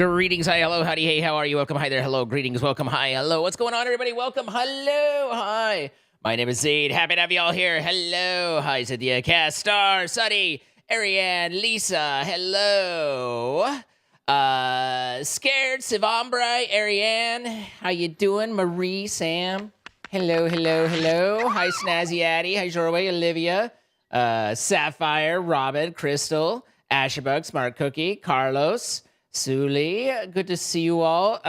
Greetings, hi, hello, howdy, hey, how are you? Welcome, hi there, hello, greetings, welcome, hi, hello. What's going on, everybody? Welcome, hello, hi. My name is Zaid. Happy to have you all here. Hello, hi, Cynthia, Cass, Star, Sunny, Ariane, Lisa, hello. Scared, Sivambra, Ariane, how you doing? Marie, Sam, hello, hello, hello. Hi, Snazzy Addy, hi, Jorway, Olivia, Sapphire, Robin, Crystal, Asherbug, Smart Cookie, Carlos, Suli, good to see you all.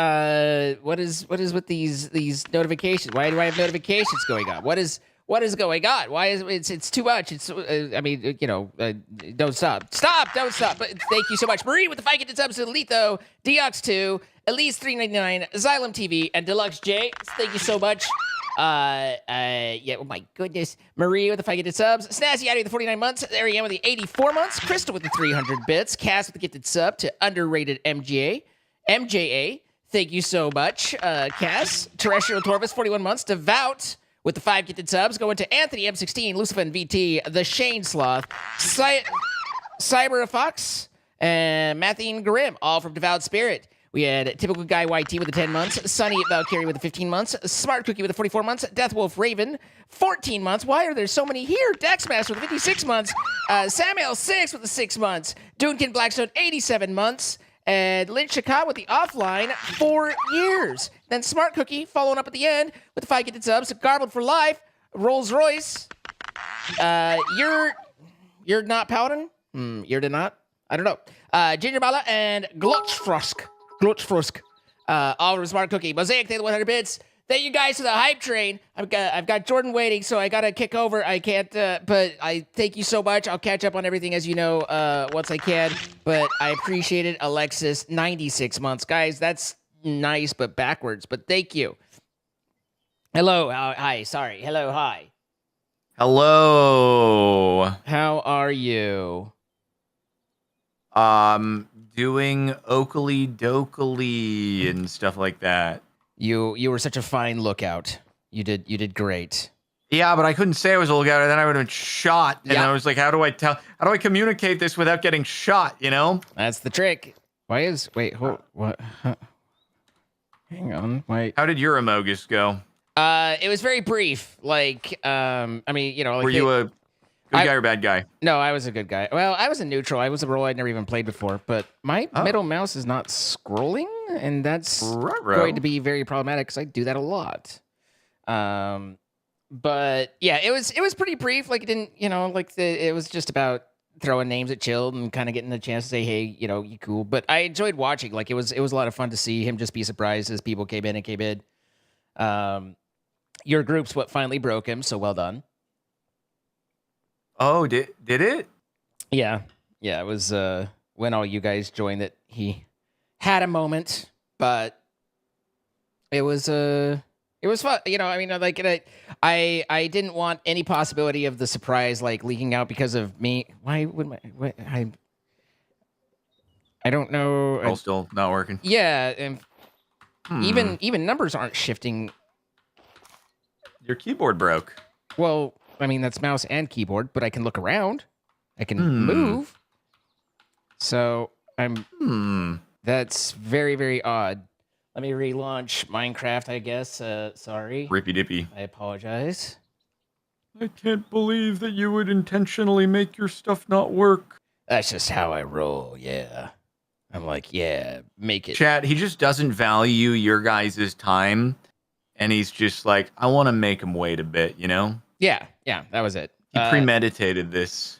What is with these notifications? Why do I have notifications going on? What is going on? Why is it's too much? It's I mean, don't stop, don't stop. But thank you so much, Marie, with the 5 gifted subs to Letho, Deox 2, Elise 399, Xylem TV, and Deluxe J. Thank you so much. Yeah, oh my goodness. Marie with the 5 gifted subs. Snazzy Addy with the 49 months. Ariane with the 84 months. Crystal with the 300 bits. Cass with the gifted sub to underrated MJA. Thank you so much, Cass. Terrestrial Torvis, 41 months. Devout with the 5 gifted subs. Going to Anthony M16, Lucifer VT, The Shane Sloth, Cyber Fox, and Mathine Grimm, all from Devout Spirit. We had Typical Guy YT with the 10 months, Sunny Valkyrie with the 15 months, Smart Cookie with the 44 months, Deathwolf Raven, 14 months. Why are there so many here? Dexmaster with 56 months, Samuel 6 with the 6 months, Duncan Blackstone 87 months, and Lynch Shaka with the offline 4 years. Then Smart Cookie following up at the end with the 5 gifted subs, Garbled for Life, Rolls Royce. You're not Paladin? You're not? I don't know. Ginger Bala and Glotchfrosk. All from Smart Cookie. Mosaic, thank you 100 bits. Thank you guys for the hype train. I've got Jordan waiting, so I gotta kick over. I can't, but I thank you so much. I'll catch up on everything as you know, once I can. But I appreciate it. Alexis, 96 months, guys. That's nice, but backwards. But thank you. Hello, hi. Sorry. Hello, hi. Hello. How are you? Doing Oakley Dokley and stuff like that. You were such a fine lookout. You did great. Yeah, but I couldn't say I was a lookout, and then I would have been shot. And I was like, how do I communicate this without getting shot? You know? That's the trick. What? Huh. Hang on. Wait. How did your Amogus go? It was very brief. Like, I mean, like were you a good guy or bad guy? No, I was a good guy. Well, I was a neutral. I was a role I'd never even played before. But my middle mouse is not scrolling, and that's going to be very problematic because I do that a lot. But yeah, it was pretty brief. Like it didn't, it was just about throwing names at Chilled and kind of getting the chance to say, hey, you cool. But I enjoyed watching. Like it was a lot of fun to see him just be surprised as people came in. Your group's what finally broke him, so well done. Oh, did it? Yeah. It was when all you guys joined that he had a moment, but it was fun. I mean, like I didn't want any possibility of the surprise like leaking out because of me. Why would I don't know. All still not working. Yeah, and even numbers aren't shifting. Your keyboard broke. Well, I mean, that's mouse and keyboard, but I can look around. I can move. So that's very, very odd. Let me relaunch Minecraft, I guess. Sorry. Rippy dippy. I apologize. I can't believe that you would intentionally make your stuff not work. That's just how I roll, yeah. I'm like, yeah, make it. Chat, he just doesn't value your guys' time. And he's just like, I want to make him wait a bit, you know? Yeah, that was it. He premeditated this.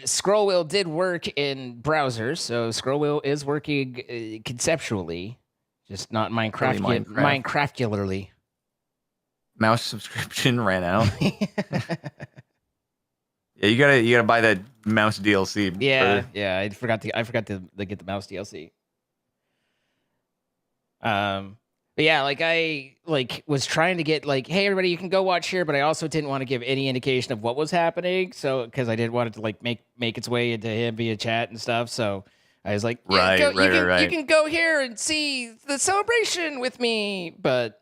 Scroll wheel did work in browsers, so scroll wheel is working conceptually, just not Minecraftularly. Mouse subscription ran out. Yeah, you gotta buy that mouse DLC. Yeah, I forgot to get the mouse DLC. But yeah, like I was trying to get like, hey everybody, you can go watch here, but I also didn't want to give any indication of what was happening, so because I didn't want it to like make its way into him via chat and stuff. So I was like, right. You can go here and see the celebration with me. But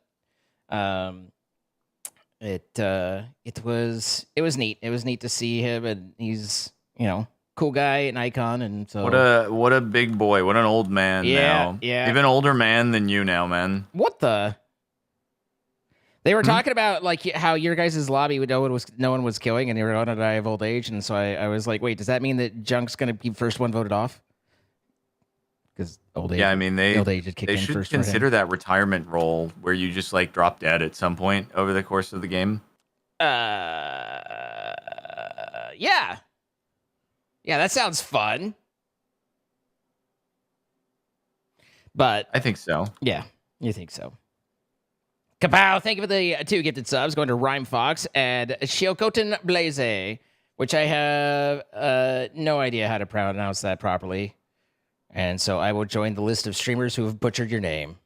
it was neat. It was neat to see him, and he's cool guy, an icon, and so what a big boy. What an old man now. Yeah. Even older man than you now, man. What the? They were talking about like how your guys' lobby no one was killing, and they were going to die of old age, and so I was like, wait, does that mean that Junk's gonna be first one voted off? Because old age. Yeah, I mean old age had kicked they in should first. consider that retirement role where you just like drop dead at some point over the course of the game. Yeah, that sounds fun. But I think so. Yeah, you think so. Kapow, thank you for the 2 gifted subs going to Rhyme Fox and Shiokoten Blaze, which I have no idea how to pronounce that properly. And so I will join the list of streamers who have butchered your name.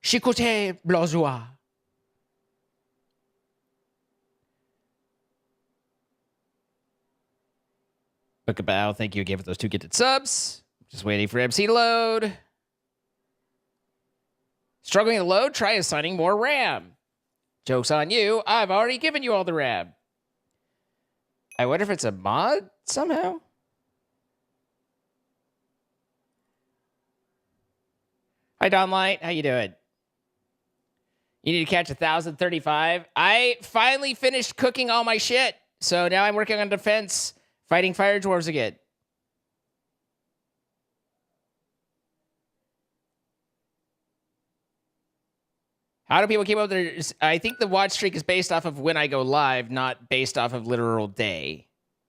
Shikote Blazois. But Kapow, thank you again for those 2 gifted subs. Just waiting for MC to load. Struggling to load? Try assigning more RAM. Joke's on you. I've already given you all the RAM. I wonder if it's a mod somehow? Hi, Donlight. How you doing? You need to catch 1,035. I finally finished cooking all my shit. So now I'm working on defense, fighting fire dwarves again. How do people keep up their... I think the watch streak is based off of when I go live, not based off of literal day.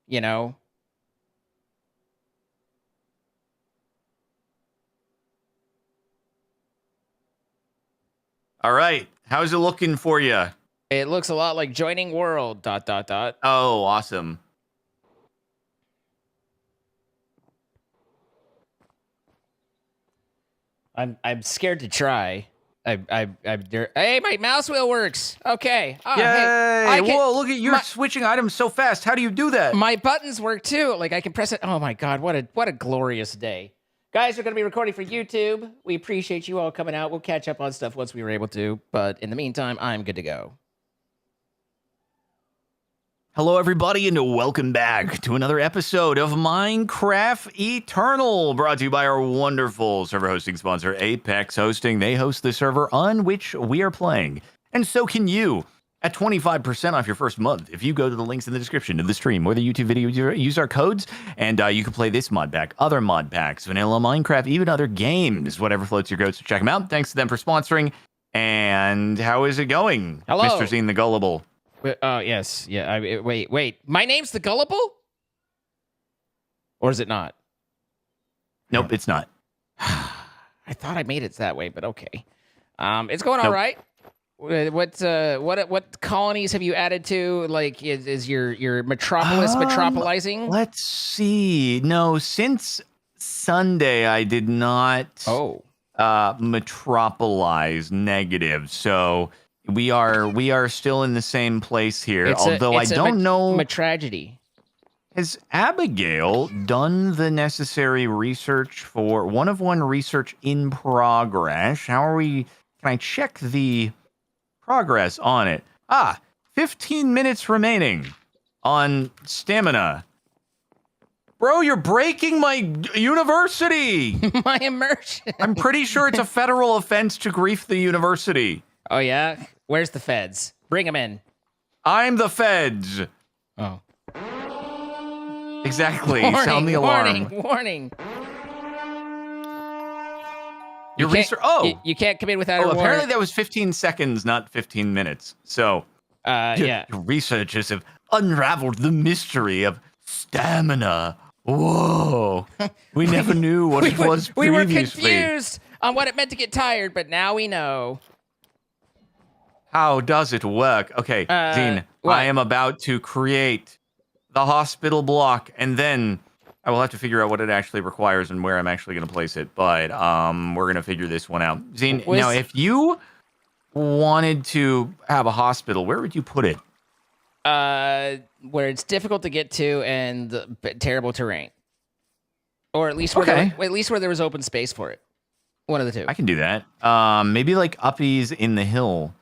You know? All right. How's it looking for you? It looks a lot like joining world, ... Oh, awesome. I'm scared to try. Hey, my mouse wheel works. Okay. Oh, Yay! Hey, Whoa, look at you're switching items so fast. How do you do that? My buttons work too. Like I can press it. Oh my god, what a glorious day. Guys, we're going to be recording for YouTube. We appreciate you all coming out. We'll catch up on stuff once we were able to. But in the meantime, I'm good to go. Hello, everybody, and welcome back to another episode of Minecraft Eternal, brought to you by our wonderful server hosting sponsor, Apex Hosting. They host the server on which we are playing, and so can you, at 25% off your first month if you go to the links in the description of the stream or the YouTube video. Use our codes, and you can play this mod pack, other mod packs, vanilla Minecraft, even other games, whatever floats your goat. So check them out. Thanks to them for sponsoring. And how is it going, Hello. Mr. Zine the Gullible? Oh, yes. Yeah. Wait. My name's the Gullible? Or is it not? Nope, it's not. I thought I made it that way, but okay. It's going all right. What colonies have you added to? Like, is your metropolis metropolizing? Let's see. No, since Sunday, I did not metropolize negative. So we are still in the same place here. Although I don't know. A tragedy. Has Abigail done the necessary research for one research in progress? How are we? Can I check the progress on it? 15 minutes remaining on stamina. Bro, you're breaking my university. My immersion. I'm pretty sure it's a federal offense to grief the university. Oh, yeah? Where's the feds? Bring them in. I'm the feds. Oh. Exactly. Sound the alarm. Warning. You can't come in without a warrant. Apparently that was 15 seconds, not 15 minutes. So, yeah. Researchers have unraveled the mystery of stamina. Whoa. We never knew what it was previously. We were confused on what it meant to get tired, but now we know. How does it work? Okay, Zine, what? I am about to create the hospital block, and then I will have to figure out what it actually requires and where I'm actually going to place it. But we're going to figure this one out. Zine, now, if you wanted to have a hospital, where would you put it? Where it's difficult to get to and terrible terrain, or at least where there was open space for it. One of the two. I can do that. Maybe like uppies in the hill.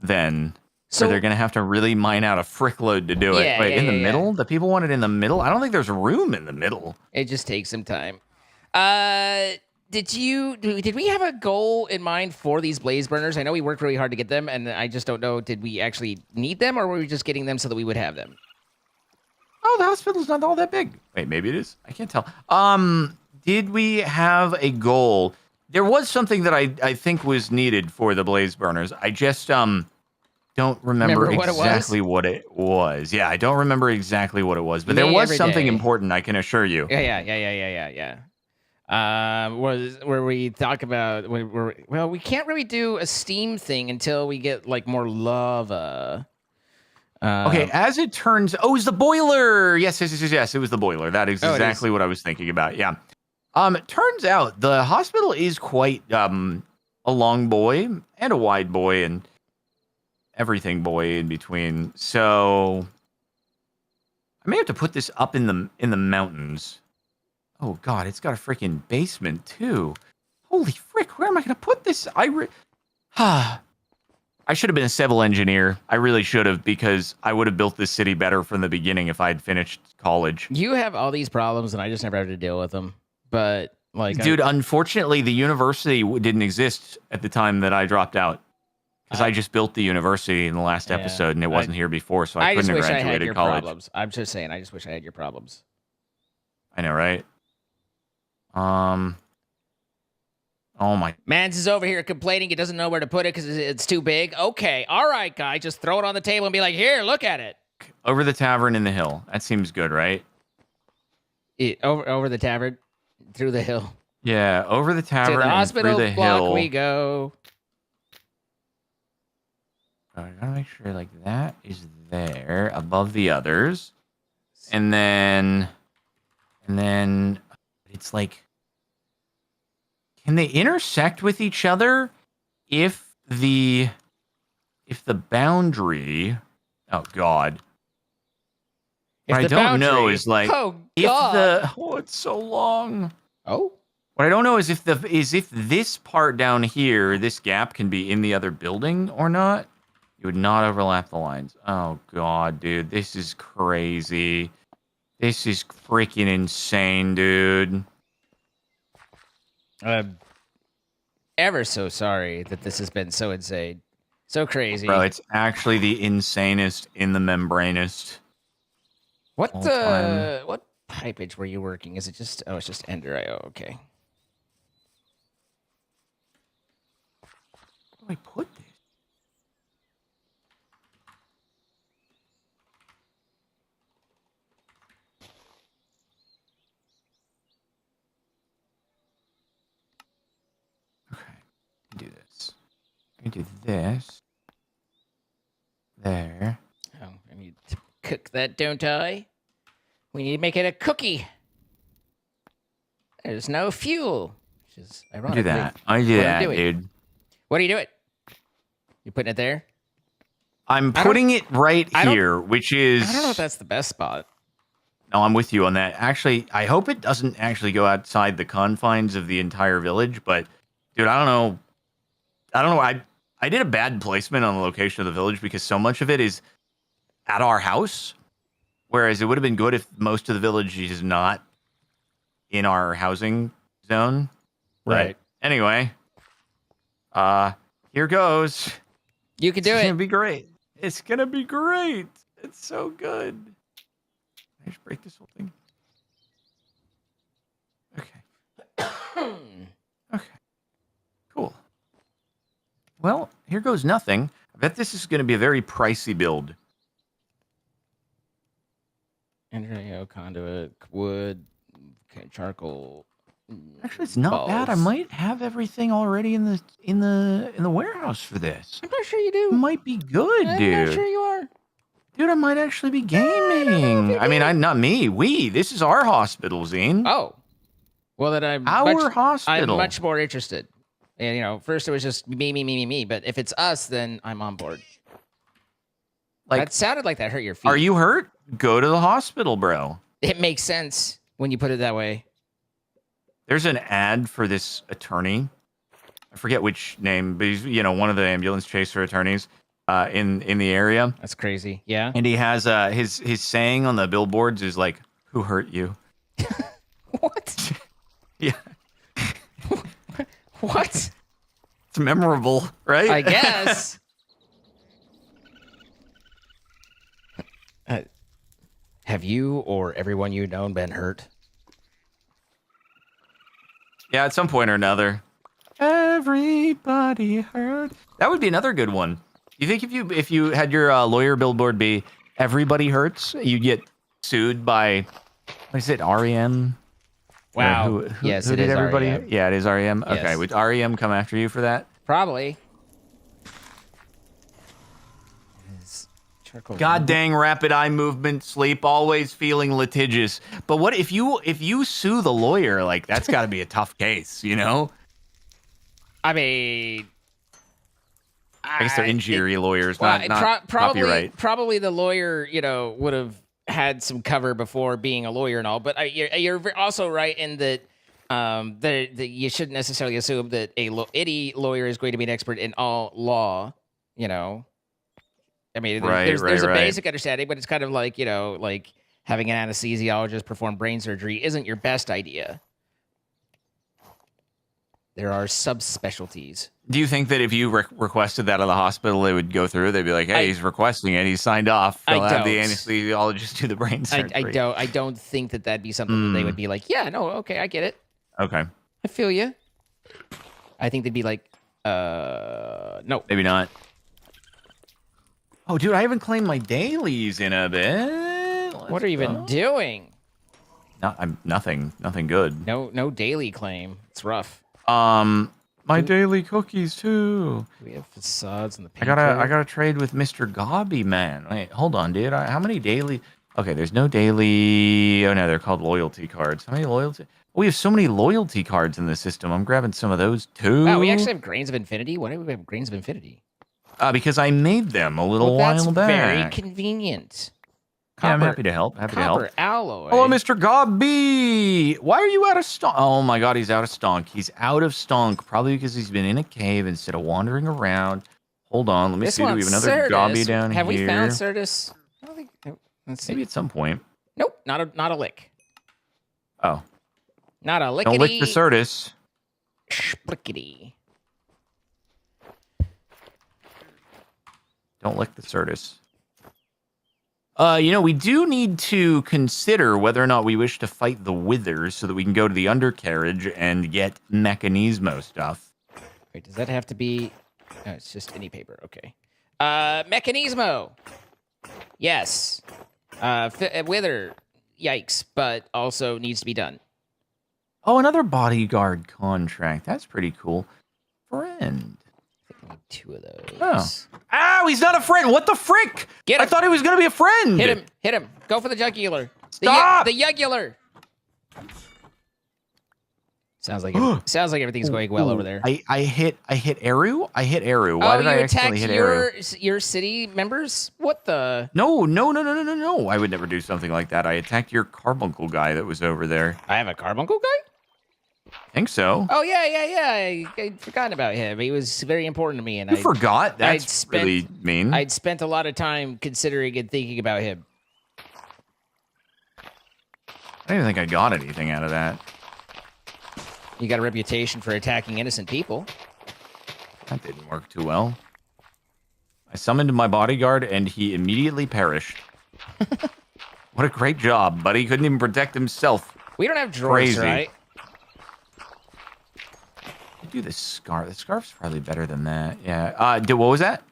Then So they're going to have to really mine out a frickload to do it. Yeah, Wait, yeah, in the yeah, yeah. middle? The people want it in the middle? I don't think there's room in the middle. It just takes some time. Did we have a goal in mind for these blaze burners? I know we worked really hard to get them, and I just don't know. Did we actually need them, or were we just getting them so that we would have them? Oh, the hospital's not all that big. Wait, maybe it is. I can't tell. Did we have a goal? There was something that I think was needed for the blaze burners. I just don't remember exactly what it was. Yeah, I don't remember exactly what it was, but there was something important, I can assure you. Yeah. Was where we talk about well, we can't really do a steam thing until we get like more lava. Okay, as it turns, it was the boiler. Yes, it was the boiler. That is exactly what I was thinking about. Yeah. It turns out the hospital is quite a long boy and a wide boy and everything boy in between. So I may have to put this up in the mountains. Oh God, it's got a freaking basement too. Holy frick, where am I going to put this? I should have been a civil engineer. I really should have, because I would have built this city better from the beginning if I had finished college. You have all these problems, and I just never have to deal with them. But like, dude, unfortunately, the university didn't exist at the time that I dropped out, because I just built the university in the last episode, and it wasn't here before, so I couldn't have graduated college. Problems. I'm just saying, I just wish I had your problems. I know, right? Oh my. Mans is over here complaining he doesn't know where to put it because it's too big. Okay, all right, guy, just throw it on the table and be like, here, look at it. Over the tavern in the hill. That seems good, right? Over the tavern, through the hill. Yeah, over the tavern to the hospital through the block hill. we go. I gotta make sure like that is there above the others, and then it's like, can they intersect with each other if the boundary? Oh God. What I don't know is like it's so long. Oh. What I don't know is if this part down here, this gap, can be in the other building or not. You would not overlap the lines. Oh God, dude, this is crazy. This is freaking insane, dude. Ever so sorry that this has been so insane, so crazy. Bro, it's actually the insanest in the membranest. What pipage were you working? Is it just? Oh, it's just Ender IO. Okay. Where do I put this? Do this. I can do this. There. Oh, I need to cook that, don't I? We need to make it a cookie. There's no fuel. Which is ironic. Do that. I do that, dude. What are you doing? You putting it there? I'm putting it right here, which is... I don't know if that's the best spot. No, I'm with you on that. Actually, I hope it doesn't actually go outside the confines of the entire village, but, dude, I don't know. I did a bad placement on the location of the village because so much of it is at our house, whereas it would have been good if most of the village is not in our housing zone. Right. But anyway, here goes. You can do it. It's gonna be great. It's gonna be great. It's so good. I just break this whole thing. Okay. Okay. Cool. Well, here goes nothing. I bet this is going to be a very pricey build. Ender conduit, wood, charcoal. Actually, it's not bad. I might have everything already in the warehouse for this. I'm not sure you do. It might be good, dude. I'm not sure you are. Dude, I might actually be gaming. I mean, not me. We. This is our hospital, Zine. Oh. Well, then I'm hospital. I'm much more interested. And, first it was just me. But if it's us, then I'm on board. Like, that sounded like that hurt your feet. Are you hurt? Go to the hospital, bro. It makes sense when you put it that way. There's an ad for this attorney. I forget which name, but he's, one of the ambulance chaser attorneys. in the area. That's crazy. Yeah. And he has his saying on the billboards is like, "Who hurt you?" What? Yeah, What? it's memorable, right? I guess. Have you or everyone you known been hurt? Yeah, at some point or another. Everybody hurt. That would be another good one. You think if you had your lawyer billboard be "Everybody hurts," you'd get sued by, what is it, REM? Wow. Yes, who it did is everybody? REM. Yeah, it is REM. Yes. Okay, would REM come after you for that? Probably. God dang, rapid eye movement, sleep, always feeling litigious. But what if you sue the lawyer? Like, that's got to be a tough case, you know? I mean, I guess they're injury lawyers, well, not copyright. Probably the lawyer, would have had some cover before being a lawyer and all. But you're also right in that that you shouldn't necessarily assume that any lawyer is going to be an expert in all law. I mean, there's a basic understanding, but it's kind of like, like having an anesthesiologist perform brain surgery isn't your best idea. There are subspecialties. Do you think that if you requested that of the hospital, they would go through? They'd be like, "Hey, he's requesting it. He's signed off. They'll have the anesthesiologist do the brain surgery." I don't think that that'd be something that they would be like, "Yeah, no, okay, I get it. Okay, I feel you." I think they'd be like, "No, maybe not." Oh, dude, I haven't claimed my dailies in a bit. What are you even doing? Nothing good. No daily claim. It's rough. My daily cookies too. We have facades in the I gotta trade with Mr. Gobby, man. Wait, hold on, dude. How many daily? Okay, there's no daily. Oh no, they're called loyalty cards. How many loyalty? We have so many loyalty cards in the system. I'm grabbing some of those too. Wow, we actually have grains of infinity. Why do we have grains of infinity? Because I made them a little while back. Very convenient. Copper, yeah, I'm happy to help. Copper alloy. Hello, Mr. Gobby. Why are you out of stonk? Oh my God, he's out of stonk. He's out of stonk, probably because he's been in a cave instead of wandering around. Hold on, let me see. Do we have another Gobby down here? Have we found Certus? I don't think. Let's see. Maybe at some point. Nope, not a lick. Oh, not a lickety. Don't lick the Certus. Splickety. Don't lick the Certus. We do need to consider whether or not we wish to fight the Withers so that we can go to the undercarriage and get Mechanismo stuff. Wait, does that have to be... No, it's just any paper. Okay. Mechanismo! Yes. Wither. Yikes. But also needs to be done. Oh, another bodyguard contract. That's pretty cool. Friend. I need 2 of those. Oh. Ow, he's not a friend. What the frick? Get him. I thought he was going to be a friend. Hit him. Go for the jugular. Stop! The jugular. Sounds like everything's going well over there. I hit Eru. Why did I accidentally hit Eru? Your city members? What the? No. I would never do something like that. I attacked your carbuncle guy that was over there. I have a carbuncle guy? I think so. Oh, yeah. I'd forgotten about him. He was very important to me. And you forgot? That's really mean. I'd spent a lot of time considering and thinking about him. I don't even think I got anything out of that. You got a reputation for attacking innocent people. That didn't work too well. I summoned my bodyguard, and he immediately perished. What a great job, buddy. Couldn't even protect himself. We don't have drawers, right? Do the scarf. The scarf's probably better than that. Yeah. What was that?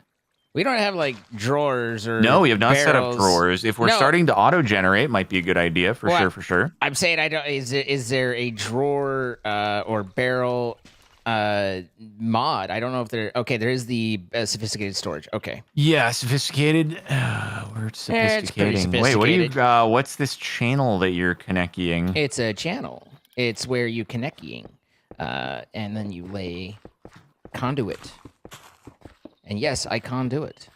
We don't have like drawers or no. We have not barrels. Set up drawers. If we're starting to auto generate, might be a good idea for sure. I'm saying I don't. Is there a drawer or barrel mod? I don't know if there. Okay, there is the sophisticated storage. Okay. Yeah, sophisticated. We're sophisticating. Sophisticated. Wait, what do you? What's this channel that you're connecting? It's a channel. It's where you connecting. And then you lay conduit. And yes, I conduit.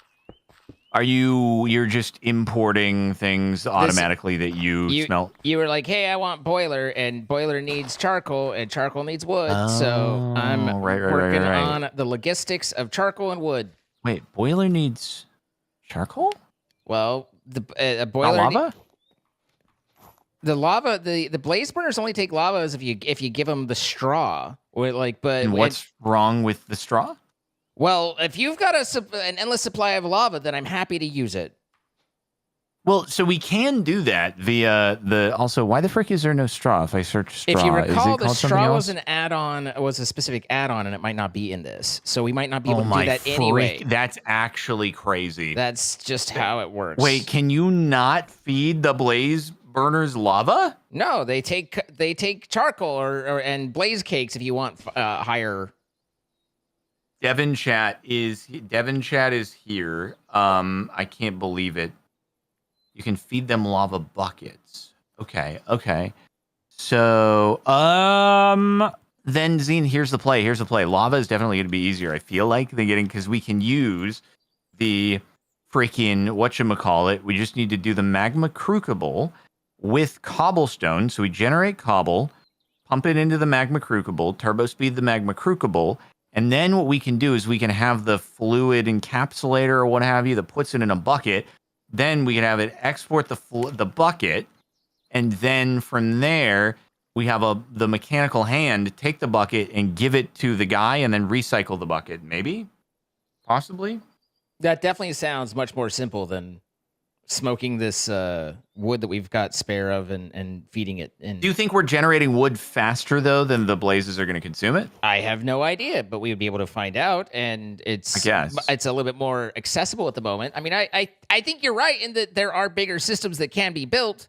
You're just importing things automatically that you smelt? You were like, hey, I want boiler, and boiler needs charcoal, and charcoal needs wood. So I'm working on the logistics of charcoal and wood. Wait, boiler needs charcoal? Well, the a Not boiler. lava? The lava, the blaze burners only take lavas if you give them the straw. Or like, but And what's wrong with the straw? well, if you've got an endless supply of lava, then I'm happy to use it. Well, so we can do that via the. Also, why the frick is there no straw? If I search straw, If you is it recall, the called something straw else? was an add-on, was a specific add-on, and it might not be in this, so we might not be Oh able to do my that frick! anyway. That's actually crazy. That's just how it works. Wait, can you not feed the blaze burners lava? No, they take charcoal and blaze cakes if you want higher. Devin chat is here. I can't believe it. You can feed them lava buckets. Okay. So, then Zine, here's the play. Lava is definitely going to be easier. I feel like because we can use the freaking whatchamacallit. We just need to do the magma crucible with cobblestone. So we generate cobble, pump it into the magma crucible, turbo speed the magma crucible, and then what we can do is we can have the fluid encapsulator or what have you that puts it in a bucket. Then we can have it export the bucket, and then from there we have the mechanical hand take the bucket and give it to the guy, and then recycle the bucket. Maybe, possibly. That definitely sounds much more simple than smoking this wood that we've got spare of and feeding it in. Do you think we're generating wood faster though than the blazes are going to consume it? I have no idea, but we would be able to find out, and it's a little bit more accessible at the moment. I mean, I think you're right in that there are bigger systems that can be built.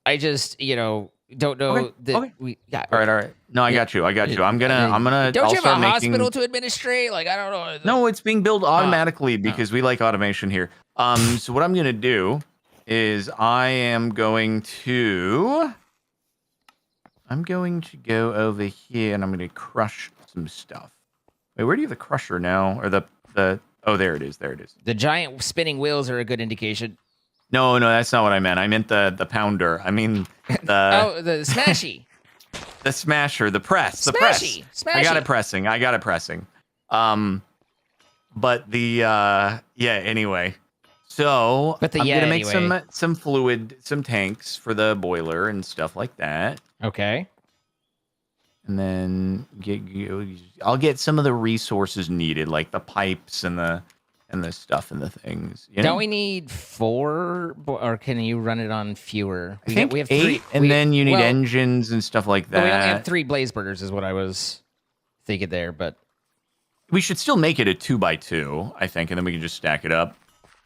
I just don't know that we. Yeah. All right. No, I got you. I'm gonna. Don't I'll you have a start hospital to administrate? Like, I don't know. No, it's being built automatically because we like automation here. So what I'm gonna do is I am going to go over here and I'm gonna crush some stuff. Wait, where do you have the crusher now? Or the oh, there it is. The giant spinning wheels are a good indication. No, that's not what I meant. I meant the pounder. I mean the the smashy. The smasher, the press. Smashy. I got it pressing. But anyway. So I'm gonna make some fluid, some tanks for the boiler and stuff like that. Okay. And then I'll get some of the resources needed, like the pipes and the stuff and the things. Don't we need 4, or can you run it on fewer? We have 8, 3, and then you need engines and stuff like that. We only have 3 blaze burners, is what I was thinking there. But we should still make it a 2x2, I think, and then we can just stack it up.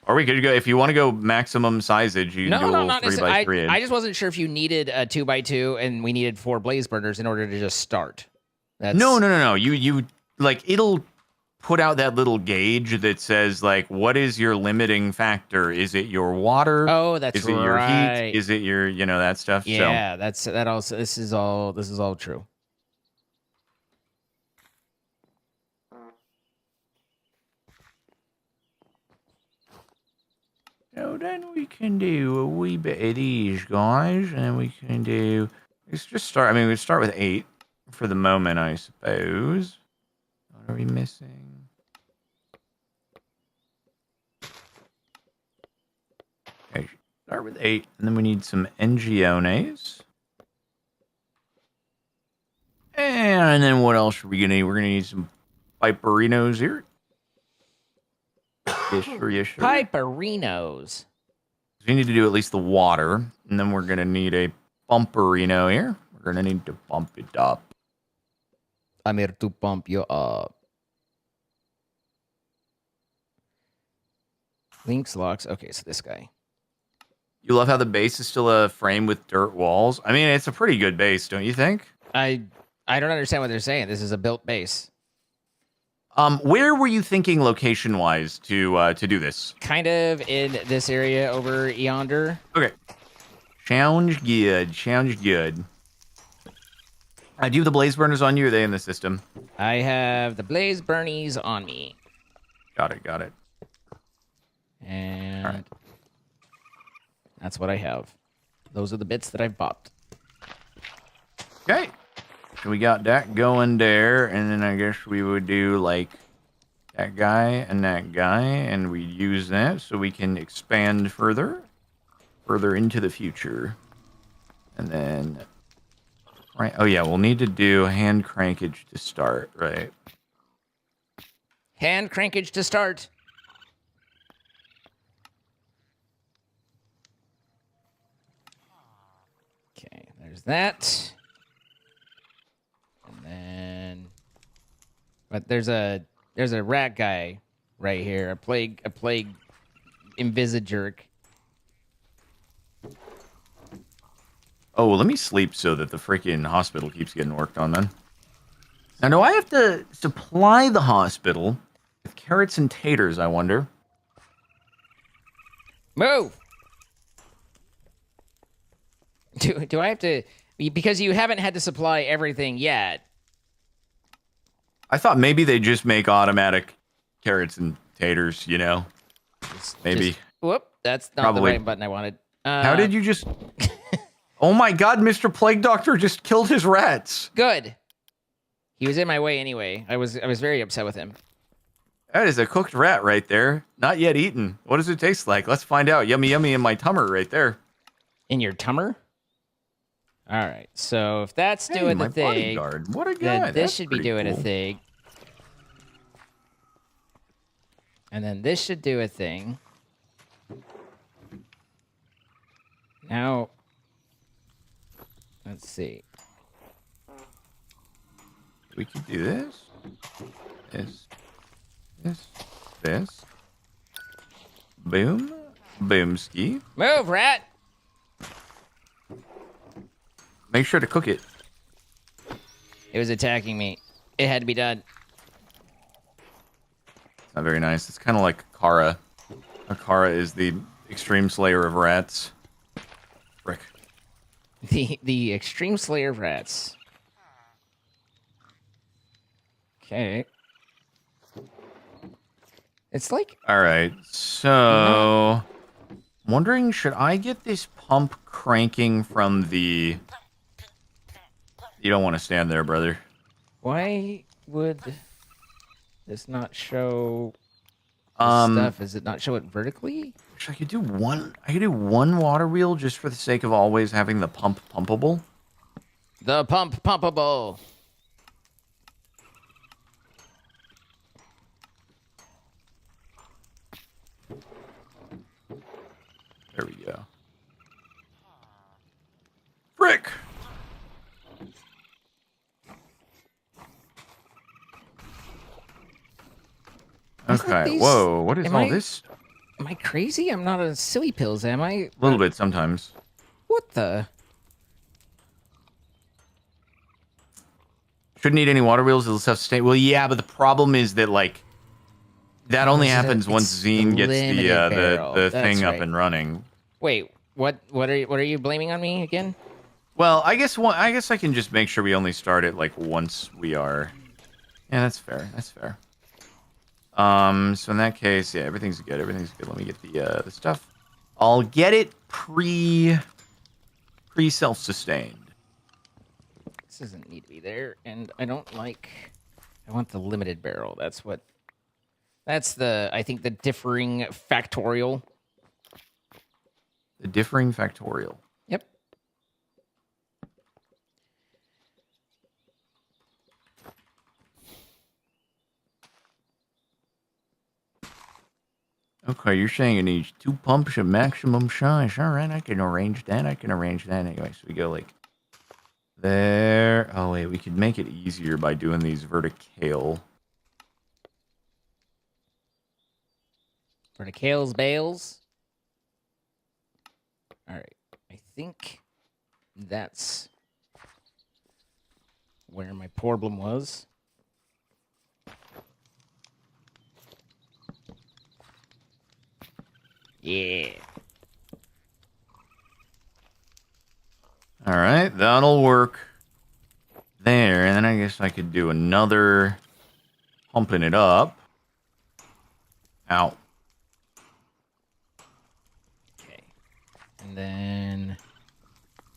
Or we could go, if you want to go maximum sizeage, you can do a little 3x3. I just wasn't sure if you needed a 2x2 and we needed 4 blaze burners in order to just start. No. You like, it'll put out that little gauge that says, like, what is your limiting factor? Is it your water? Oh, that's right. Is it your heat? Is it your, that stuff? Yeah, that also. This is all true. So then we can do a wee bit of these guys, and then we can do. Let's just start. I mean, we start with 8 for the moment, I suppose. What are we missing? Okay, start with 8, and then we need some Ngiones. And then what else are we gonna need? We're gonna need some Piperinos here. Yes, sir. Piperinos. We need to do at least the water, and then we're gonna need a Pumperino here. We're gonna need to pump it up. I'm here to pump you up. Links locks. Okay, so this guy. You love how the base is still a frame with dirt walls. I mean, it's a pretty good base, don't you think? I don't understand what they're saying. This is a built base. Where were you thinking location-wise to do this? Kind of in this area over yonder. Okay. Sounds good. Do you have the blaze burners on you, or are they in the system? I have the blaze burnies on me. Got it. And that's what I have. Those are the bits that I've bought. Okay. So we got that going there, and then I guess we would do like that guy, and we use that so we can expand further into the future. And then, right? Oh yeah, we'll need to do hand crankage to start, right? Hand crankage to start. Okay, there's that. And then, but there's a rat guy right here, a plague envisager. Oh, well, let me sleep so that the freaking hospital keeps getting worked on then. Now, do I have to supply the hospital with carrots and taters, I wonder? Move! Do I have to... Because you haven't had to supply everything yet. I thought maybe they just make automatic carrots and taters, you know? Maybe. Whoop, that's not Probably. the right button I wanted. How did you just... Oh my god, Mr. Plague Doctor just killed his rats. Good. He was in my way anyway. I was very upset with him. That is a cooked rat right there. Not yet eaten. What does it taste like? Let's find out. Yummy, yummy in my tummer right there. In your tummer? All right. So if that's doing my the thing, bodyguard. What a guy. then this That's should be pretty doing cool. a thing. And then this should do a thing. Now, let's see. We could do this. This. Boom. Boomski. Move, rat! Make sure to cook it. It was attacking me. It had to be done. It's not very nice. It's kind of like Kara. Kara is the extreme slayer of rats. Frick. The extreme slayer of rats. Okay. It's like... All right, so... Wondering, should I get this pump cranking from the... You don't want to stand there, brother. Why would this not show stuff? Does it not show it vertically? I could do one water wheel just for the sake of always having the pump pumpable. The pump pumpable. There we go. Frick! Okay, whoa, what is all this? Am I crazy? I'm not on silly pills, am I? A little bit sometimes. What the? Shouldn't need any water wheels, it'll self-sustain. Well, yeah, but the problem is that, like, that only happens once Zine gets the thing up and running. Wait, what are you blaming on me again? Well, I guess I can just make sure we only start it like once we are. Yeah, that's fair. That's fair. So in that case, yeah, everything's good. Everything's good. Let me get the stuff. I'll get it pre self-sustained. This doesn't need to be there, and I don't like. I want the limited barrel. That's I think the differing factorial. The differing factorial. Yep. Okay, you're saying it needs 2 pumps of maximum size. All right, I can arrange that. Anyway, so we go like there. Oh, wait, we could make it easier by doing these vertical. Verticales bales. All right. I think that's where my problem was. Yeah. All right, that'll work there. And then I guess I could do another pumping it up. Ow. Okay. And then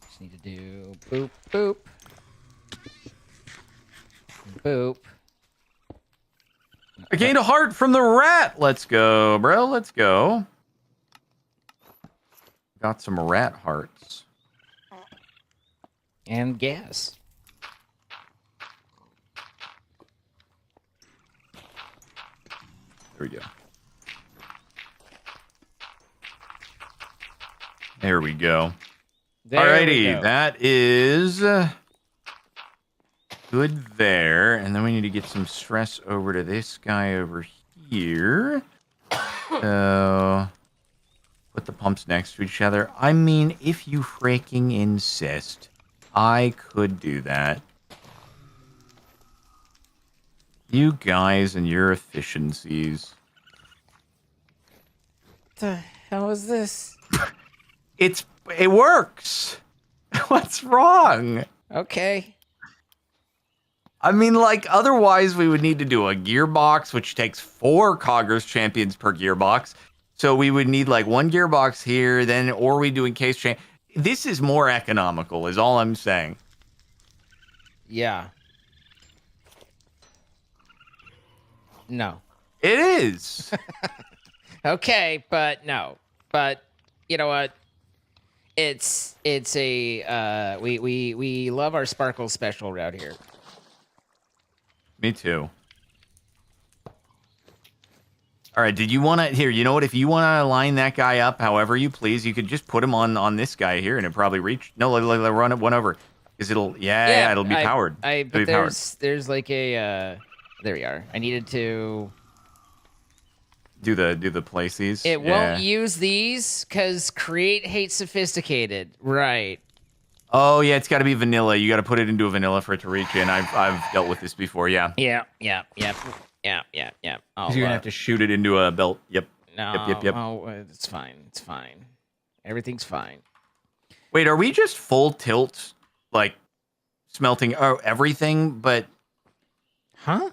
just need to do boop, boop. Boop. No, I gained a heart from the rat. Let's go, bro. Let's go. Got some rat hearts. And gas. There we go. There we go. Alrighty, that is good there. And then we need to get some stress over to this guy over here. So, put the pumps next to each other. I mean, if you freaking insist, I could do that. You guys and your efficiencies. What the hell is this? It works. What's wrong? Okay. I mean, like, otherwise we would need to do a gearbox, which takes 4 Coggers champions per gearbox. So we would need, like, 1 gearbox here, then, or we do encase chain. This is more economical, is all I'm saying. Yeah. No. It is. Okay, but no. But you know what? It's a we love our Sparkle special route here. Me too. All right, did you want to here, you know what, if you want to line that guy up however you please, you could just put him on this guy here and it'll probably reach. No, let run it one over. Because it'll it'll be powered. But there's like a there we are. I needed to do the places. It won't use these because create hate sophisticated. Right. Oh yeah, it's got to be vanilla. You got to put it into a vanilla for it to reach in. I've dealt with this before. Yeah. Yeah. You're gonna have to shoot it into a belt. Yep. No. Yep. Oh, it's fine. It's fine. Everything's fine. Wait, are we just full tilt, like smelting everything? But huh?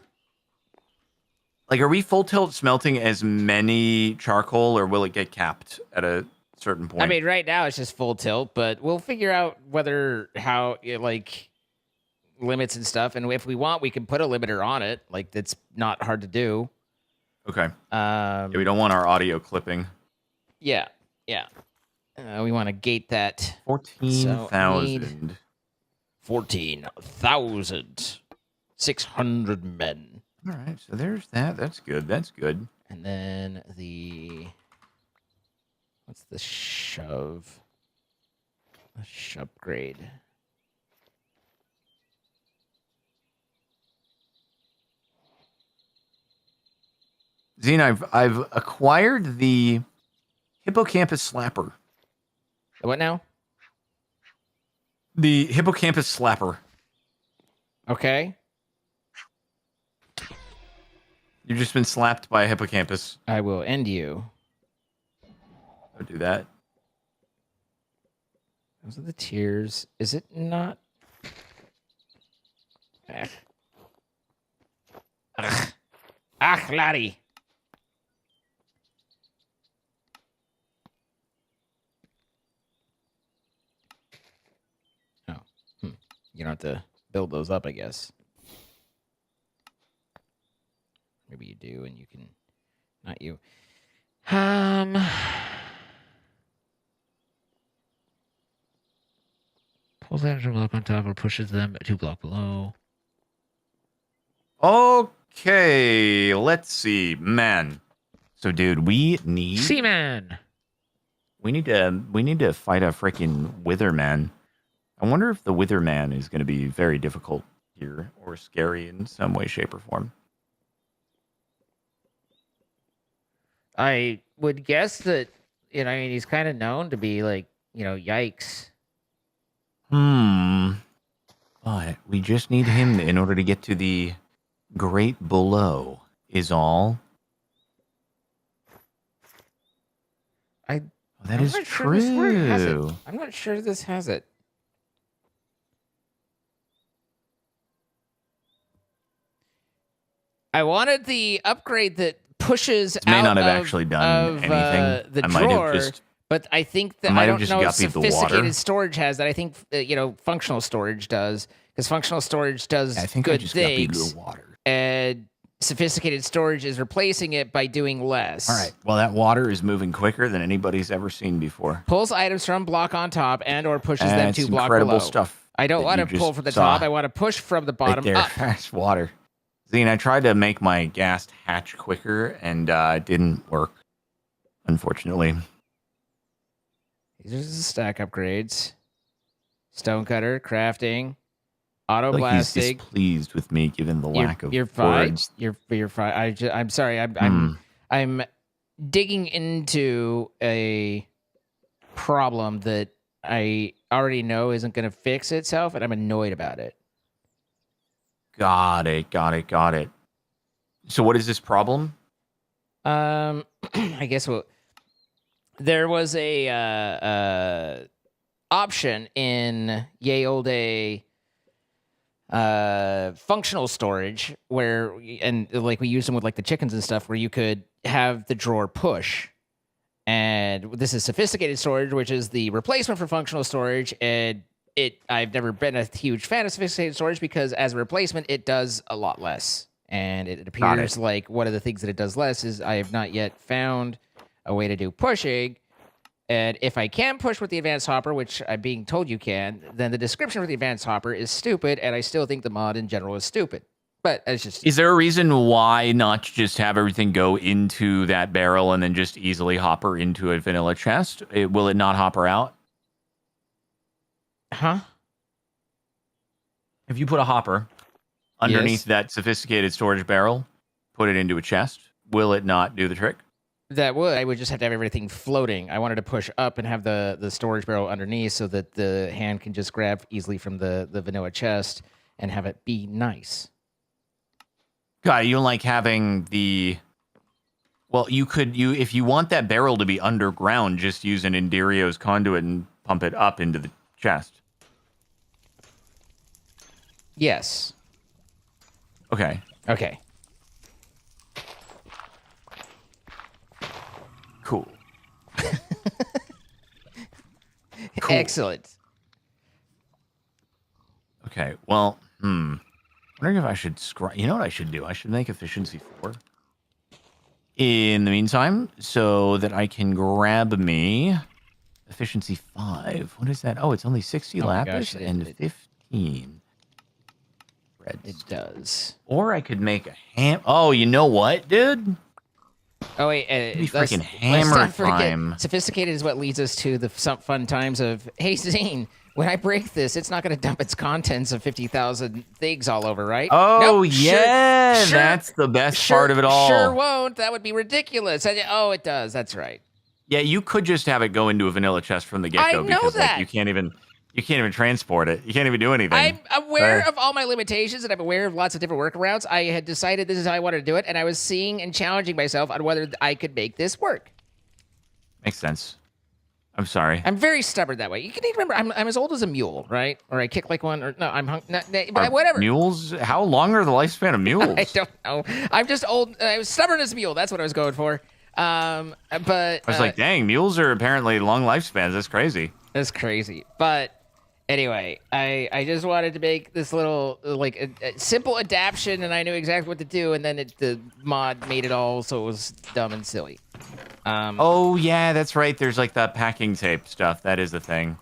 Like, are we full tilt smelting as many charcoal, or will it get capped at a certain point? I mean, right now it's just full tilt, but we'll figure out how like limits and stuff. And if we want, we can put a limiter on it. Like, that's not hard to do. Okay. Yeah, we don't want our audio clipping. Yeah. We want to gate that. 14,000. 14,600 men. All right, so there's that. That's good. And then what's the shove? A shove grade. Zine, I've acquired the hippocampus slapper. What now? The hippocampus slapper. Okay. You've just been slapped by a hippocampus. I will end you. Don't do that. Those are the tears. Is it not? Laddie. Oh. You don't have to build those up, I guess. Maybe you do, and you can... Not you. Pulls the extra block on top or pushes them 2 block below. Okay, let's see. Man. So, dude, we need... Seaman! We need to fight a freaking Wither Man. I wonder if the Wither Man is going to be very difficult here, or scary in some way, shape, or form. I would guess that, I mean, he's kind of known to be like, yikes. But we just need him in order to get to the Great Below, is all. That is true. I'm not sure this has it. I wanted the upgrade that pushes this may not have actually done anything. The I drawer, might have just, but I think that I don't know if sophisticated storage has that. I think functional storage does, because functional storage does I think good I just things. got the water. And sophisticated storage is replacing it by doing less. All right. Well, that water is moving quicker than anybody's ever seen before. Pulls items from block on top and or pushes them That's to block incredible below. stuff. I don't want to pull from the top. I want to push from the bottom right there. up. Fast water. Zine, I tried to make my gas hatch quicker, and it didn't work, unfortunately. These are the stack upgrades. Stonecutter, crafting, auto Like he's blasting. displeased with me given the lack of You're fine. words. You're fine. I'm sorry. I'm digging into a problem that I already know isn't going to fix itself, and I'm annoyed about it. Got it. So what is this problem? I guess there was a option in ye olde functional storage where, and like we used them with like the chickens and stuff, where you could have the drawer push. And this is sophisticated storage, which is the replacement for functional storage. And I've never been a huge fan of sophisticated storage because as a replacement, it does a lot less. And it appears like one of the things that it does less is I have not yet found a way to do pushing. And if I can push with the advanced hopper, which I'm being told you can, then the description for the advanced hopper is stupid. And I still think the mod in general is stupid. But it's just... Is there a reason why not just have everything go into that barrel and then just easily hopper into a vanilla chest? Will it not hopper out? Huh? If you put a hopper underneath that sophisticated storage barrel, put it into a chest, will it not do the trick? That would. I would just have to have everything floating. I wanted to push up and have the storage barrel underneath so that the hand can just grab easily from the vanilla chest and have it be nice. God, you don't like having the... Well, if you want that barrel to be underground, just use an Indirio's conduit and pump it up into the chest. Yes. Okay. Okay. Cool. Excellent. Okay, well, wondering if I should you know what I should do? I should make efficiency 4. In the meantime, so that I can grab me efficiency 5. What is that? Oh, it's only 60 lapis and 15. It does. Or I could make a ham. Oh, you know what, dude? Oh wait, freaking hammer time. Sophisticated is what leads us to the some fun times of, hey Zane, when I break this, it's not going to dump its contents of 50,000 things all over, right? Oh nope, yeah, that's the best part of it all. Sure won't. That would be ridiculous. Oh, it does. That's right. Yeah, you could just have it go into a vanilla chest from the get-go because like, you can't even transport it. You can't even do anything. I'm aware of all my limitations, and I'm aware of lots of different workarounds. I had decided this is how I wanted to do it, and I was seeing and challenging myself on whether I could make this work. Makes sense. I'm sorry. I'm very stubborn that way. You can even remember, I'm as old as a mule, right? Or I kick like one, or no, I'm whatever. Mules? How long are the lifespan of mules? I don't know. I'm just old. I was stubborn as a mule. That's what I was going for. But I was like, dang, mules are apparently long lifespans. That's crazy. That's crazy. But anyway, I just wanted to make this little like a simple adaptation, and I knew exactly what to do, and then the mod made it all so it was dumb and silly. Oh yeah, that's right. There's like the packing tape stuff. That is the thing.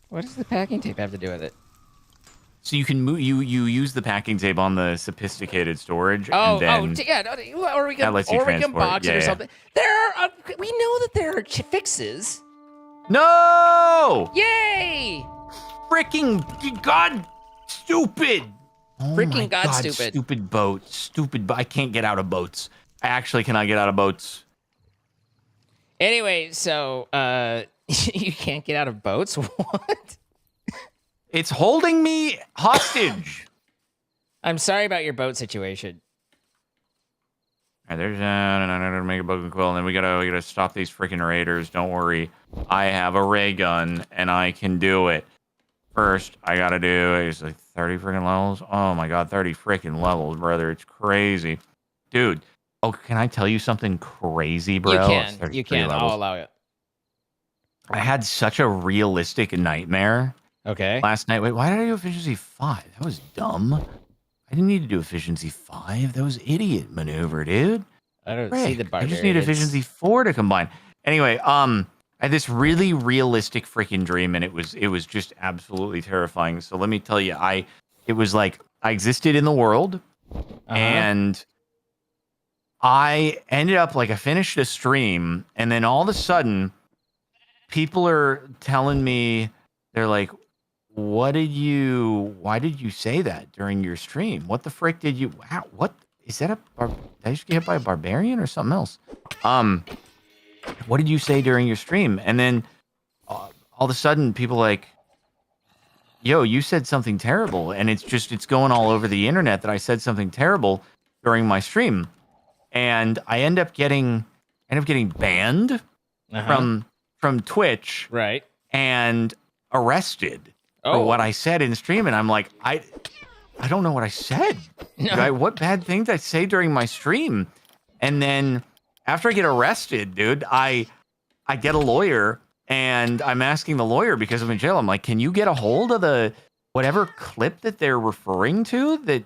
What does the packing tape have to do with it? So you can move. You use the packing tape on the sophisticated storage. Oh, and then yeah. Or we can box it or something. There are. We know that there are fixes. No! Yay! Freaking God! Stupid! Oh Freaking God, stupid! Stupid boat. Stupid. I can't get out of boats. I actually cannot get out of boats. Anyway, so you can't get out of boats. What? It's holding me hostage. I'm sorry about your boat situation. All right, there's make a boat and quill, and then we gotta stop these freaking raiders. Don't worry, I have a ray gun and I can do it. First, I gotta do it's like 30 freaking levels. Oh my god, 30 freaking levels, brother! It's crazy, dude. Oh, can I tell you something crazy, bro? You can. I'll allow it. I had such a realistic nightmare. Okay. Last night. Wait, why did I do efficiency 5? That was dumb. I didn't need to do efficiency 5. That was idiot maneuver, dude. I don't see the Frick. I barbarians. just need efficiency 4 to combine. Anyway, I had this really realistic freaking dream, and it was just absolutely terrifying. So let me tell you, it was like I existed in the world, and I ended up like I finished a stream, and then all of a sudden, people are telling me, they're like, why did you say that during your stream? What the frick did you, what is that did I just get hit by a barbarian or something else? What did you say during your stream? And then all of a sudden people like, yo, you said something terrible. And it's going all over the internet that I said something terrible during my stream. And I end up getting banned from Twitch. Right. And arrested for what I said in stream. And I'm like, I don't know what I said. No. What bad thing did I say during my stream? And then after I get arrested, dude, I get a lawyer, and I'm asking the lawyer, because I'm in jail, I'm like, can you get a hold of the whatever clip that they're referring to that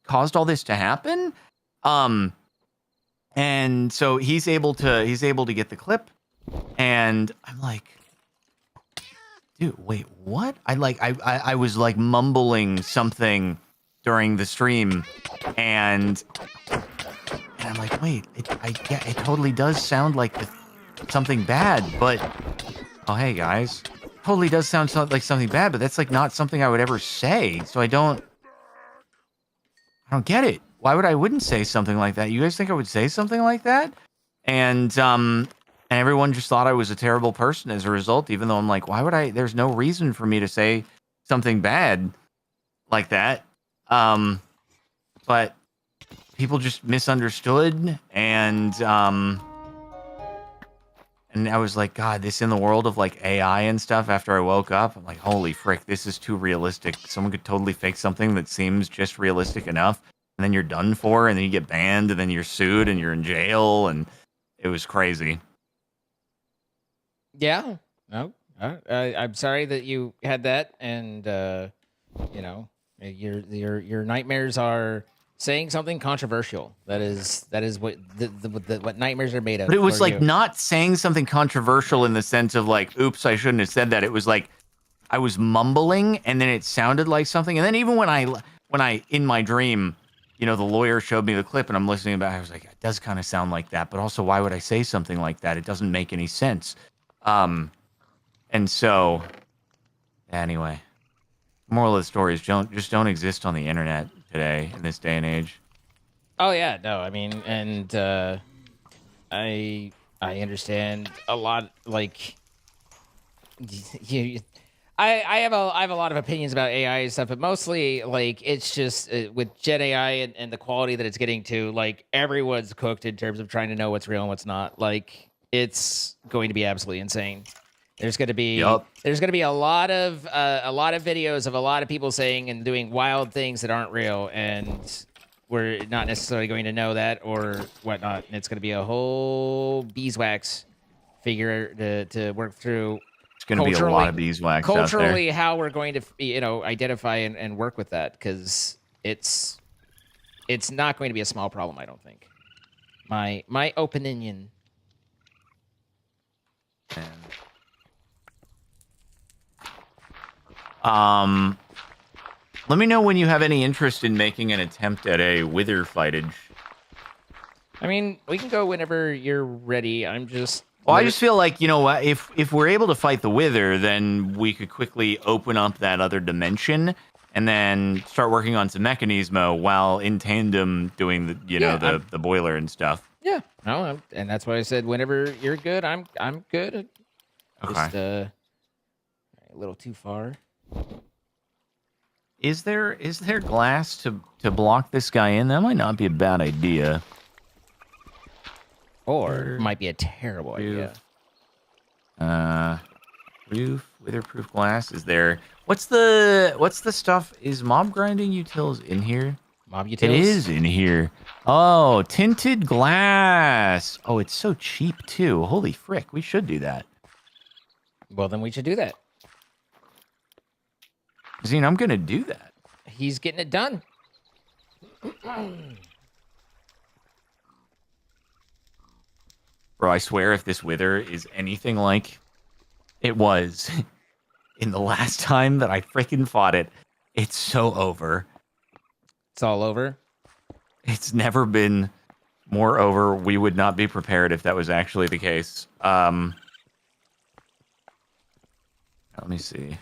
caused all this to happen? And so he's able to get the clip, and I'm like, dude, wait, what? I was like mumbling something during the stream, and I'm like, wait, it totally does sound like something bad, but oh, hey guys, totally does sound like something bad, but that's like not something I would ever say. So I don't get it. Why wouldn't say something like that? You guys think I would say something like that? And everyone just thought I was a terrible person as a result, even though I'm like, why would I? There's no reason for me to say something bad like that. But people just misunderstood, and I was like, God, this in the world of like AI and stuff. After I woke up, I'm like, holy frick, this is too realistic. Someone could totally fake something that seems just realistic enough, and then you're done for, and then you get banned, and then you're sued, and you're in jail, and it was crazy. Yeah. No. I'm sorry that you had that, and you know, your nightmares are saying something controversial. That is what what nightmares are made of. But it was like you. Not saying something controversial in the sense of like, oops, I shouldn't have said that. It was like I was mumbling, and then it sounded like something. And then even when I in my dream, you know, the lawyer showed me the clip, and I'm listening back, I was like, it does kind of sound like that. But also, why would I say something like that? It doesn't make any sense. And so, anyway, moral of the story is don't exist on the internet today in this day and age. Oh yeah, no, I mean, and I understand a lot. Like, I have a lot of opinions about AI and stuff, but mostly like it's just with Gen AI and the quality that it's getting to. Like, everyone's cooked in terms of trying to know what's real and what's not. Like, it's going to be absolutely insane. There's going to be a lot of videos of a lot of people saying and doing wild things that aren't real, and we're not necessarily going to know that or whatnot. And it's going to be a whole beeswax figure to work through. It's going to be a lot of beeswax culturally out there. How we're going to identify and work with that, because it's not going to be a small problem, I don't think. My opinion. Let me know when you have any interest in making an attempt at a wither fightage. I mean, we can go whenever you're ready. I'm just... Well, I just feel like, you know, if we're able to fight the wither, then we could quickly open up that other dimension and then start working on some mechanismo while in tandem doing the the boiler and stuff. Yeah. No, and that's why I said whenever you're good, I'm good. Okay. Just a little too far. Is there glass to block this guy in? That might not be a bad idea. Or it might be a terrible idea. Roof, witherproof glass. Is there? What's the stuff? Is mob grinding utils in here? Mob utils? It is in here. Oh, tinted glass. Oh, it's so cheap too. Holy frick, we should do that. Well, then we should do that. Zine, I'm gonna do that. He's getting it done. Bro, I swear if this wither is anything like it was in the last time that I freaking fought it, it's so over. It's all over. It's never been more over. We would not be prepared if that was actually the case. Let me see.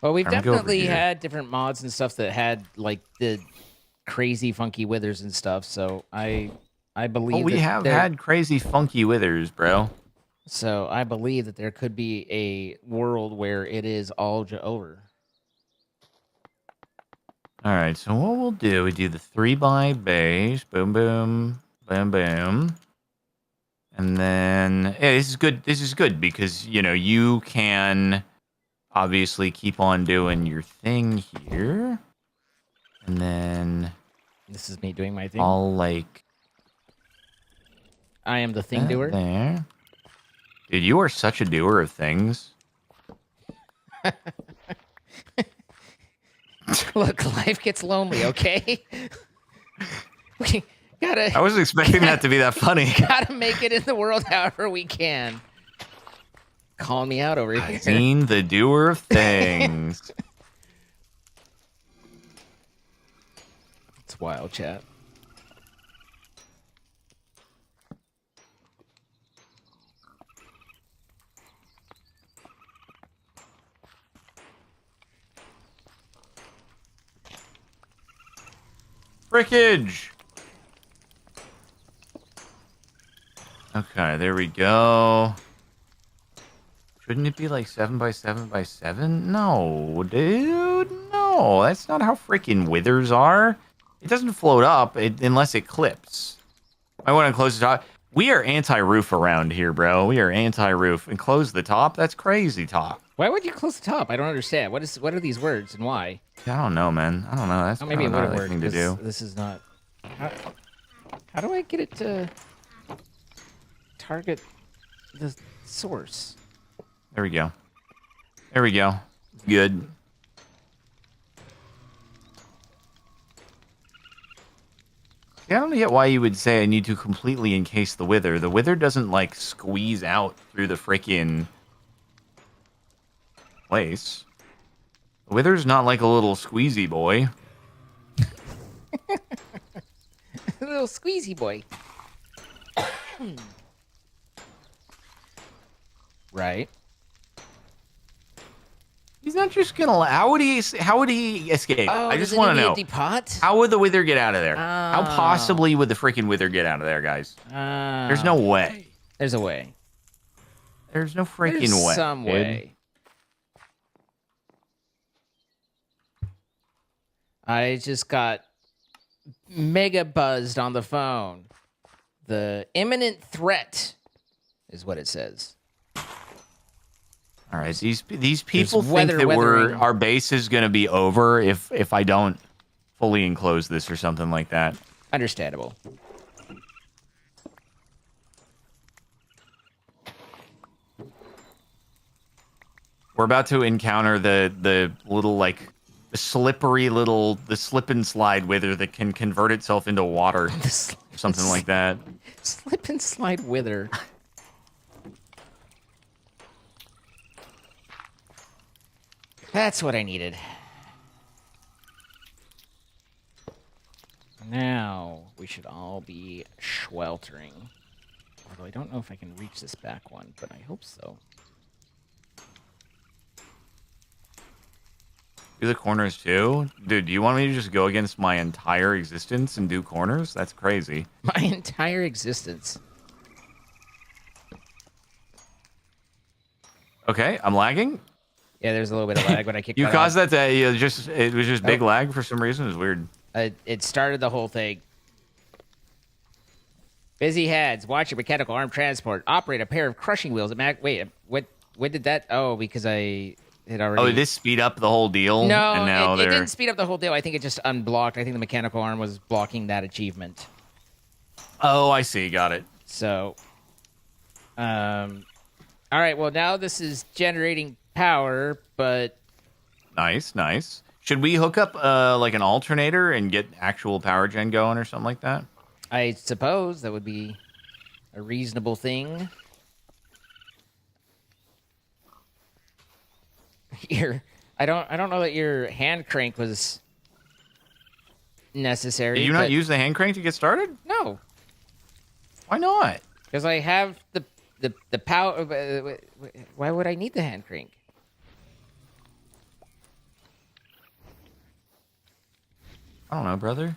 Well, we've I'm gonna go over definitely here. had different mods and stuff that had like the crazy funky withers and stuff. So I believe Oh, we that have there- had crazy funky withers, bro. So I believe that there could be a world where it is all over. All right, so what we'll do, we do the 3 by base, boom, boom, boom, boom. And then, yeah, this is good. This is good because, you know, you can obviously keep on doing your thing here. And then This is me doing my thing. I'll, like... I am the thing doer. There. Dude, you are such a doer of things. Look, life gets lonely, okay? We gotta I wasn't expecting that to be that funny. gotta make it in the world however we can. Call me out over here. I've the doer of things. It's wild, chat. Frickage! Okay, there we go. Shouldn't it be like 7 by 7 by 7? No, dude, no. That's not how freaking withers are. It doesn't float up unless it clips. I want to close the top. We are anti-roof around here, bro. We are anti-roof. And close the top? That's crazy talk. Why would you close the top? I don't understand. What are these words and why? I don't know, man. I don't know. That's Oh, maybe it not would have a worked. thing to do. This is not. How do I get it to target the source? There we go. There we go. Good. Yeah, I don't get why you would say I need to completely encase the wither. The wither doesn't, like, squeeze out through the frickin' place. The wither's not like a little squeezy boy. A little squeezy boy. Right. He's not just gonna... How would he escape? Oh, I just does it want to need an know. empty pot? How would the wither get out of there? How Oh. possibly would the freaking wither get out of there, guys? There's no way. There's a way. There's no freaking There's way. some dude. way. I just got mega buzzed on the phone. The imminent threat is what it says. All right, these people think weather- that weathering. our base is going to be over if I don't fully enclose this or something like that. Understandable. We're about to encounter the little like the slip and slide wither that can convert itself into water, something like that. Slip and slide wither. That's what I needed. Now we should all be sweltering. Although I don't know if I can reach this back one, but I hope so. Do the corners too, dude. Do you want me to just go against my entire existence and do corners? That's crazy. My entire existence. Okay, I'm lagging. Yeah, there's a little bit of lag when I kicked You that caused off. that to it was just big lag for some reason. It was weird. It started the whole thing. Busy heads. Watch your mechanical arm transport. Operate a pair of crushing wheels. Wait, what did that? Oh, because I had already. Oh, did this speed up the whole deal? No, and now it they're... didn't speed up the whole deal. I think it just unblocked. I think the mechanical arm was blocking that achievement. Oh, I see. Got it. So, all right. Well, now this is generating power, but Nice, nice. Should we hook up like an alternator and get actual power gen going or something like that? I suppose that would be a reasonable thing. I don't know that your hand crank was necessary. Did you not use the hand crank to get started? No, Why not? because I have the power. Why would I need the hand crank? I don't know, brother.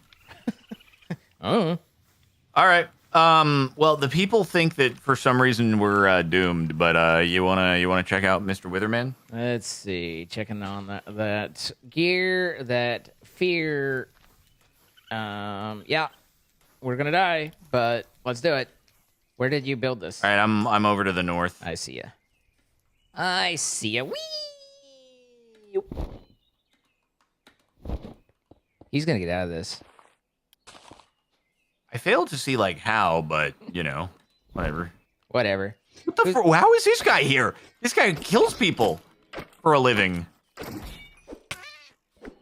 Oh. All right. Well, the people think that for some reason we're doomed, but you wanna check out Mr. Witherman? Let's see. Checking on that gear, that fear. Yeah, we're gonna die, but let's do it. Where did you build this? All right, I'm over to the north. I see ya. I see ya. Whee! He's gonna get out of this. I failed to see like how, but you know, whatever. Whatever. What the? How is this guy here? This guy kills people for a living.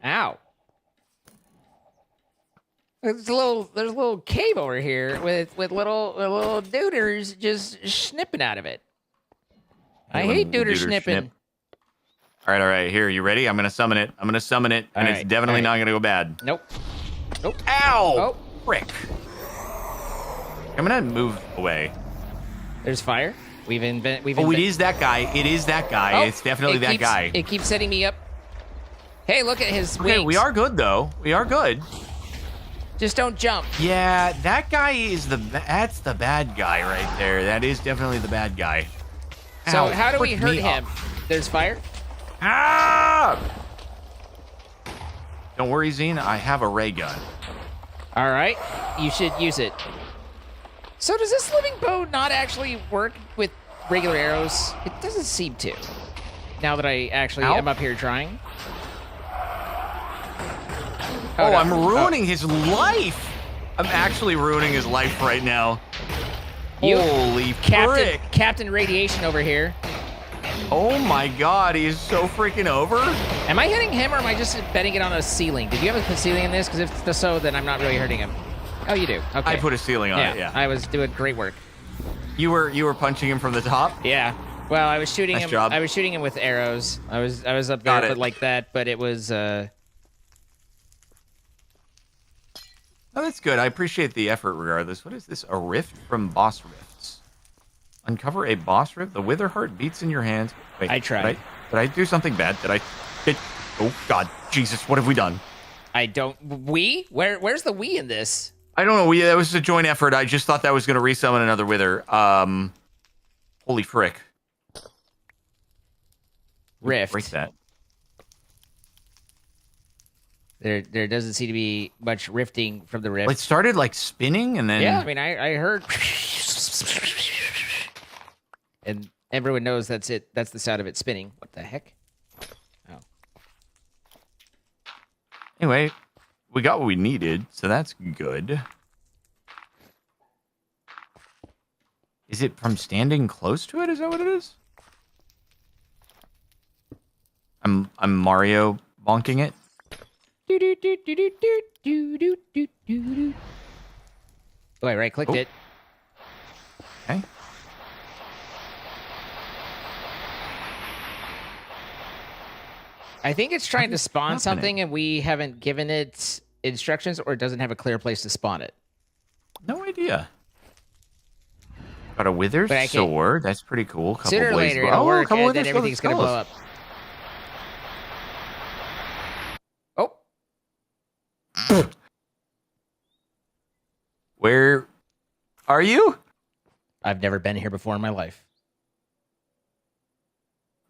Ow. There's a little cave over here with little duders just snipping out of it. I hate duder snipping. All right. Here, you ready? I'm gonna summon it. And it's definitely not gonna go bad. Nope. Ow! Oh. Frick. I'm gonna move away. There's fire. It is that guy. It is that guy. Oh, It's definitely that guy. It keeps setting me up. Hey, look at his wings. Okay, we are good though. We are good. Just don't jump. Yeah, that guy is that's the bad guy right there. That is definitely the bad guy. So Ow, how do we frick hurt me him? up. There's fire? Ah! Don't worry, Zine. I have a ray gun. All right. You should use it. So does this living bow not actually work with regular arrows? It doesn't seem to. Now that I actually am up here trying. Oh, no. I'm ruining his life. I'm actually ruining his life right now. You- Holy frick. Captain Radiation over here. Oh my god, he is so freaking over. Am I hitting him or am I just betting it on a ceiling? Did you have a ceiling in this? Because if so, then I'm not really hurting him. Oh, you do. Okay. I put a ceiling on it, yeah. I was doing great work. You were punching him from the top? Yeah. Well, I was shooting Nice him. job. I was shooting him with arrows. I was up Got there, it. but like that. But it was. Oh, that's good. I appreciate the effort regardless. What is this? A rift from boss rifts. Uncover a boss rift. The wither heart beats in your hands. Wait, I tried. Did I do something bad? Oh, God. Jesus, what have we done? I don't. Where's the we in this? I don't know. That was a joint effort. I just thought that was going to resummon another wither. Holy frick. Rift. Break that. There doesn't seem to be much rifting from the rift. Well, it started like spinning and then... Yeah, I mean, I heard. And everyone knows that's it. That's the sound of it spinning. What the heck? Oh. Anyway, we got what we needed, so that's good. Is it from standing close to it? Is that what it is? I'm Mario bonking it. Oh, I right-clicked it. Okay. I think it's trying to spawn happening? something, and we haven't given it instructions, or it doesn't have a clear place to spawn it. No idea. Got a wither But I can't- sword. That's pretty cool. Couple Sooner or blaze- later, it'll work, couple and then wither everything's going to blow skulls. up. Oh, Where are you? I've never been here before in my life.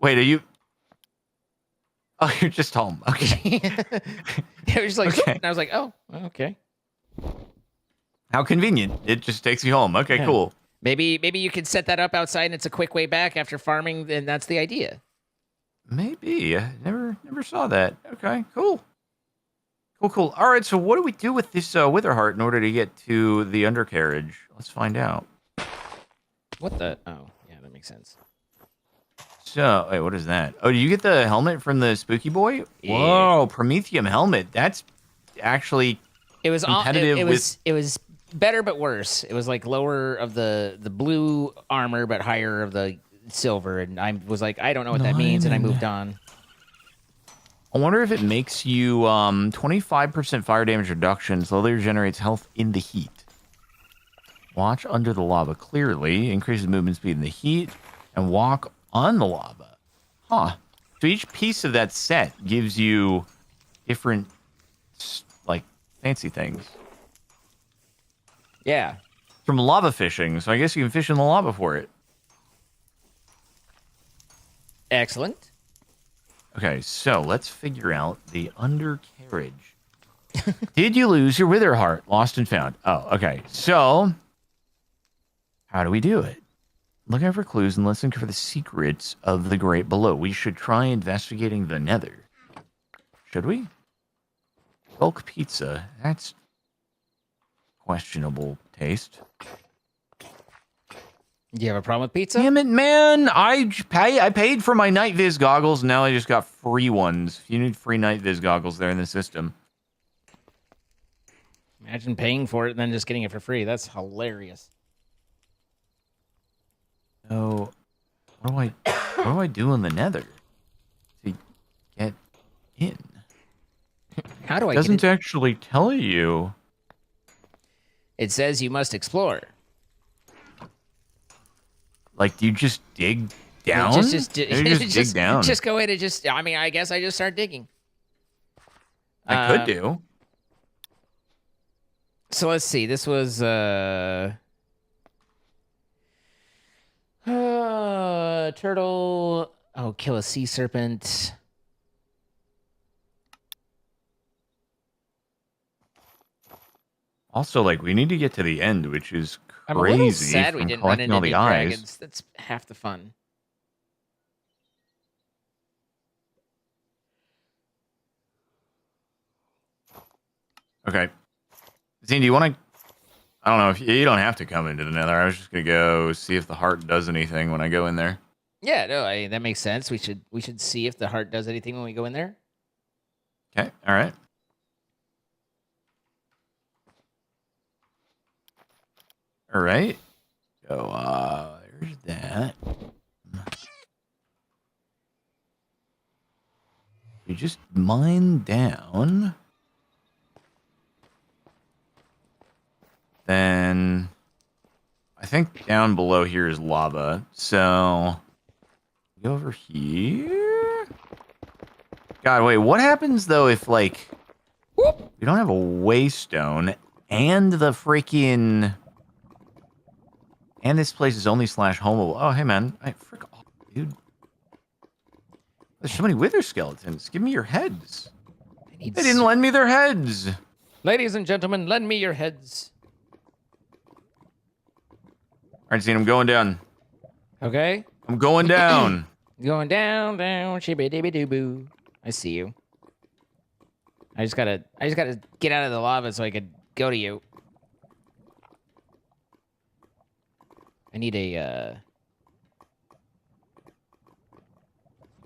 Wait, are you? Oh, you're just home. Okay. It was like, Okay. and I was like, oh, okay. How convenient. It just takes you home. Okay, Yeah. cool. Maybe you could set that up outside, and it's a quick way back after farming, and that's the idea. Maybe. I never saw that. Okay, cool. Cool. All right, so what do we do with this wither heart in order to get to the undercarriage? Let's find out. What the? Oh, yeah, that makes sense. So, wait, what is that? Oh, did you get the helmet from the Spooky Boy? Yeah. Whoa, Prometheum helmet. That's actually It was competitive it was better but worse. It was like lower of the blue armor but higher of the silver, and I was like, I don't know what that means, and I moved on. I wonder if it makes you 25% fire damage reduction, slowly regenerates health in the heat. Watch under the lava clearly, increases movement speed in the heat, and walk on the lava. Huh. So each piece of that set gives you different, like, fancy things. Yeah. From lava fishing, so I guess you can fish in the lava for it. Excellent. Okay, so let's figure out the undercarriage. Did you lose your wither heart? Lost and found. Oh, okay. So, how do we do it? Look out for clues and listen for the secrets of the great below. We should try investigating the nether. Should we? Bulk pizza. That's questionable taste. Do you have a problem with pizza? Damn it, man. I paid for my night viz goggles. Now I just got free ones. You need free night viz goggles there in the system. Imagine paying for it and then just getting it for free. That's hilarious. So, what do I do in the nether to get in? How do I It doesn't get in? actually tell you. It says you must explore. Like, do you just dig down? Just dig down. Just go in and just, I mean, I guess I just start digging. I could do. So let's see. This was turtle. Oh, kill a sea serpent. Also, like, we need to get to the end, which is I'm a little crazy. sad we from didn't run collecting into all the any eyes. dragons. That's half the fun. Okay. Zine, do you want to... I don't know if you don't have to come into the nether. I was just going to go see if the heart does anything when I go in there. Yeah, no, that makes sense. We should see if the heart does anything when we go in there. Okay, all right. All right. So, there's that. We just mine down. Then I think down below here is lava. So go over here. God, wait, what happens though if like we don't have a waystone and the freaking and this place is only /homeable. Oh, hey man, frick off, dude. There's so many wither skeletons. Give me your heads. They didn't lend me their heads. Ladies and gentlemen, lend me your heads. All right, Zine, I'm going down. Okay. I'm going down. Going down, shibby dibby doo boo. I see you. I just gotta get out of the lava so I could go to you. I need a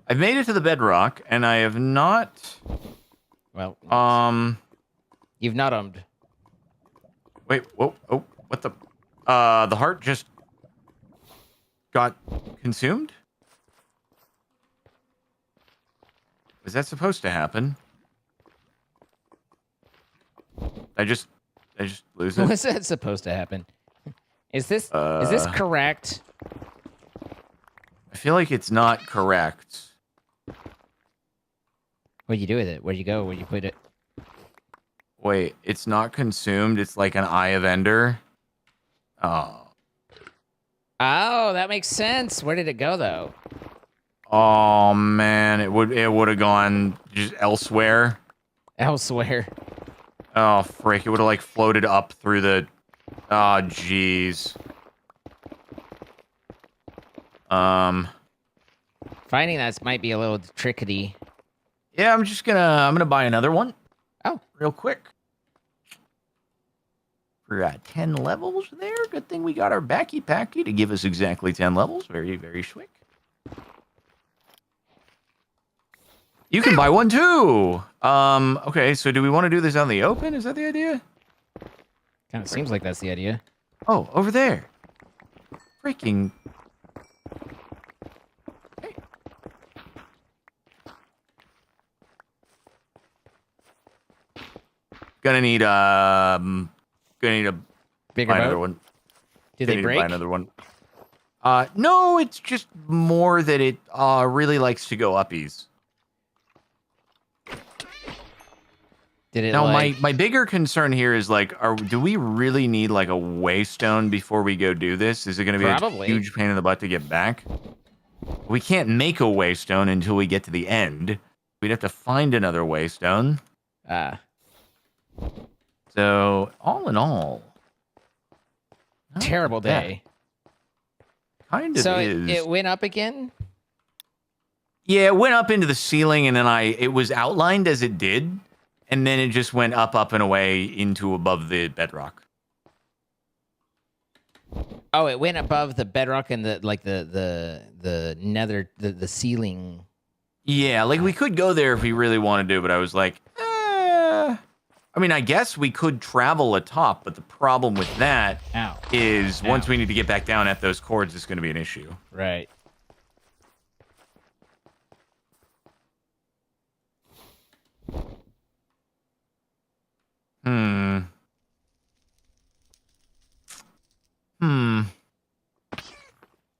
I've made it to the bedrock, and I have not. well, you've not ummed. Wait. Whoa. Oh. What the? The heart just got consumed? Was that supposed to happen? I just lose it. What's that supposed to happen? Is this correct? I feel like it's not correct. What'd you do with it? Where'd you go? Where'd you put it? Wait, it's not consumed. It's like an Eye of Ender. Oh. Oh, that makes sense. Where did it go though? Oh man, it would have gone just elsewhere. Elsewhere. Oh frick! It would have like floated up through the. Oh jeez. Finding that might be a little trickety. Yeah, I'm gonna buy another one. Oh, Real quick. For 10 levels there. Good thing we got our backy packy to give us exactly 10 levels. Very, very swick. You can buy one too. Okay, so do we want to do this out in the open? Is that the idea? Kind of seems like that's the idea. Oh, over there. Freaking. Hey. Gonna need a Bigger buy another boat? one. Do Gonna they need to break? buy another one. No, it's just more that it really likes to go uppies. Did it Now, like... my bigger concern here is like, do we really need like a waystone before we go do this? Is it going to be Probably. a huge pain in the butt to get back? We can't make a waystone until we get to the end. We'd have to find another waystone. So, all in all, Terrible day. Kind of So is. it went up again? Yeah, it went up into the ceiling, and then it was outlined as it did, and then it just went up and away into above the bedrock. Oh, it went above the bedrock and the nether, the ceiling. Yeah, like we could go there if we really wanted to, but I was like, I mean, I guess we could travel atop, but the problem with that is once we need to get back down at those cords, it's going to be an issue. Right.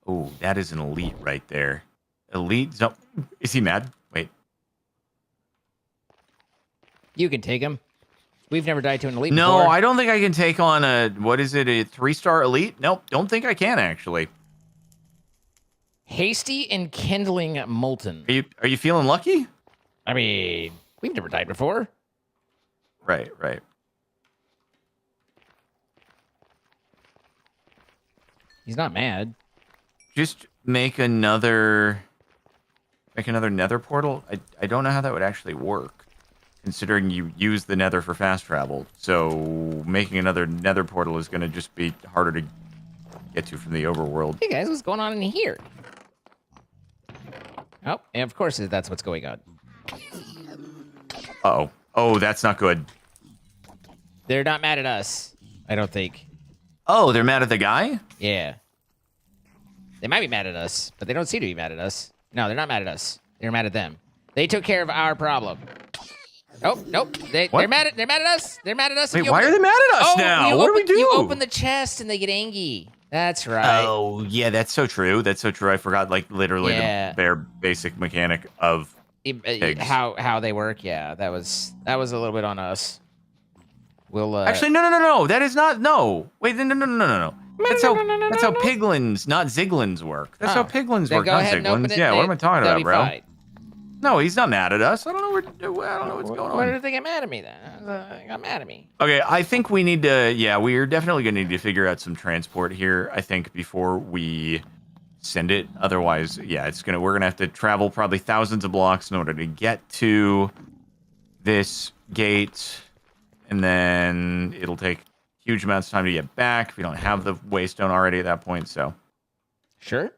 Oh, that is an elite right there. Elite? No, is he mad? Wait. You can take him. We've never died to an elite No, before. I don't think I can take on a, what is it, a 3-star elite? Nope, don't think I can, actually. Hasty and kindling molten. Are you feeling lucky? I mean, we've never died before. Right. He's not mad. Just make another nether portal. I don't know how that would actually work, considering you use the nether for fast travel. So making another nether portal is going to just be harder to get to from the overworld. Hey guys, what's going on in here? Oh, and of course that's what's going on. Uh-oh. Oh, that's not good. They're not mad at us, I don't think. Oh, they're mad at the guy? Yeah. They might be mad at us, but they don't seem to be mad at us. No, they're not mad at us. They're mad at them. They took care of our problem. Oh, nope. They're mad at us. They're mad at us. Wait, why are they mad at us now? What do we do? You open the chest and they get angry. That's right. Oh, yeah, that's so true. That's so true. I forgot, like, literally the bare basic mechanic of pigs. How they work. Yeah, that was a little bit on us. We'll Actually, no. That is not. No. Wait, no. That's how piglins, not ziglins, work. That's how piglins work, not ziglins. Yeah, what am I talking about, bro? Fine. No, he's not mad at us. I don't know what's going on. Why did they get mad at me then? They got mad at me. Okay, I think we need to. Yeah, we are definitely going to need to figure out some transport here. I think before we send it. Otherwise, yeah, we're gonna have to travel probably thousands of blocks in order to get to this gate, and then it'll take huge amounts of time to get back if we don't have the waystone already at that point. So, sure.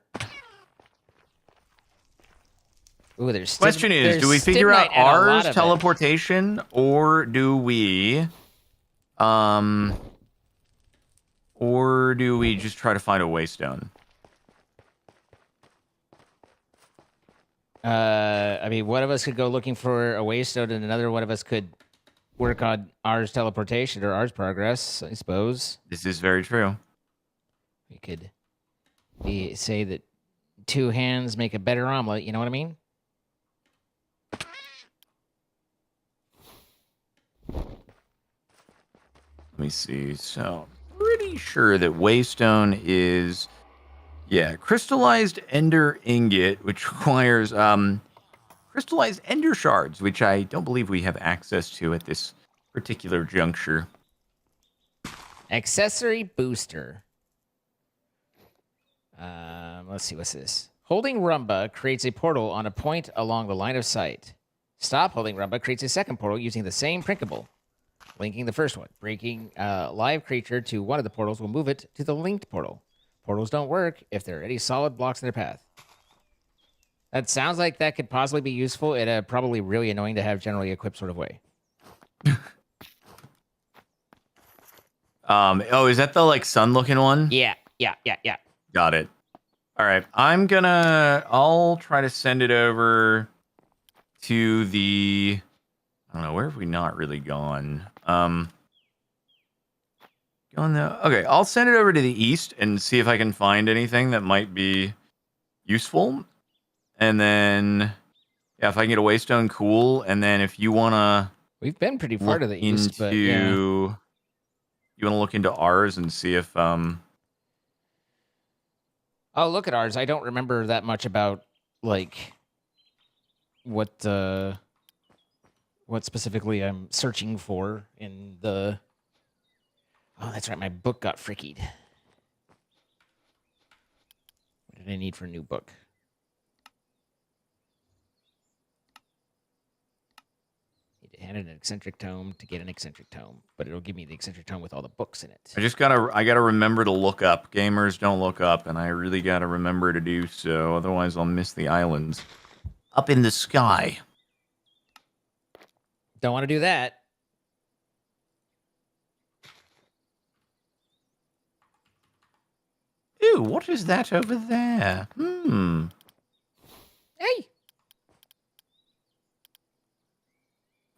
Ooh, there's question is, do we figure out ours teleportation, or do we just try to find a waystone? I mean, one of us could go looking for a waystone, and another one of us could work on ours teleportation or ours progress, I suppose. This is very true. We could say that 2 hands make a better omelet, you know what I mean? Let me see. So, pretty sure that waystone is, yeah, crystallized ender ingot, which requires crystallized ender shards, which I don't believe we have access to at this particular juncture. Accessory booster. Let's see, what's this? Holding Rumba creates a portal on a point along the line of sight. Stop holding Rumba creates a second portal using the same printable, linking the first one. Breaking a live creature to one of the portals will move it to the linked portal. Portals don't work if there are any solid blocks in their path. That sounds like that could possibly be useful in a probably really annoying to have generally equipped sort of way. Oh, is that the like sun looking one? Yeah. Got it. All right. I'll try to send it over to the, I don't know, where have we not really gone? Okay, I'll send it over to the east and see if I can find anything that might be useful. And then, yeah, if I can get a waystone, cool. And then if you want to... We've been pretty far to the east, but yeah. You want to look into ours and see if... Oh, look at ours. I don't remember that much about, like, what specifically I'm searching for in the... Oh, that's right. My book got frickied. What did I need for a new book? Need to add an eccentric tome to get an eccentric tome, but it'll give me the eccentric tome with all the books in it. I gotta remember to look up. Gamers don't look up, and I really gotta remember to do so. Otherwise, I'll miss the islands up in the sky. Don't want to do that. Ew, what is that over there? Hey.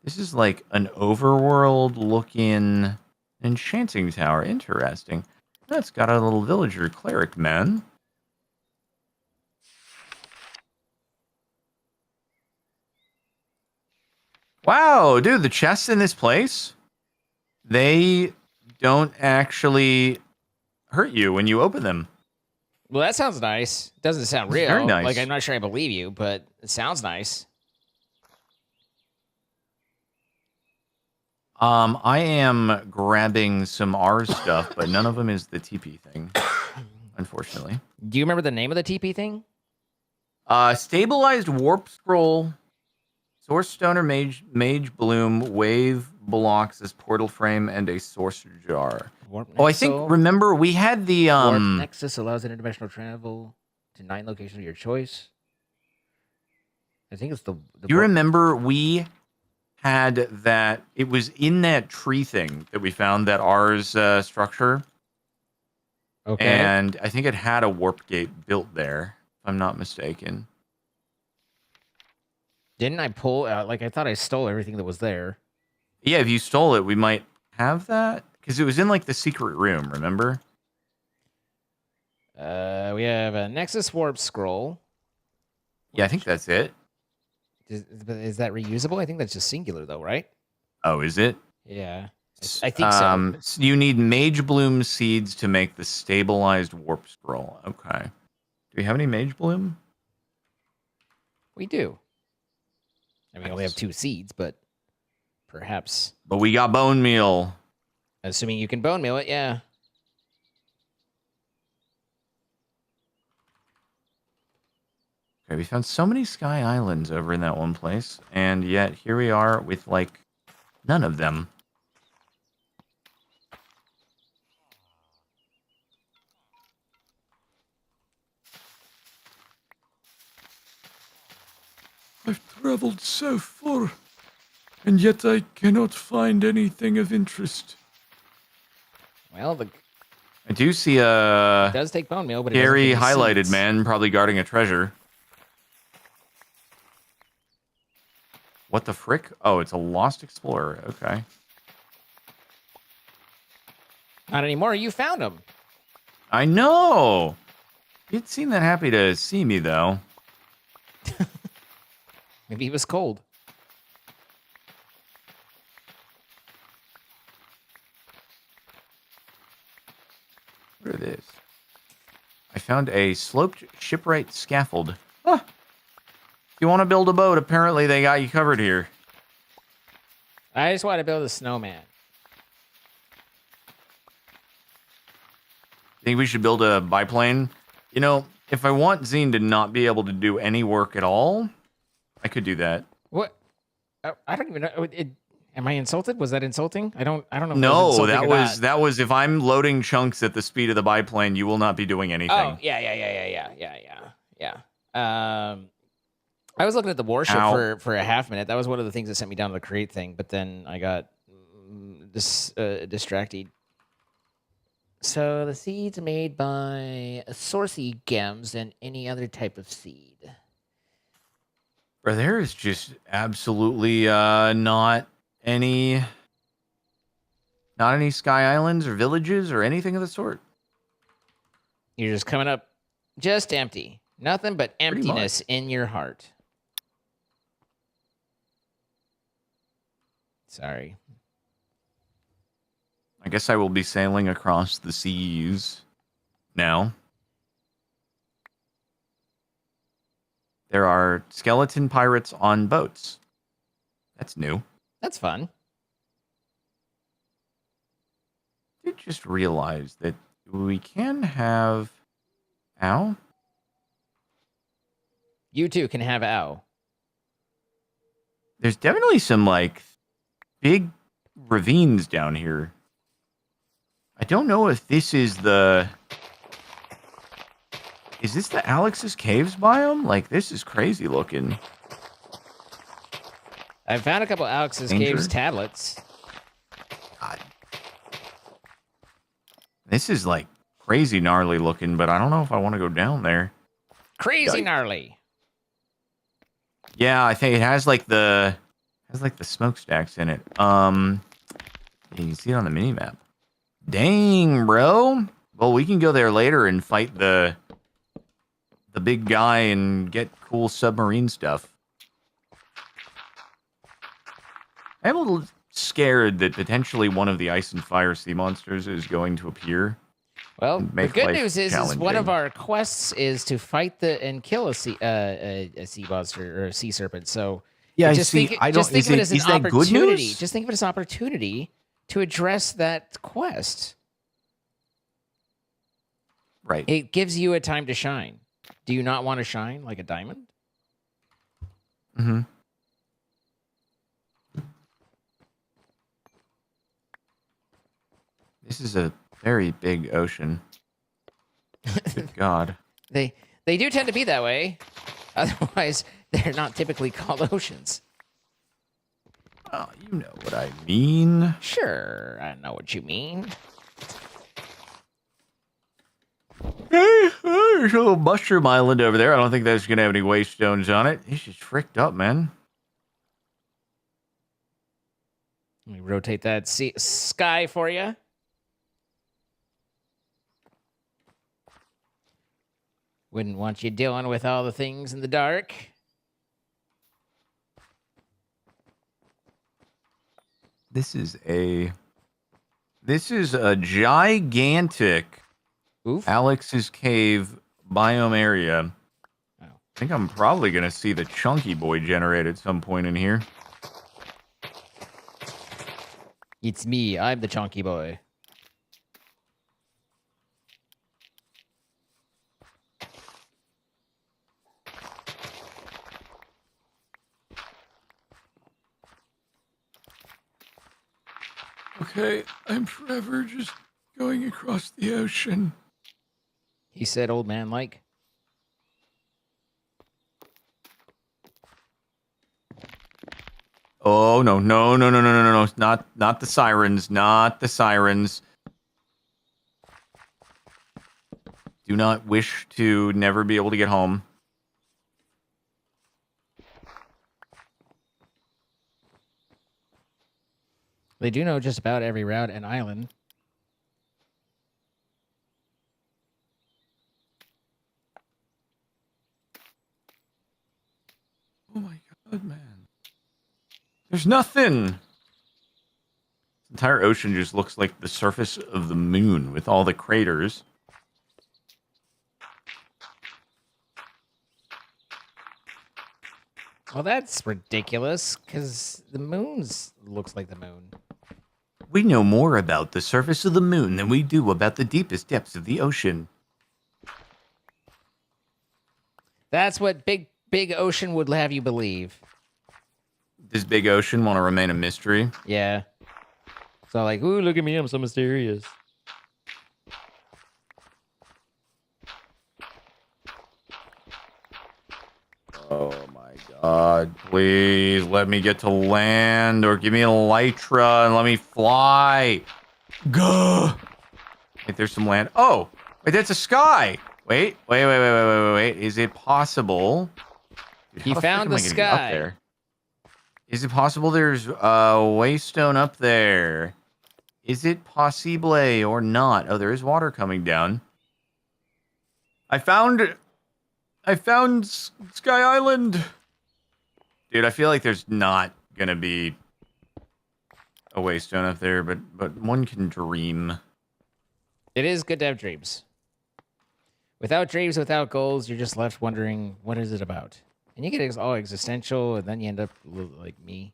This is like an overworld-looking enchanting tower. Interesting. That's got a little villager cleric, man. Wow, dude, the chests in this place, they don't actually hurt you when you open them. Well, that sounds nice. Doesn't sound real. Very nice. Like, I'm not sure I believe you, but it sounds nice. I am grabbing some R stuff, but none of them is the TP thing, unfortunately. Do you remember the name of the TP thing? Stabilized warp scroll, source stone or mage bloom, wave blocks as portal frame, and a sorcerer jar. I think, remember, we had the... Warp Nexus allows interdimensional travel to 9 locations of your choice. I think it's the you remember we had that... It was in that tree thing that we found, that R's structure. Okay. And I think it had a warp gate built there, if I'm not mistaken. Didn't I pull... like, I thought I stole everything that was there. Yeah, if you stole it, we might have that. Because it was in, like, the secret room, remember? We have a Nexus Warp Scroll. Yeah, I think that's it. Is that reusable? I think that's just singular, though, right? Oh, is it? Yeah. I think so. You need Mage Bloom seeds to make the stabilized Warp Scroll. Okay. Do we have any Mage Bloom? We do. I mean, we only have 2 seeds, but perhaps... But we got bone meal. Assuming you can bone meal it, yeah. Okay, we found so many sky islands over in that one place, and yet here we are with, like, none of them. I've traveled so far, and yet I cannot find anything of interest. Well, I do see it does take bone meal, but it Gary doesn't take highlighted seeds. man probably guarding a treasure. What the frick? Oh, it's a lost explorer. Okay. Not anymore. You found him. I know. He didn't seem that happy to see me, though. Maybe he was cold. What is this? I found a sloped shipwright scaffold. Huh. If you want to build a boat, apparently they got you covered here. I just want to build a snowman. Think we should build a biplane? You know, if I want Zine to not be able to do any work at all, I could do that. What? I don't even know. Am I insulted? Was that insulting? I don't know. If No, that was that was if I'm loading chunks at the speed of the biplane, you will not be doing anything. Oh, yeah. I was looking at the warship Ow. for a half minute. That was one of the things that sent me down to the create thing, but then I got distracted. So the seeds made by Sorcy gems and any other type of seed. Bro, there is just absolutely not any sky islands or villages or anything of the sort. You're just coming up just empty. Nothing but emptiness in your heart. Sorry. I guess I will be sailing across the seas now. There are skeleton pirates on boats. That's new. That's fun. I did just realize that we can have... Ow? You too can have ow. There's definitely some, like, big ravines down here. I don't know if this is the... Is this the Alex's Caves biome? Like, this is crazy looking. I found a couple Alex's Caves tablets. God. This is, like, crazy gnarly looking, but I don't know if I want to go down there. Crazy gnarly. Yeah, I think it has, like, the smokestacks in it. You can see it on the minimap. Dang, bro. Well, we can go there later and fight the big guy and get cool submarine stuff. I'm a little scared that potentially one of the ice and fire sea monsters is going to appear. Well, the good life news is one challenging. of our quests is to fight and kill a sea monster or a sea serpent. So Yeah, just think of it as an that good opportunity. news? Just think of it as an opportunity to address that quest. Right. It gives you a time to shine. Do you not want to shine like a diamond? Mm-hmm. This is a very big ocean. Good God. They do tend to be that way. Otherwise, they're not typically called oceans. Oh, you know what I mean. Sure, I know what you mean. Hey, there's a little mushroom island over there. I don't think that's going to have any waste stones on it. It's just fricked up, man. Let me rotate that sky for you. Wouldn't want you dealing with all the things in the dark. This is a gigantic Oof. Alex's Cave biome area. Oh. I think I'm probably going to see the Chunky Boy generate at some point in here. It's me. I'm the chunky boy. Okay, I'm forever just going across the ocean. He said, old man like. Oh, no. Not the sirens. Not the sirens. Do not wish to never be able to get home. They do know just about every route and island. Oh my God, man. There's nothing. This entire ocean just looks like the surface of the moon with all the craters. Well, that's ridiculous, because the moon's looks like the moon. We know more about the surface of the moon than we do about the deepest depths of the ocean. That's what Big Ocean would have you believe. Does Big Ocean want to remain a mystery? Yeah. So like, ooh, look at me, I'm so mysterious. Oh my Please let me get to land or give me an elytra and let me fly. Gah! Wait, there's some land. Oh, wait, that's a sky. Wait. Is it possible? Dude, He how found frick the am I gonna get up sky. there? Is it possible there's a waystone up there? Is it possible or not? Oh, there is water coming down. I found Sky Island. Dude, I feel like there's not gonna be a waystone up there, but one can dream. It is good to have dreams. Without dreams, without goals, you're just left wondering, what is it about? And you get all existential, and then you end up like me.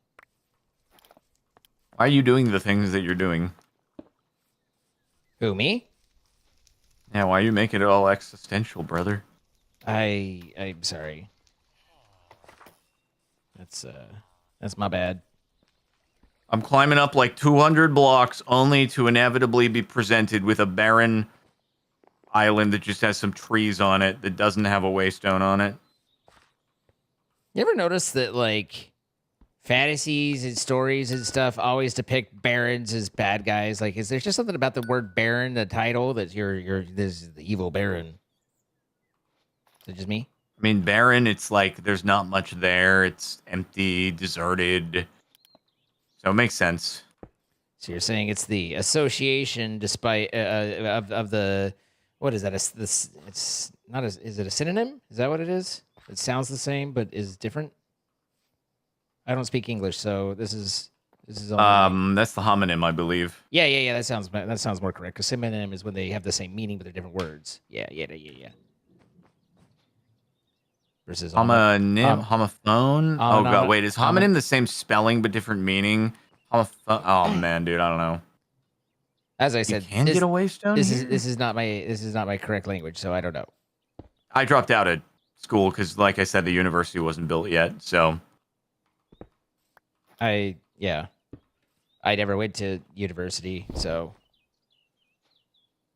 Why are you doing the things that you're doing? Who, me? Yeah, why are you making it all existential, brother? I'm sorry. That's my bad. I'm climbing up like 200 blocks only to inevitably be presented with a barren island that just has some trees on it that doesn't have a waystone on it. You ever notice that, like, fantasies and stories and stuff always depict barons as bad guys? Like, is there just something about the word baron, the title, that this is the evil baron? Is it just me? I mean, barren, it's like there's not much there. It's empty, deserted. So it makes sense. So you're saying it's the association, despite of the, what is that? It's not. Is it a synonym? Is that what it is? It sounds the same but is different. I don't speak English, so this is only... That's the homonym, I believe. Yeah. That sounds more correct. A synonym is when they have the same meaning but they're different words. Yeah. Versus Homonym, homophone. Oh god, wait, is homo- homonym the same spelling but different meaning? Homophone. Oh man, dude, I don't know. As I said, You can get a waystone. This is not my correct language, so I don't know. I dropped out of school because, like I said, the university wasn't built yet. So I never went to university, so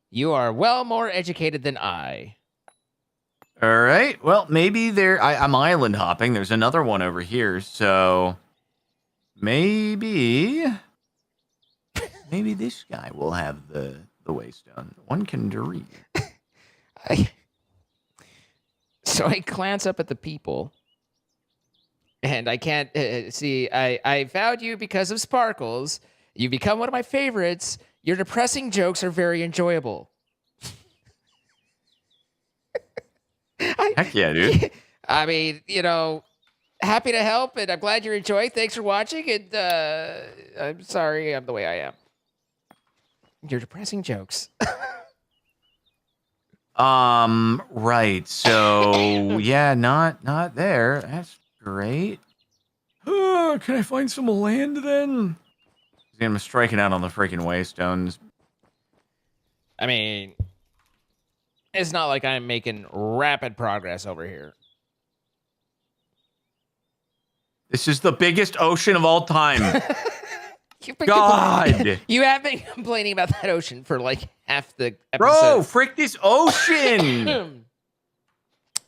you are well more educated than I. all right, well, maybe I'm island hopping. There's another one over here, so maybe this guy will have the waystone. One can dream. So I glance up at the people, and I can't see. I found you because of Sparkles. You become one of my favorites. Your depressing jokes are very enjoyable. Heck yeah, dude. I mean, happy to help, and I'm glad you're enjoying. Thanks for watching, and I'm sorry I'm the way I am. Your depressing jokes. Right. So yeah, not there. That's great. Can I find some land then? I'm striking out on the freaking waystones. I mean, it's not like I'm making rapid progress over here. This is the biggest ocean of all time. God! You have been complaining about that ocean for like half the episode. Bro, frick this ocean!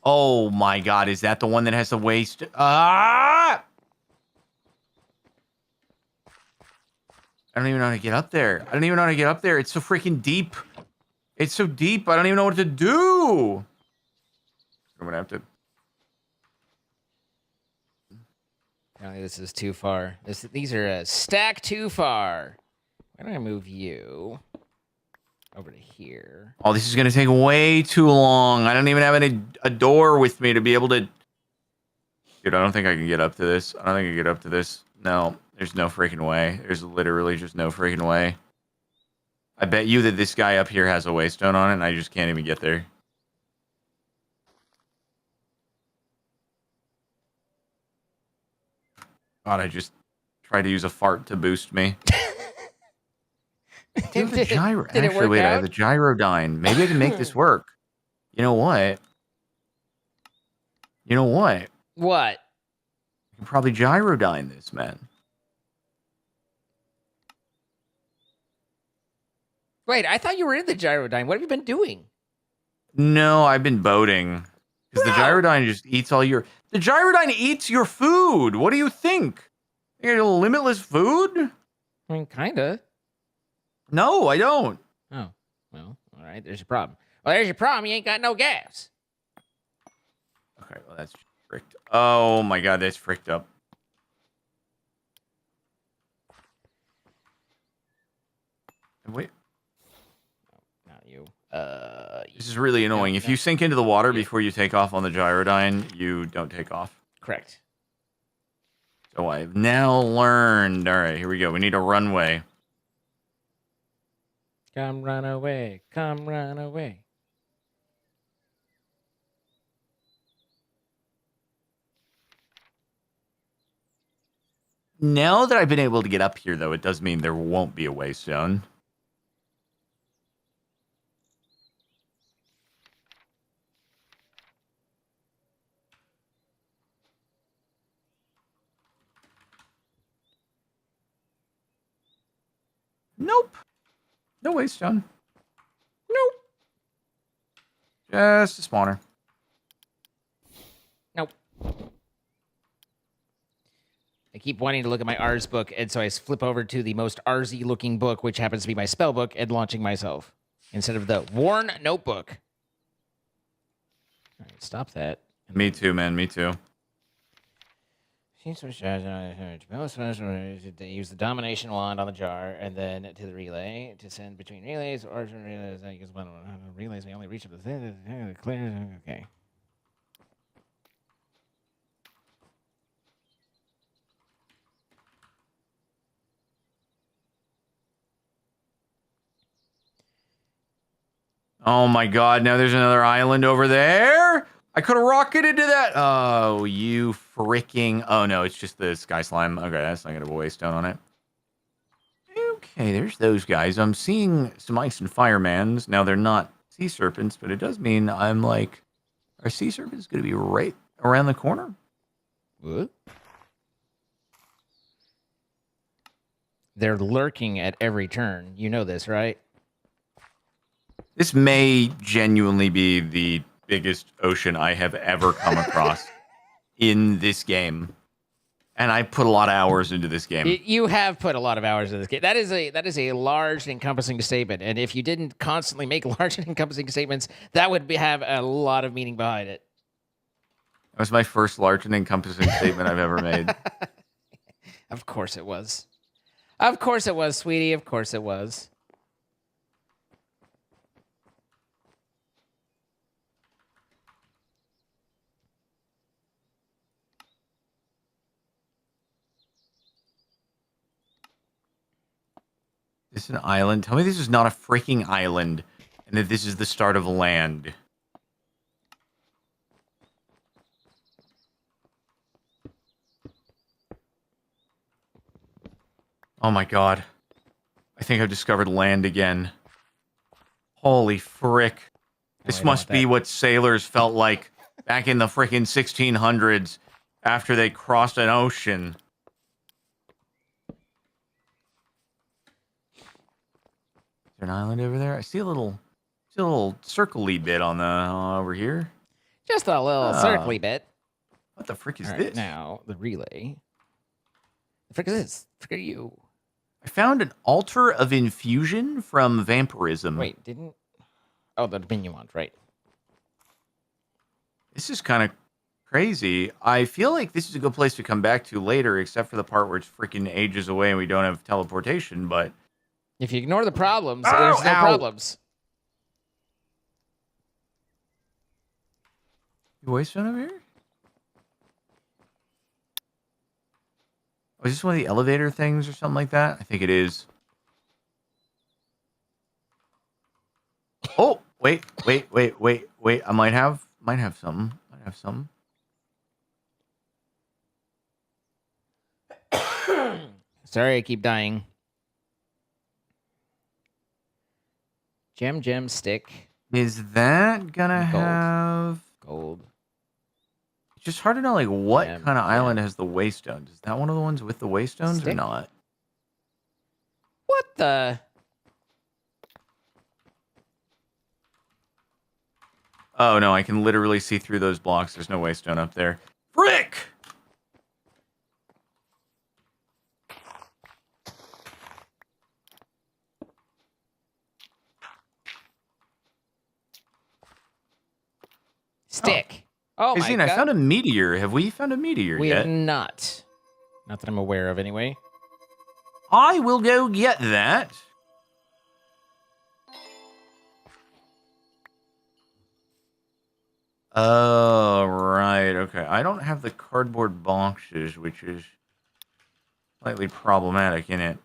Oh my god, is that the one that has the waste? Ah! I don't even know how to get up there. It's so freaking deep. It's so deep, I don't even know what to do. I'm gonna have to... Apparently this is too far. These are a stack too far. Why don't I move you over to here? Oh, this is gonna take way too long. I don't even have a door with me to be able to... Dude, I don't think I can get up to this. No, there's no freaking way. There's literally just no freaking way. I bet you that this guy up here has a waystone on it, and I just can't even get there. God, I just tried to use a fart to boost me. Did the gyro. it Actually, work wait, I out? have the gyrodyne. Maybe I can make this work. You know what? What? I can probably gyrodyne this, man. Wait, I thought you were in the gyrodyne. What have you been doing? No, I've been boating. Because the gyrodyne just eats all your... The gyrodyne eats your food! What do you think? You got limitless food? I mean, kinda. No, I don't. Oh, well, all right. There's your problem. Well, there's your problem. You ain't got no gas. Okay, well, that's fricked. Oh my god, that's fricked up. Wait. Not you. This is really annoying. If you sink into the water before you take off on the gyrodyne, you don't take off. Correct. So I've now learned. All right, here we go. We need a runway. Come run away. Come run away. Now that I've been able to get up here, though, it does mean there won't be a waystone. Nope. No waystone. Nope. Just a spawner. Nope. I keep wanting to look at my R's book, and so I flip over to the most RZ looking book, which happens to be my spell book, and launching myself instead of the worn notebook. All right, stop that. Me too, man. Me too. Use the domination wand on the jar, and then to the relay to send between relays. Or relays may only reach up to the clear. Okay. Oh my god, now there's another island over there? I could have rocketed to that. Oh, you freaking... Oh no, it's just the sky slime. Okay, that's not going to have a waystone on it. Okay, there's those guys. I'm seeing some ice and firemans. Now, they're not sea serpents, but it does mean I'm like... Are sea serpents going to be right around the corner? What? They're lurking at every turn. You know this, right? This may genuinely be the biggest ocean I have ever come across in this game. And I put a lot of hours into this game. You have put a lot of hours into this game. That is a large and encompassing statement. And if you didn't constantly make large and encompassing statements, that would have a lot of meaning behind it. That was my first large and encompassing statement I've ever made. Of course it was. Of course it was, sweetie. Of course it was. This is an island. Tell me this is not a freaking island and that this is the start of land. Oh my god. I think I've discovered land again. Holy frick. This must be what sailors felt like back in the freaking 1600s after they crossed an ocean. Is there an island over there? I see a little circle-y bit on the over here. Just a little circly bit. What the frick is All right, this? now, the relay. The frick is this? The frick are you? I found an altar of infusion from vampirism. Wait, didn't... Oh, the menu wand, right. This is kind of crazy. I feel like this is a good place to come back to later, except for the part where it's freaking ages away and we don't have teleportation, but... If you ignore the problems, there's no problems. You waystone over here? Oh, is this one of the elevator things or something like that? I think it is. Oh, wait. I might have something. Sorry, I keep dying. Gem stick. Is that gonna have gold? It's just hard to know like what kind of island has the waystones. Is that one of the ones with the waystones or not? What the? Oh, no, I can literally see through those blocks. There's no waystone up there. Frick! Stick. Oh, Hey, my Zine, God. I found a meteor. Have we found a meteor We yet? have not. Not that I'm aware of, anyway. I will go get that. Oh, right. Okay. I don't have the cardboard boxes, which is slightly problematic in it.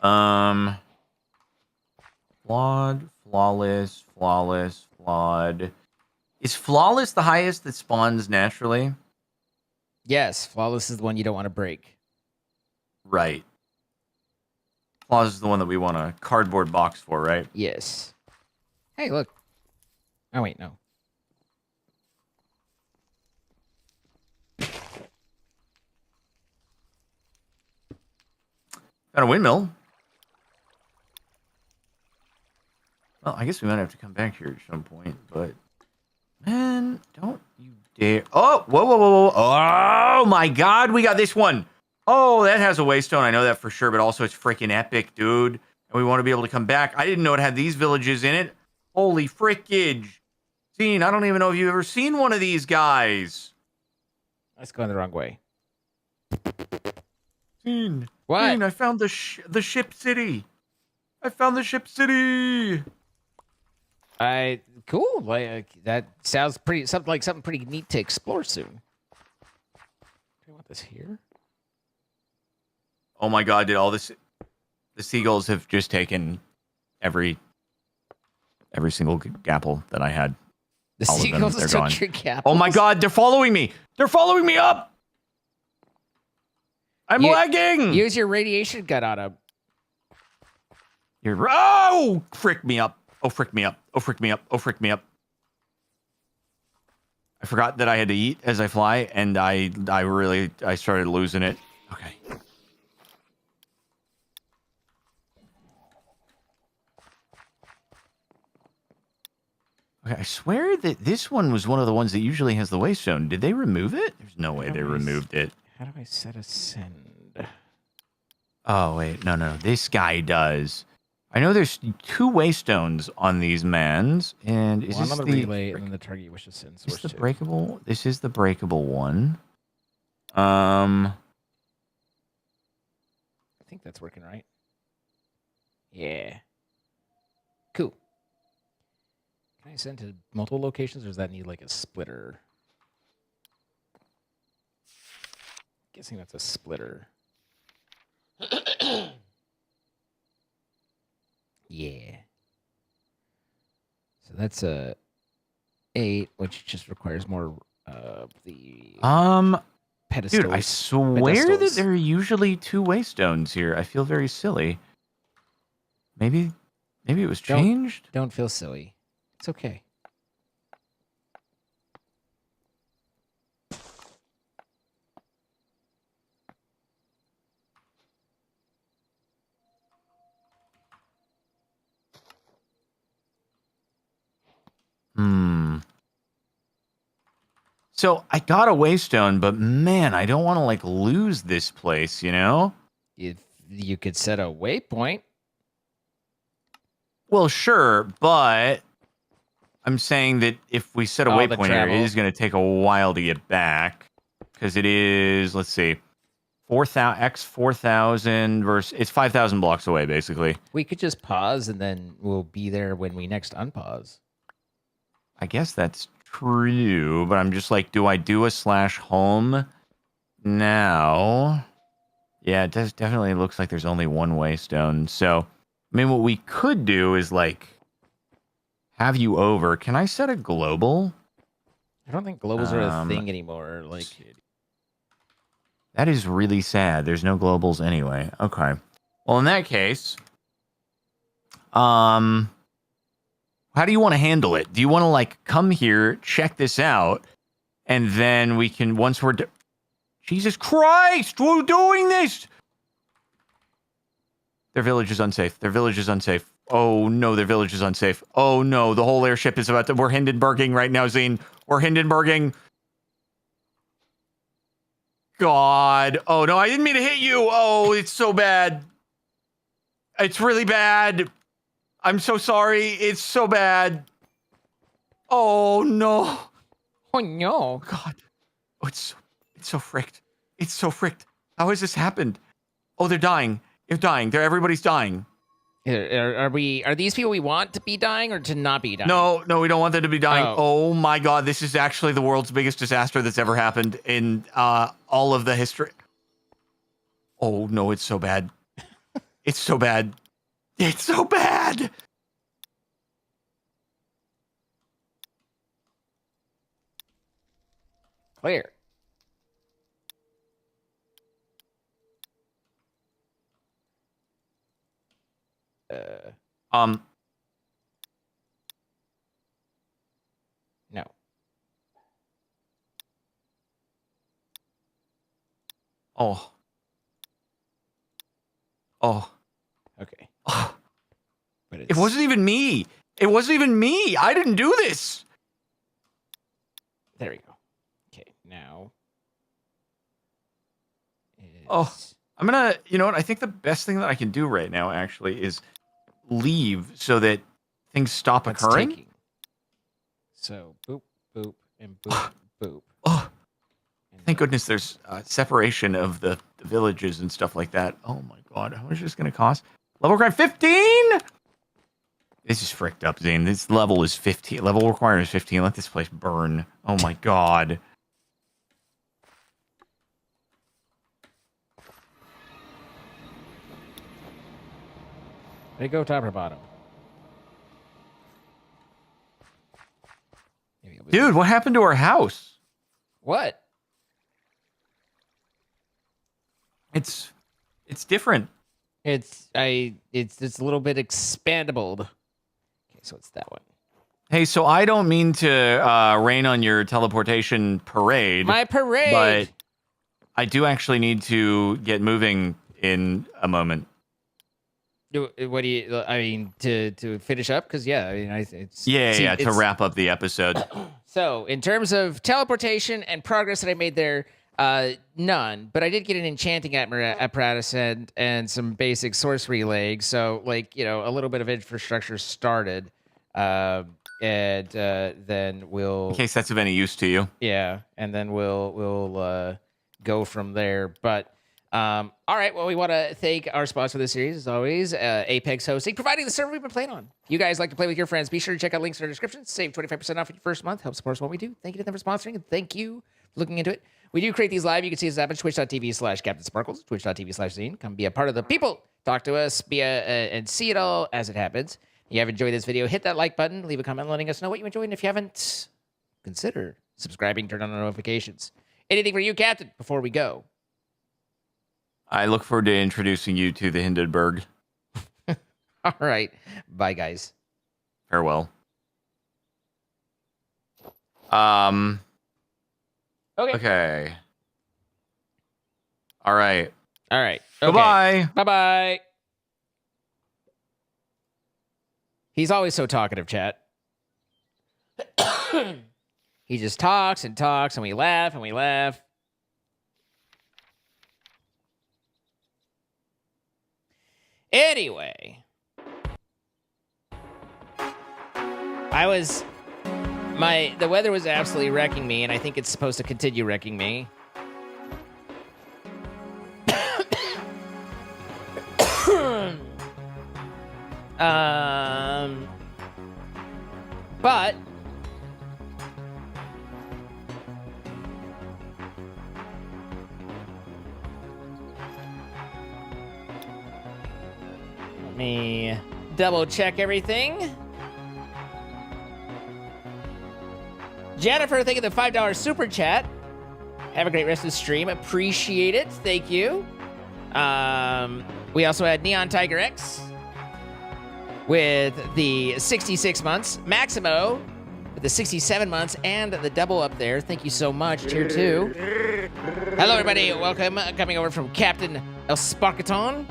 Flawed, flawless, flawless, flawed. Is flawless the highest that spawns naturally? Yes, flawless is the one you don't want to break. Right. Flawless is the one that we want a cardboard box for, right? Yes. Hey, look. Oh, wait, no. Got a windmill. Well, I guess we might have to come back here at some point, but... Man, don't you dare... Oh, whoa, whoa, whoa, whoa. Oh, my God, we got this one. Oh, that has a waystone. I know that for sure, but also it's freaking epic, dude. And we want to be able to come back. I didn't know it had these villages in it. Holy frickage. Scene, I don't even know if you've ever seen one of these guys. That's going the wrong way. Scene. What? Scene, I found the ship city. I found the ship city. Cool. That sounds something pretty neat to explore soon. Do we want this here? Oh my God, did all this... The seagulls have just taken every single gapple that I had. The All of them, seagulls they're took gone. your cap. Oh my God, they're following me. They're following me up. I'm lagging. Use your radiation gun on them. Oh, frick me up. Oh, frick me up. Oh, frick me up. Oh, frick me up. I forgot that I had to eat as I fly, and I started losing it. Okay. Okay, I swear that this one was one of the ones that usually has the waystone. Did they remove it? There's no way they removed it. How do I set a send? Oh, wait. No. This guy does. I know there's 2 waystones on these mans, and is One this on the relay, and then the target you wish to send. Is this Source the to. breakable? This is the breakable one. I think that's working right. Yeah. Cool. Can I send to multiple locations, or does that need like a splitter? Guessing that's a splitter. Yeah. So that's a 8, which just requires more of the pedestals. Dude, I swear that there are usually 2 waystones here. I feel very silly. Maybe it was changed? Don't feel silly. It's okay. So I got a waystone, but man, I don't want to like lose this place, you know? If you could set a waypoint. Well, sure, but I'm saying that if we set a waypoint here, it is going to take a while to get back because it is, let's see, 4,000 versus it's 5,000 blocks away, basically. We could just pause and then we'll be there when we next unpause. I guess that's true, but I'm just like, do I do a /home now? Yeah, it does definitely looks like there's only one waystone. So, I mean, what we could do is like have you over. Can I set a global? I don't think globals are a thing anymore. Like, that is really sad. There's no globals anyway. Okay. Well, in that case, how do you want to handle it? Do you want to like come here, check this out, and then we can once we're Jesus Christ, we're doing this. Their village is unsafe. Their village is unsafe. Oh no, their village is unsafe. Oh no, the whole airship is about to. We're Hindenburging right now, Zine. We're Hindenburging. God. Oh no, I didn't mean to hit you. Oh, it's so bad. It's really bad. I'm so sorry. It's so bad. Oh no. Oh no. God. Oh, it's so fricked. It's so fricked. How has this happened? Oh, they're dying. They're dying. Everybody's dying. Are these people we want to be dying or to not be dying? No, we don't want them to be dying. Oh. Oh my God, this is actually the world's biggest disaster that's ever happened in all of the history. Oh no, it's so bad. It's so bad. It's so bad. Clear. No. Oh. Okay. Oh. But It wasn't even me. It wasn't even me. I didn't do this. There we go. Okay, now. Oh. I'm gonna, you know what? I think the best thing that I can do right now actually is leave so that things stop What's occurring. taking? So boop, boop, and boop, boop. Oh, And thank goodness there's separation of the villages and stuff like that. Oh my God, how much is this gonna cost? Level requirement 15. This is fricked up, Zane. This level is 15. Level requirement is 15. Let this place burn. Oh my God. Did it go top or bottom? Maybe it'll be- Dude, what happened to our house? What? It's different. It's a little bit expandable. Okay, so it's that one. Hey, so I don't mean to rain on your teleportation parade. My parade. But I do actually need to get moving in a moment. What do you? I mean, to finish up? Because yeah, I mean, it's To wrap up the episode. So in terms of teleportation and progress that I made there, none. But I did get an enchanting apparatus and some basic sorcery legs. So like a little bit of infrastructure started, and then we'll In case that's of any use to you. yeah, and then we'll go from there. But all right, well, we want to thank our sponsor for this series, as always, Apex Hosting, providing the server we've been playing on. If you guys like to play with your friends, be sure to check out links in our description. Save 25% off your first month. Help support what we do. Thank you to them for sponsoring, and thank you for looking into it. We do create these live. You can see us happen twitch.tv/CaptainSparkles, twitch.tv/Zine. Come be a part of the people. Talk to us, and see it all as it happens. If you have enjoyed this video, hit that like button, leave a comment letting us know what you enjoyed, and if you haven't, consider subscribing, turn on the notifications. Anything for you, Captain, before we go? I look forward to introducing you to the Hindenburg. All right. Bye, guys. Farewell. Okay. All right. All right. Okay. Goodbye. Bye-bye. He's always so talkative, chat. He just talks and talks, and we laugh and we laugh. Anyway, the weather was absolutely wrecking me, and I think it's supposed to continue wrecking me. But let me double check everything. Jennifer, thank you for the $5 super chat. Have a great rest of the stream. Appreciate it. Thank you. We also had Neon Tiger X with the 66 months. Maximo with the 67 months and the double up there. Thank you so much. Tier 2. Hello, everybody. Welcome. Coming over from Captain El Sparkaton.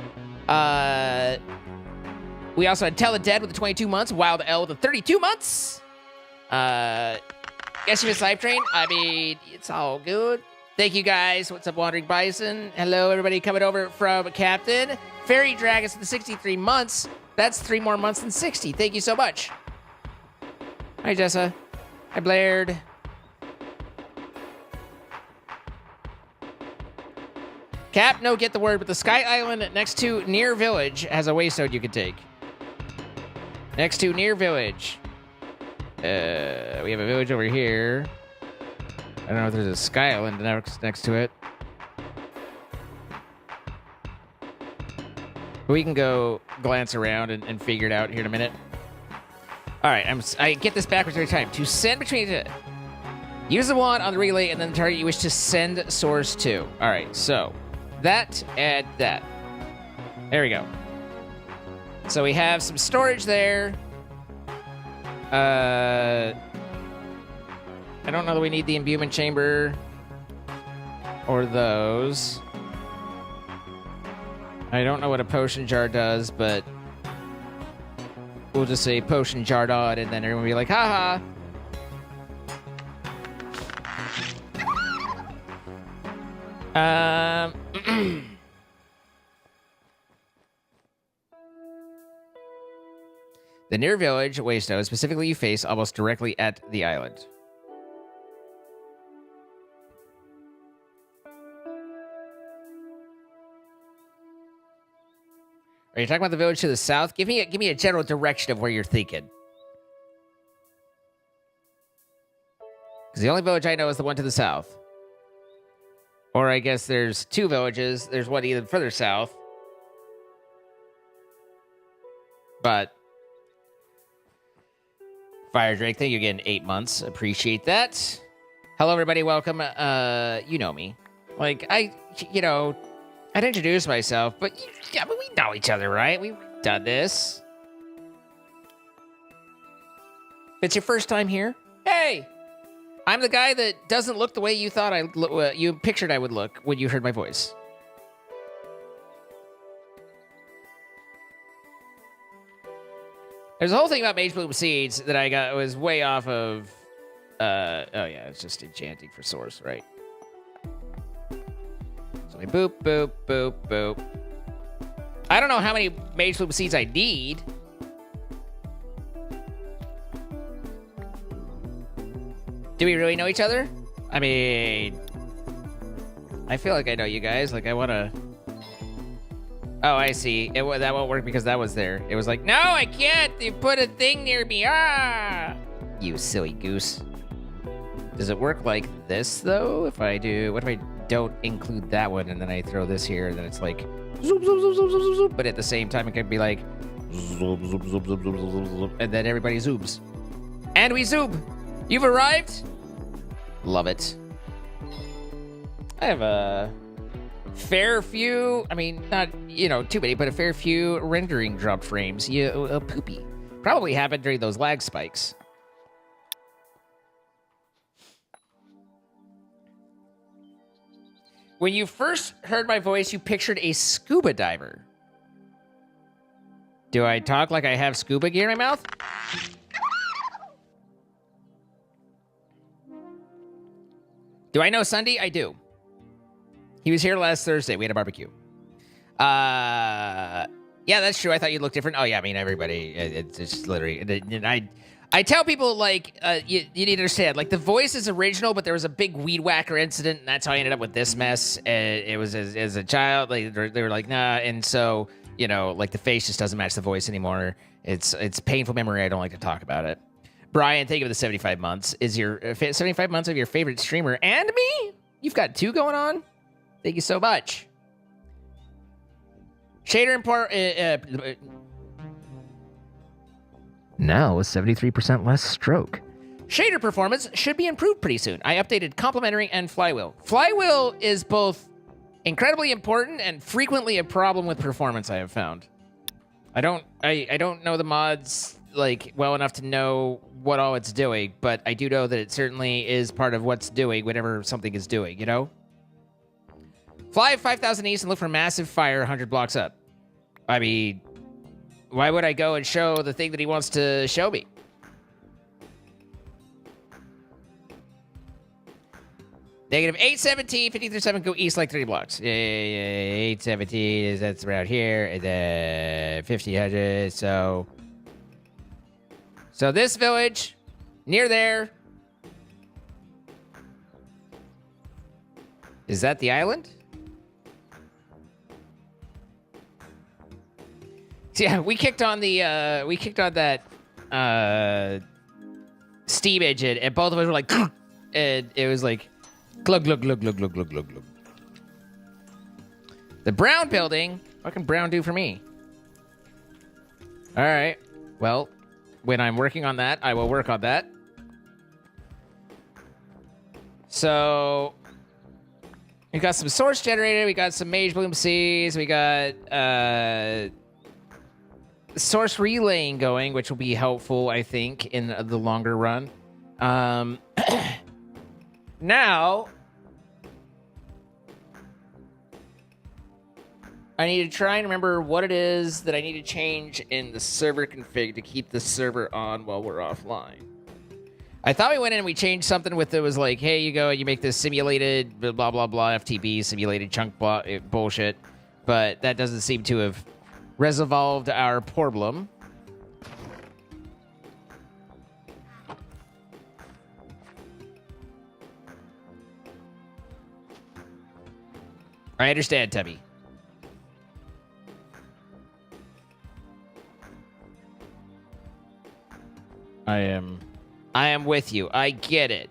We also had Tell the Dead with the 22 months, Wild L with the 32 months. Guess you missed Life Train. I mean, it's all good. Thank you guys. What's up, Wandering Bison? Hello, everybody coming over from Captain. Fairy Dragons with the 63 months. That's 3 more months than 60. Thank you so much. Hi, Jessa. Hi, Blaird. Cap, no, get the word, but the Sky Island next to Near Village has a waystone you can take. Next to Near Village. We have a village over here. I don't know if there's a Sky Island next to it. We can go glance around and figure it out here in a minute. All right, I get this backwards every time. To send between... use the wand on the relay and then the target you wish to send source to. All right, so that and that. There we go. So we have some storage there. I don't know that we need the imbuement chamber or those. I don't know what a potion jar does, but we'll just say potion jar dot, and then everyone will be like, haha. The near village waystone, specifically you face almost directly at the island. Are you talking about the village to the south? Give me a general direction of where you're thinking. Because the only village I know is the one to the south. Or I guess there's 2 villages. There's one even further south. But Fire Drake, thank you again, 8 months. Appreciate that. Hello, everybody. Welcome. You know me. Like, I'd introduce myself, but yeah, but we know each other, right? We've done this. If it's your first time here, hey, I'm the guy that doesn't look the way you thought you pictured I would look when you heard my voice. There's a whole thing about Mage Bloom Seeds that I got was way off of. Oh yeah, it's just enchanting for source, right? So we boop, boop, boop, boop. I don't know how many Mage Bloom Seeds I need. Do we really know each other? I mean, I feel like I know you guys. Like, I want to... Oh, I see. That won't work because that was there. It was like, no, I can't. You put a thing near me. Ah! You silly goose. Does it work like this, though? If I do... What if I don't include that one and then I throw this here and then it's like... Zoop, zoop, zoop, zoop, zoop, zoop. But at the same time, it could be like... Zoop, zoop, zoop, zoop, zoop, zoop, zoop, and then everybody zoops. And we zoop! You've arrived? Love it. I have a fair few, I mean, not, too many, but a fair few rendering drop frames. Poopy. Probably happened during those lag spikes. When you first heard my voice, you pictured a scuba diver. Do I talk like I have scuba gear in my mouth? Do I know Sunday? I do. He was here last Thursday. We had a barbecue. Yeah, that's true. I thought you'd look different. Oh, yeah, I mean, everybody. It's literally... And I tell people, like, you need to understand, like, the voice is original, but there was a big weed whacker incident, and that's how I ended up with this mess. And it was as a child. Like, they were like, nah. And so, like, the face just doesn't match the voice anymore. It's painful memory. I don't like to talk about it. Brian, thank you for the 75 months. Is your 75 months of your favorite streamer and me? You've got 2 going on? Thank you so much. Shader import... now with 73% less stroke. Shader performance should be improved pretty soon. I updated complementary and flywheel. Flywheel is both incredibly important and frequently a problem with performance, I have found. I don't know the mods like well enough to know what all it's doing, but I do know that it certainly is part of what's doing whatever something is doing, Fly 5,000 east and look for massive fire 100 blocks up. I mean, why would I go and show the thing that he wants to show me? Negative 817, 53.7, go east like 30 blocks. 817 is that's around here. And then 1500. So this village, near there. Is that the island? Yeah, we kicked on that steam engine, and both of us were like, and it was like, glug glug glug glug glug glug glug glug. The brown building, what can brown do for me? All right, well, when I'm working on that, I will work on that. So we got some source generator, we got some mage bloom seeds, we got source relaying going, which will be helpful, I think, in the longer run. Now, I need to try and remember what it is that I need to change in the server config to keep the server on while we're offline. I thought we went in and we changed something with it was like, hey, you go and you make this simulated blah, blah, blah, FTP, simulated chunk bullshit. But that doesn't seem to have resolved our problem. I understand, Tubby. I am with you. I get it.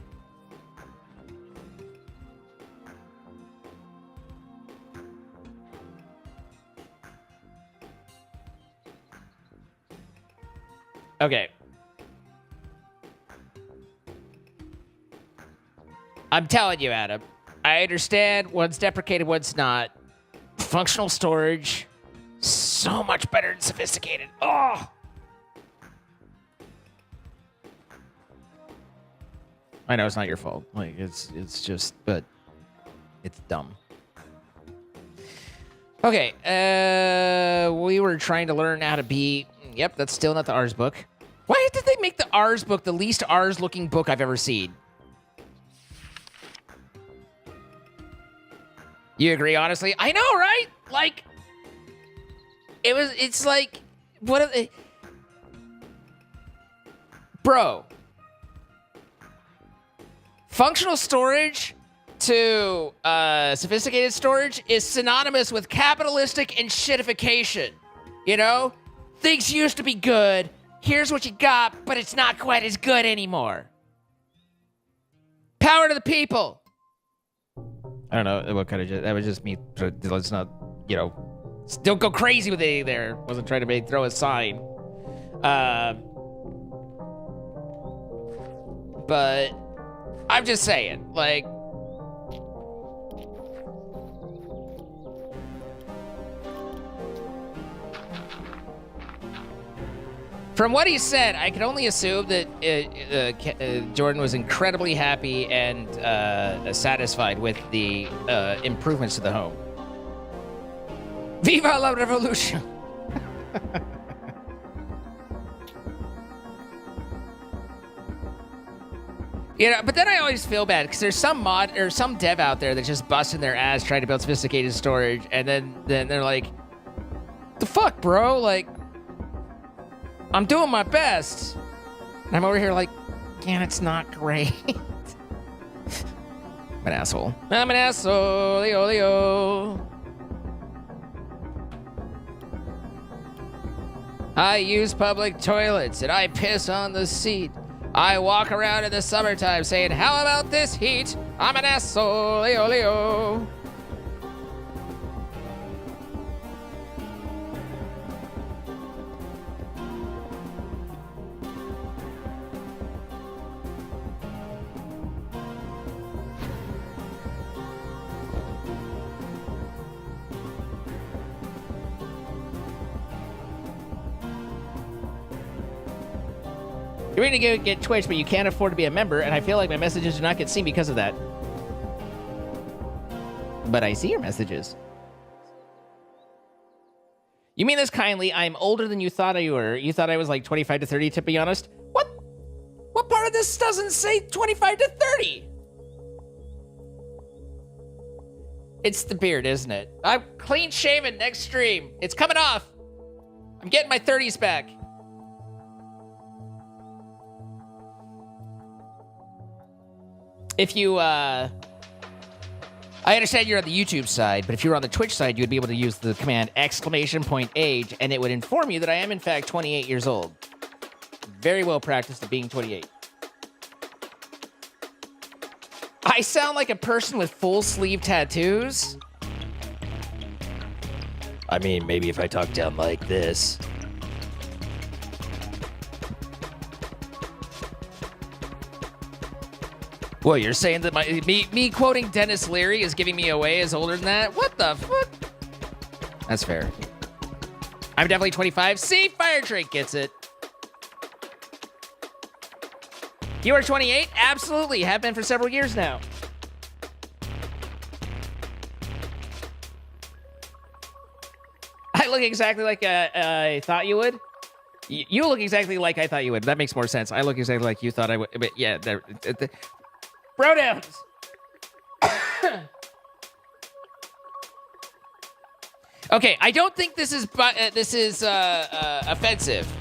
Okay. I'm telling you, Adam. I understand one's deprecated, one's not. Functional storage, so much better and sophisticated. Oh! I know it's not your fault. Like, it's just, but it's dumb. Okay, we were trying to learn how to be... Yep, that's still not the Rs book. Why did they make the Rs book the least Rs looking book I've ever seen? You agree, honestly? I know, right? Like, it's like, what are they? Bro. Functional storage to sophisticated storage is synonymous with capitalistic and shitification. You know? Things used to be good. Here's what you got, but it's not quite as good anymore. Power to the people. I don't know what kind of... That was just me. Let's not, you know... Don't go crazy with it there. Wasn't trying to throw a sign. But... I'm just saying, like... From what he said, I can only assume that Jordan was incredibly happy and satisfied with the improvements to the home. Viva la revolution! You know, but then I always feel bad because there's some mod or some dev out there that's just busting their ass trying to build sophisticated storage, and then they're like, "The fuck, bro? Like, I'm doing my best." And I'm over here like, "Yeah, it's not great." I'm an asshole. I'm an asshole. Leo, Leo. I use public toilets and I piss on the seat. I walk around in the summertime saying, "How about this heat? I'm an asshole, Leo, Leo." You're ready to get Twitch, but you can't afford to be a member, and I feel like my messages do not get seen because of that. But I see your messages. You mean this kindly? I'm older than you thought I were. You thought I was like 25 to 30, to be honest? What? What part of this doesn't say 25 to 30? It's the beard, isn't it? I'm clean shaven next stream. It's coming off. I'm getting my 30s back. If you, I understand you're on the YouTube side, but if you were on the Twitch side, you'd be able to use the command !age, and it would inform you that I am, in fact, 28 years old. Very well practiced at being 28. I sound like a person with full sleeve tattoos? I mean, maybe if I talk down like this. Well, you're saying that me quoting Dennis Leary is giving me away as older than that? What the fuck? That's fair. I'm definitely 25. See, Fire Drake gets it. You are 28? Absolutely. Have been for several years now. I look exactly like I thought you would. You look exactly like I thought you would. That makes more sense. I look exactly like you thought I would. But yeah, Brodowns. Okay, I don't think this is offensive.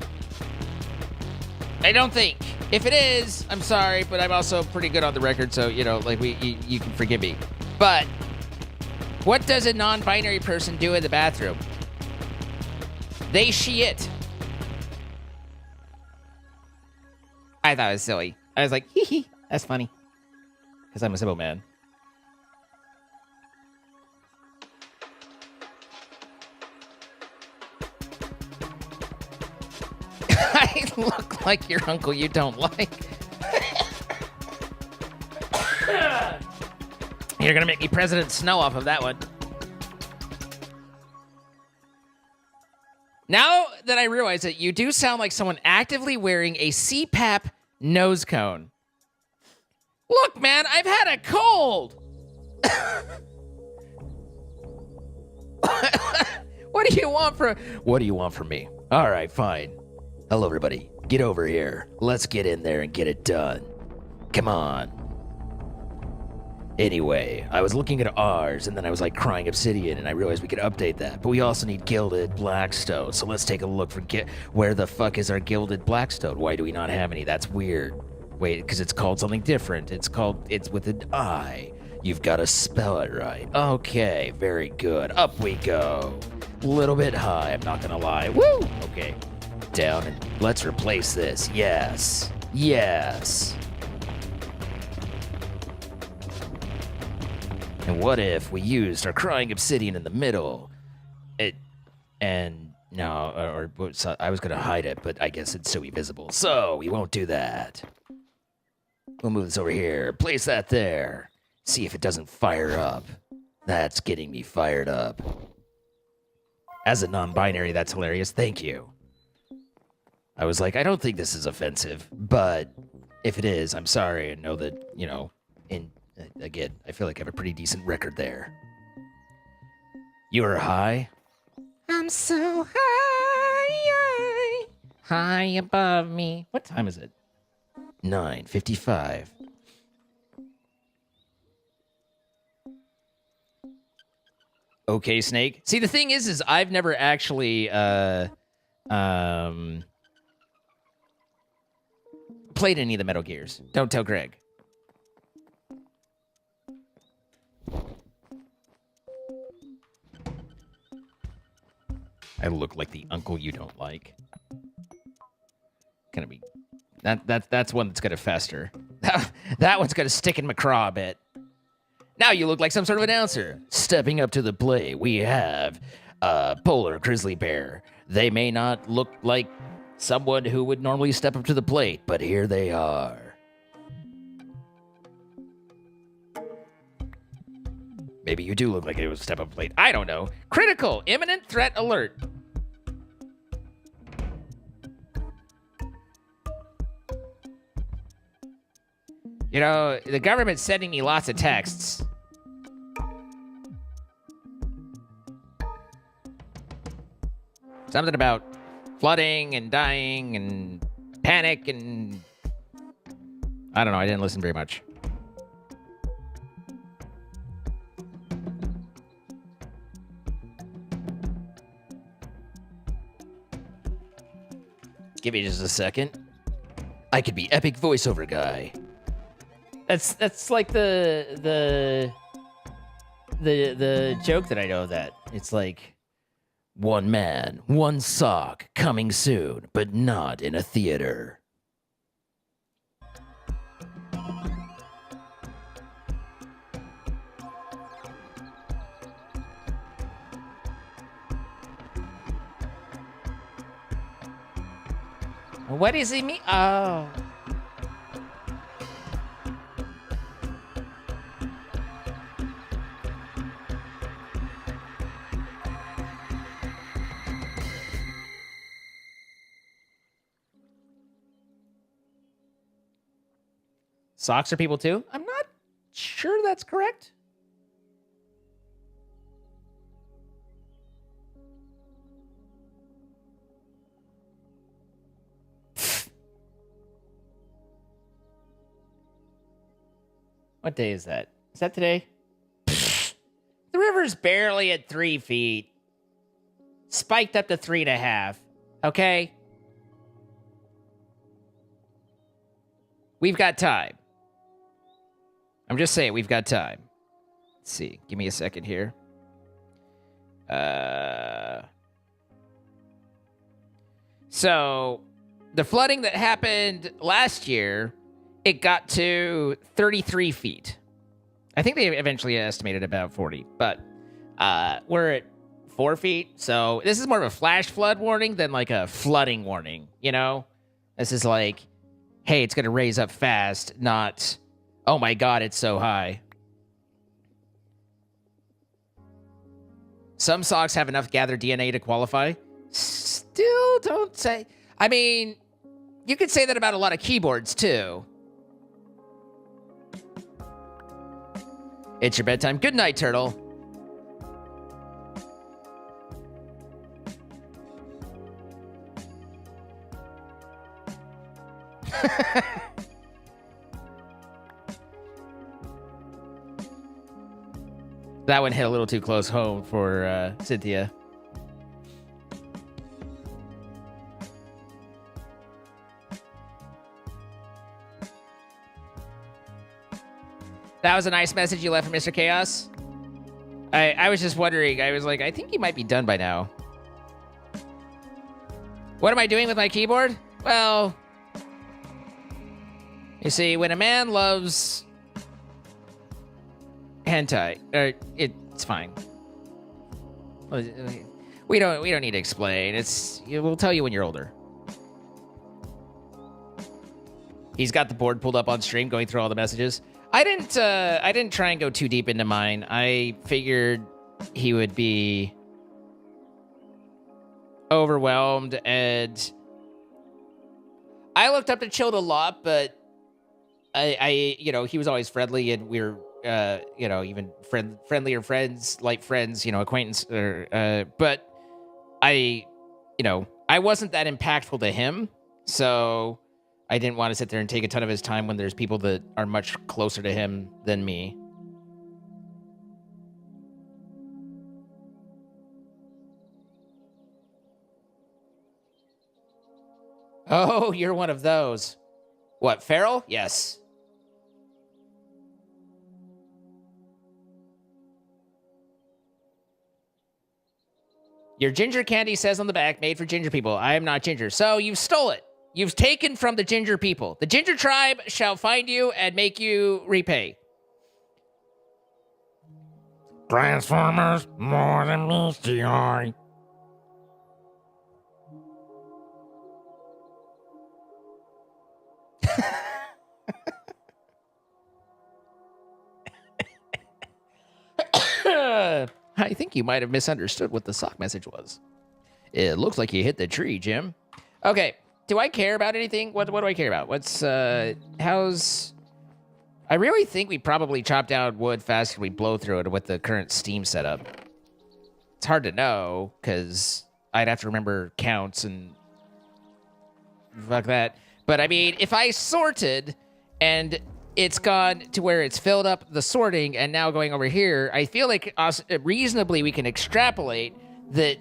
I don't think. If it is, I'm sorry, but I'm also pretty good on the record, so you know, like you can forgive me. But what does a non-binary person do in the bathroom? They shit. I thought it was silly. I was like, hee hee, that's funny. Because I'm a simple man. I look like your uncle you don't like. You're gonna make me President Snow off of that one. Now that I realize it, you do sound like someone actively wearing a CPAP nose cone. Look, man, I've had a cold. What do you want from me? All right, fine. Hello, everybody. Get over here. Let's get in there and get it done. Come on. Anyway, I was looking at ours, and then I was like crying obsidian, and I realized we could update that. But we also need gilded blackstone, so let's take a look for where the fuck is our gilded blackstone? Why do we not have any? That's weird. Wait, because it's called something different. It's with an I. You've got to spell it right. Okay, very good. Up we go. A little bit high, I'm not gonna lie. Woo! Okay. Down, and let's replace this. Yes. Yes. And what if we used our crying obsidian in the middle? I was gonna hide it, but I guess it's so visible. So we won't do that. We'll move this over here. Place that there. See if it doesn't fire up. That's getting me fired up. As a non-binary, that's hilarious. Thank you. I was like, I don't think this is offensive, but if it is, I'm sorry. I know that, you know, again, I feel like I have a pretty decent record there. You are high? I'm so high, high above me. What time is it? 9:55. Okay, Snake. See, the thing is I've never actually played any of the Metal Gears. Don't tell Greg. I look like the uncle you don't like. Gonna be that's one that's gonna fester. That one's gonna stick in McCraw a bit. Now you look like some sort of announcer. Stepping up to the plate, we have a polar grizzly bear. They may not look like someone who would normally step up to the plate, but here they are. Maybe you do look like it would step up plate. I don't know. Critical, imminent threat alert. You know, the government's sending me lots of texts. Something about flooding and dying and panic and... I don't know, I didn't listen very much. Give me just a second. I could be epic voiceover guy. That's like the joke that I know that. It's like, one man, one sock, coming soon, but not in a theater. What does he mean? Oh. Socks are people too? I'm not sure that's correct. What day is that? Is that today? The river's barely at 3 feet. Spiked up to 3.5. Okay? We've got time. I'm just saying, we've got time. Let's see. Give me a second here. So, the flooding that happened last year, it got to 33 feet. I think they eventually estimated about 40, but we're at 4 feet. So this is more of a flash flood warning than like a flooding warning, you know? This is like, hey, it's going to raise up fast, not, oh my God, it's so high. Some socks have enough gathered DNA to qualify. Still don't say. I mean, you could say that about a lot of keyboards too. It's your bedtime. Good night, turtle. That one hit a little too close home for Cynthia. That was a nice message you left for Mr. Chaos. I was just wondering. I was like, I think he might be done by now. What am I doing with my keyboard? Well, you see, when a man loves hentai, it's fine. We don't need to explain. We'll tell you when you're older. He's got the board pulled up on stream, going through all the messages. I didn't try and go too deep into mine. I figured he would be overwhelmed, and I looked up to Chilled a lot, but I he was always friendly, and we were even friendlier friends, like friends, acquaintance, but I wasn't that impactful to him, so I didn't want to sit there and take a ton of his time when there's people that are much closer to him than me. Oh, you're one of those. What, feral? Yes. Your ginger candy says on the back, made for ginger people. I am not ginger. So you stole it. You've taken from the ginger people. The ginger tribe shall find you and make you repay. Transformers, more than meets the eye. I think you might have misunderstood what the sock message was. It looks like you hit the tree, Jim. Okay. Do I care about anything? What do I care about? How's... I really think we probably chop down wood faster than we blow through it with the current Steam setup. It's hard to know, because I'd have to remember counts and fuck that. But I mean, if I sorted and it's gone to where it's filled up the sorting and now going over here, I feel like reasonably we can extrapolate that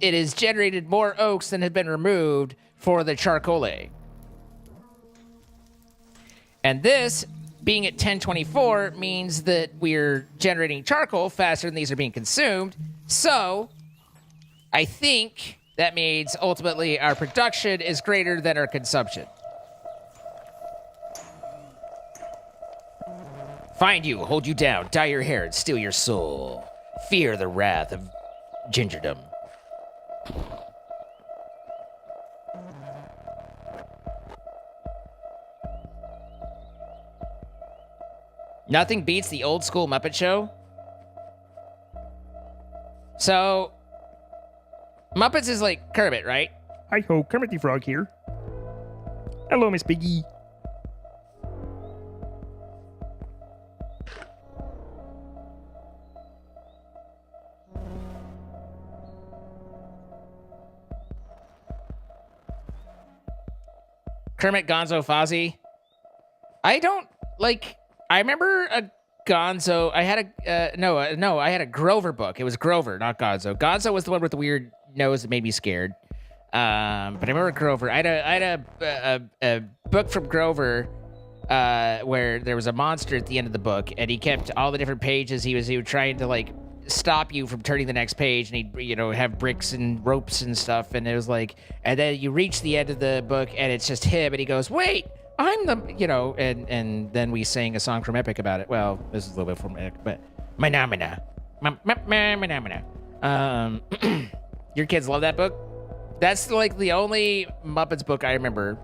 it has generated more oaks than have been removed for the charcoal. And this, being at 1024, means that we're generating charcoal faster than these are being consumed. So, I think that means ultimately our production is greater than our consumption. Find you, hold you down, dye your hair, and steal your soul. Fear the wrath of gingerdom. Nothing beats the old school Muppet Show. So, Muppets is like Kermit, right? Hi ho, Kermit the Frog here. Hello, Miss Piggy. Kermit, Gonzo, Fozzie. I don't like. I remember a Gonzo. I had a I had a Grover book. It was Grover, not Gonzo. Gonzo was the one with the weird nose that made me scared. But I remember Grover. I had a book from Grover where there was a monster at the end of the book, and he kept all the different pages. He was trying to like stop you from turning the next page, and he'd have bricks and ropes and stuff, and it was like, and then you reach the end of the book, and it's just him, and he goes, "Wait, I'm the," and then we sang a song from Epic about it. Well, this is a little bit from Epic, but Mana. Your kids love that book. That's like the only Muppets book I remember.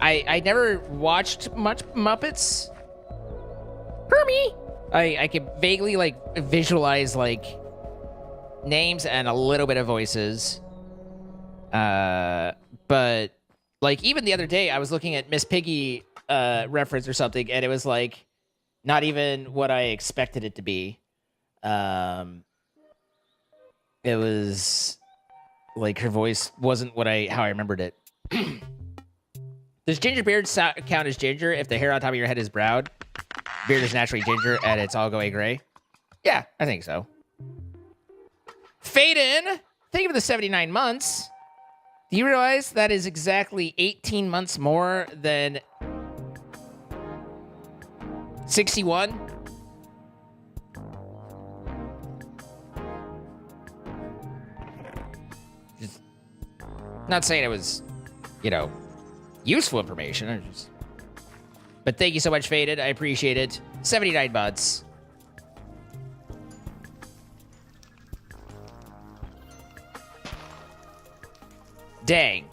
I never watched much Muppets. Hermie. I could vaguely like visualize like names and a little bit of voices. But like even the other day I was looking at Miss Piggy reference or something, and it was like not even what I expected it to be. It was like her voice wasn't how I remembered it. Does ginger beard count as ginger if the hair on top of your head is brown? Beard is naturally ginger and it's all going gray? Yeah, I think so. Faden, thank you for the 79 months. Do you realize that is exactly 18 months more than 61? Just not saying it was, useful information. But thank you so much, Faded. I appreciate it. 79 months. Dang.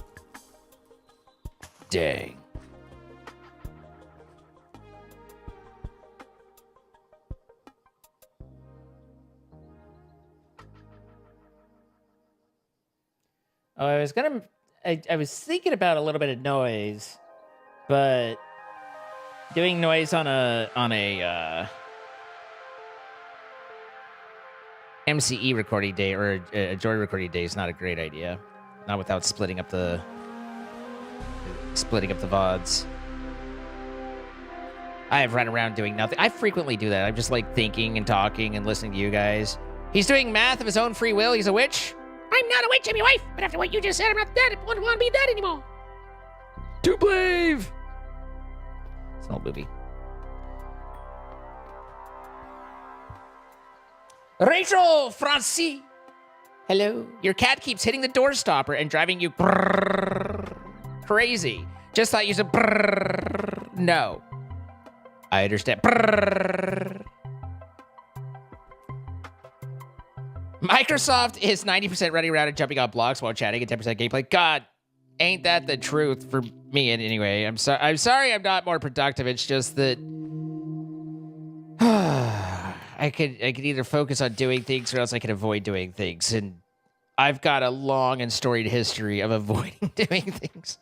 Oh, I was thinking about a little bit of noise, but doing noise on a MCE recording day or a Joy recording day is not a great idea. Not without splitting up the VODs. I have run around doing nothing. I frequently do that. I'm just like thinking and talking and listening to you guys. He's doing math of his own free will. He's a witch. I'm not a witch, I'm your wife. But after what you just said, I'm not that. I don't want to be that anymore. To believe. It's an old movie. Rachel Francie. Hello. Your cat keeps hitting the door stopper and driving you crazy. Just thought you said no. I understand. Microsoft is 90% running around and jumping on blocks while chatting and 10% gameplay. God, ain't that the truth for me in any way. I'm sorry I'm not more productive. It's just that I could either focus on doing things or else I can avoid doing things. And I've got a long and storied history of avoiding doing things.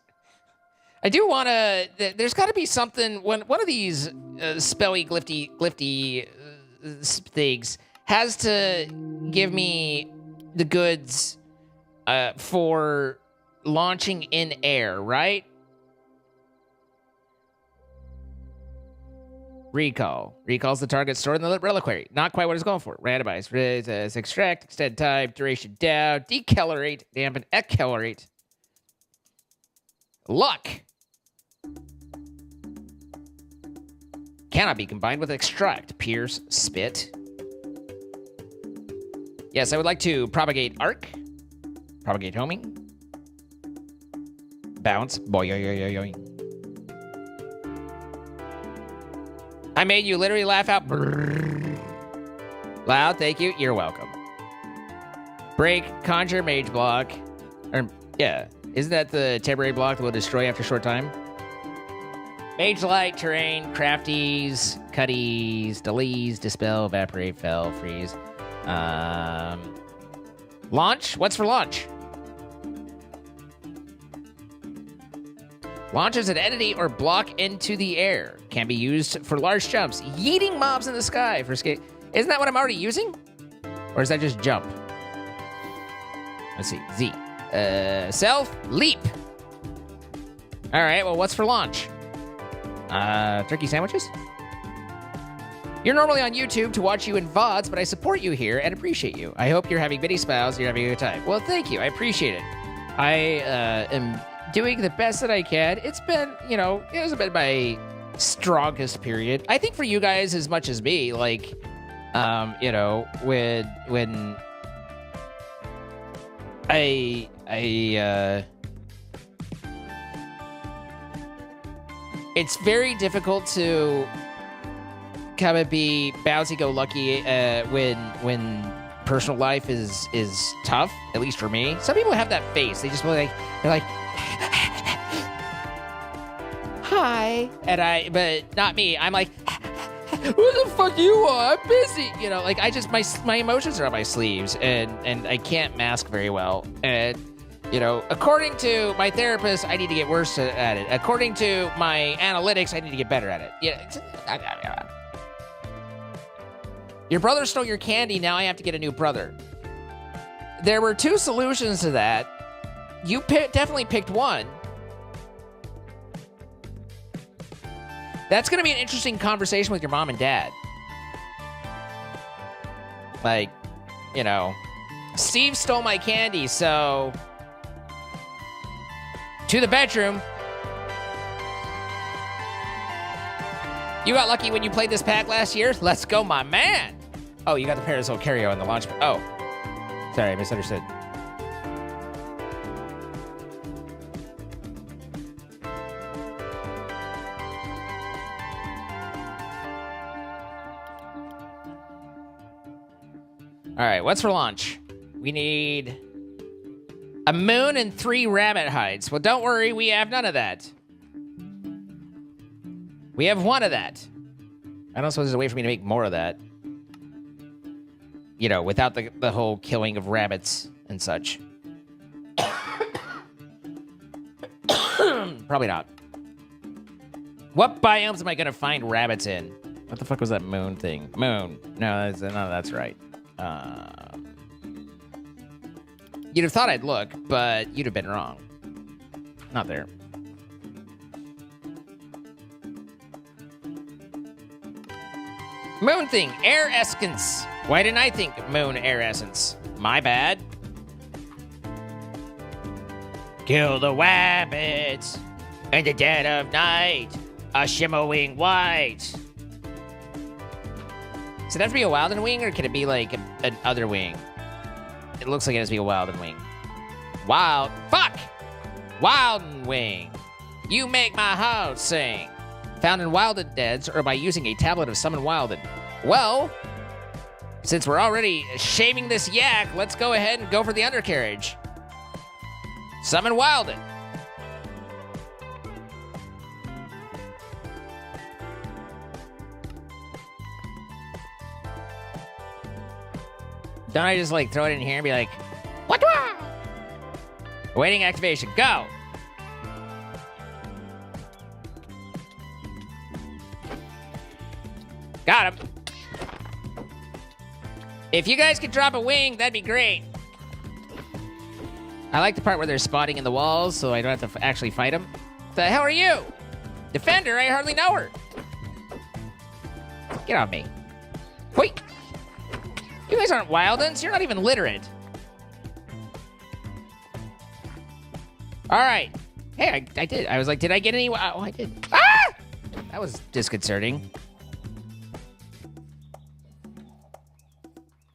I do want to... There's got to be something... One of these spelly, glifty things has to give me the goods for launching in air, right? Recall. Recalls the target stored in the reliquary. Not quite what it's going for. Randomize. Extract. Extend time. Duration down. Decelerate. Dampen. Accelerate. Luck. Cannot be combined with extract. Pierce. Spit. Yes, I would like to propagate arc. Propagate homing. Bounce. Boy. I made you literally laugh out loud. Thank you. You're welcome. Break, conjure, mage block. Or, yeah. Isn't that the temporary block that will destroy after a short time? Mage light, terrain, crafties, cutties, delees, dispel, evaporate, fell, freeze. Launch? What's for launch? Launches an entity or block into the air. Can be used for large jumps. Yeeting mobs in the sky for escape. Isn't that what I'm already using? Or is that just jump? Let's see. Z. Self. Leap. All right, well, what's for launch? Turkey sandwiches? You're normally on YouTube to watch you in VODs, but I support you here and appreciate you. I hope you're having bitty smiles and you're having a good time. Well, thank you. I appreciate it. I am doing the best that I can. It's been, it hasn't been my strongest period. I think for you guys as much as me, like, when it's very difficult to kind of be bouncy-go-lucky when personal life is tough, at least for me. Some people have that face. They just they're like, hi, but not me. I'm like, who the fuck you are? I'm busy. My emotions are on my sleeves, and I can't mask very well. And according to my therapist, I need to get worse at it. According to my analytics, I need to get better at it. Yeah. Your brother stole your candy, now I have to get a new brother. There were two solutions to that. You definitely picked one. That's going to be an interesting conversation with your mom and dad. Like, Steve stole my candy, so to the bedroom. You got lucky when you played this pack last year? Let's go, my man. Oh, you got the Parasol Carrio on the launch pad. Oh, sorry, I misunderstood. All right, what's for launch? We need a moon and 3 rabbit hides. Well, don't worry, we have none of that. We have 1 of that. I don't suppose there's a way for me to make more of that. Without the whole killing of rabbits and such. Probably not. What biomes am I going to find rabbits in? What the fuck was that moon thing? Moon. No, that's right. You'd have thought I'd look, but you'd have been wrong. Not there. Moon thing, air essence. Why didn't I think moon air essence? My bad. Kill the rabbits in the dead of night, a shimmering white. Does it have to be a Wilden wing, or can it be like an other wing? It looks like it has to be a Wilden wing. Wilden wing. You make my heart sing. Found in Wilden Deads or by using a tablet of Summon Wilden. Well, since we're already shaming this yak, let's go ahead and go for the undercarriage. Summon Wilden. Don't I just throw it in here and be like, what? Awaiting activation, go. Got him. If you guys could drop a wing, that'd be great. I like the part where they're spotting in the walls, so I don't have to actually fight them. The hell are you? Defender? I hardly know her. Get off me. Wait. You guys aren't wildens. You're not even literate. All right. Hey, I did. I was like, did I get any? Oh, I did. Ah! That was disconcerting.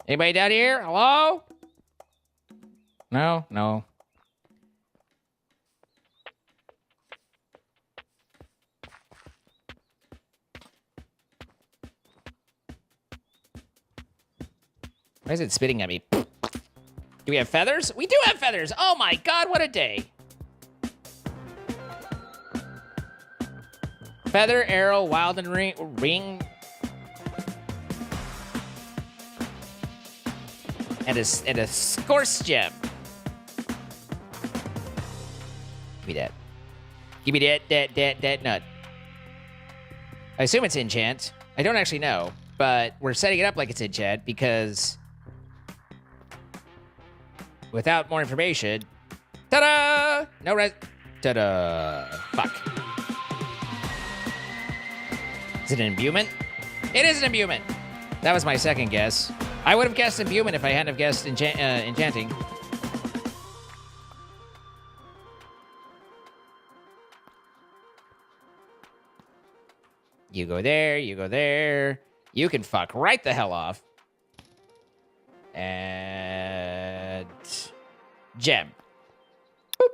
Anybody down here? Hello? No, no. Why is it spitting at me? Do we have feathers? We do have feathers! Oh my god, what a day! Feather, arrow, wild and ring. And a scorch gem. Give me that. Give me that nut. I assume it's enchant. I don't actually know, but we're setting it up like it's enchant because without more information, ta-da! No res. Ta-da! Fuck. Is it an imbuement? It is an imbuement. That was my second guess. I would have guessed imbuement if I hadn't have guessed enchanting. You go there, you go there. You can fuck right the hell off. And gem. Boop.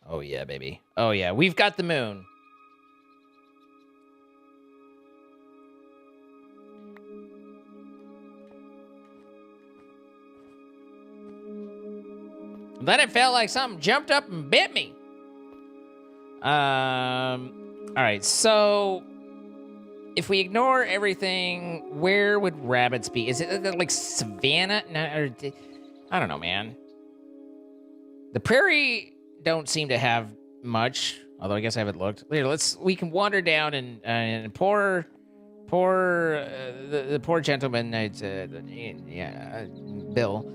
Oh yeah, baby. Oh yeah, we've got the moon. Then it felt like something jumped up and bit me. All right, so if we ignore everything, where would rabbits be? Is it like savannah? No, or, I don't know, man. The prairie don't seem to have much, although I guess I haven't looked. Here, we can wander down and the poor gentleman, Bill,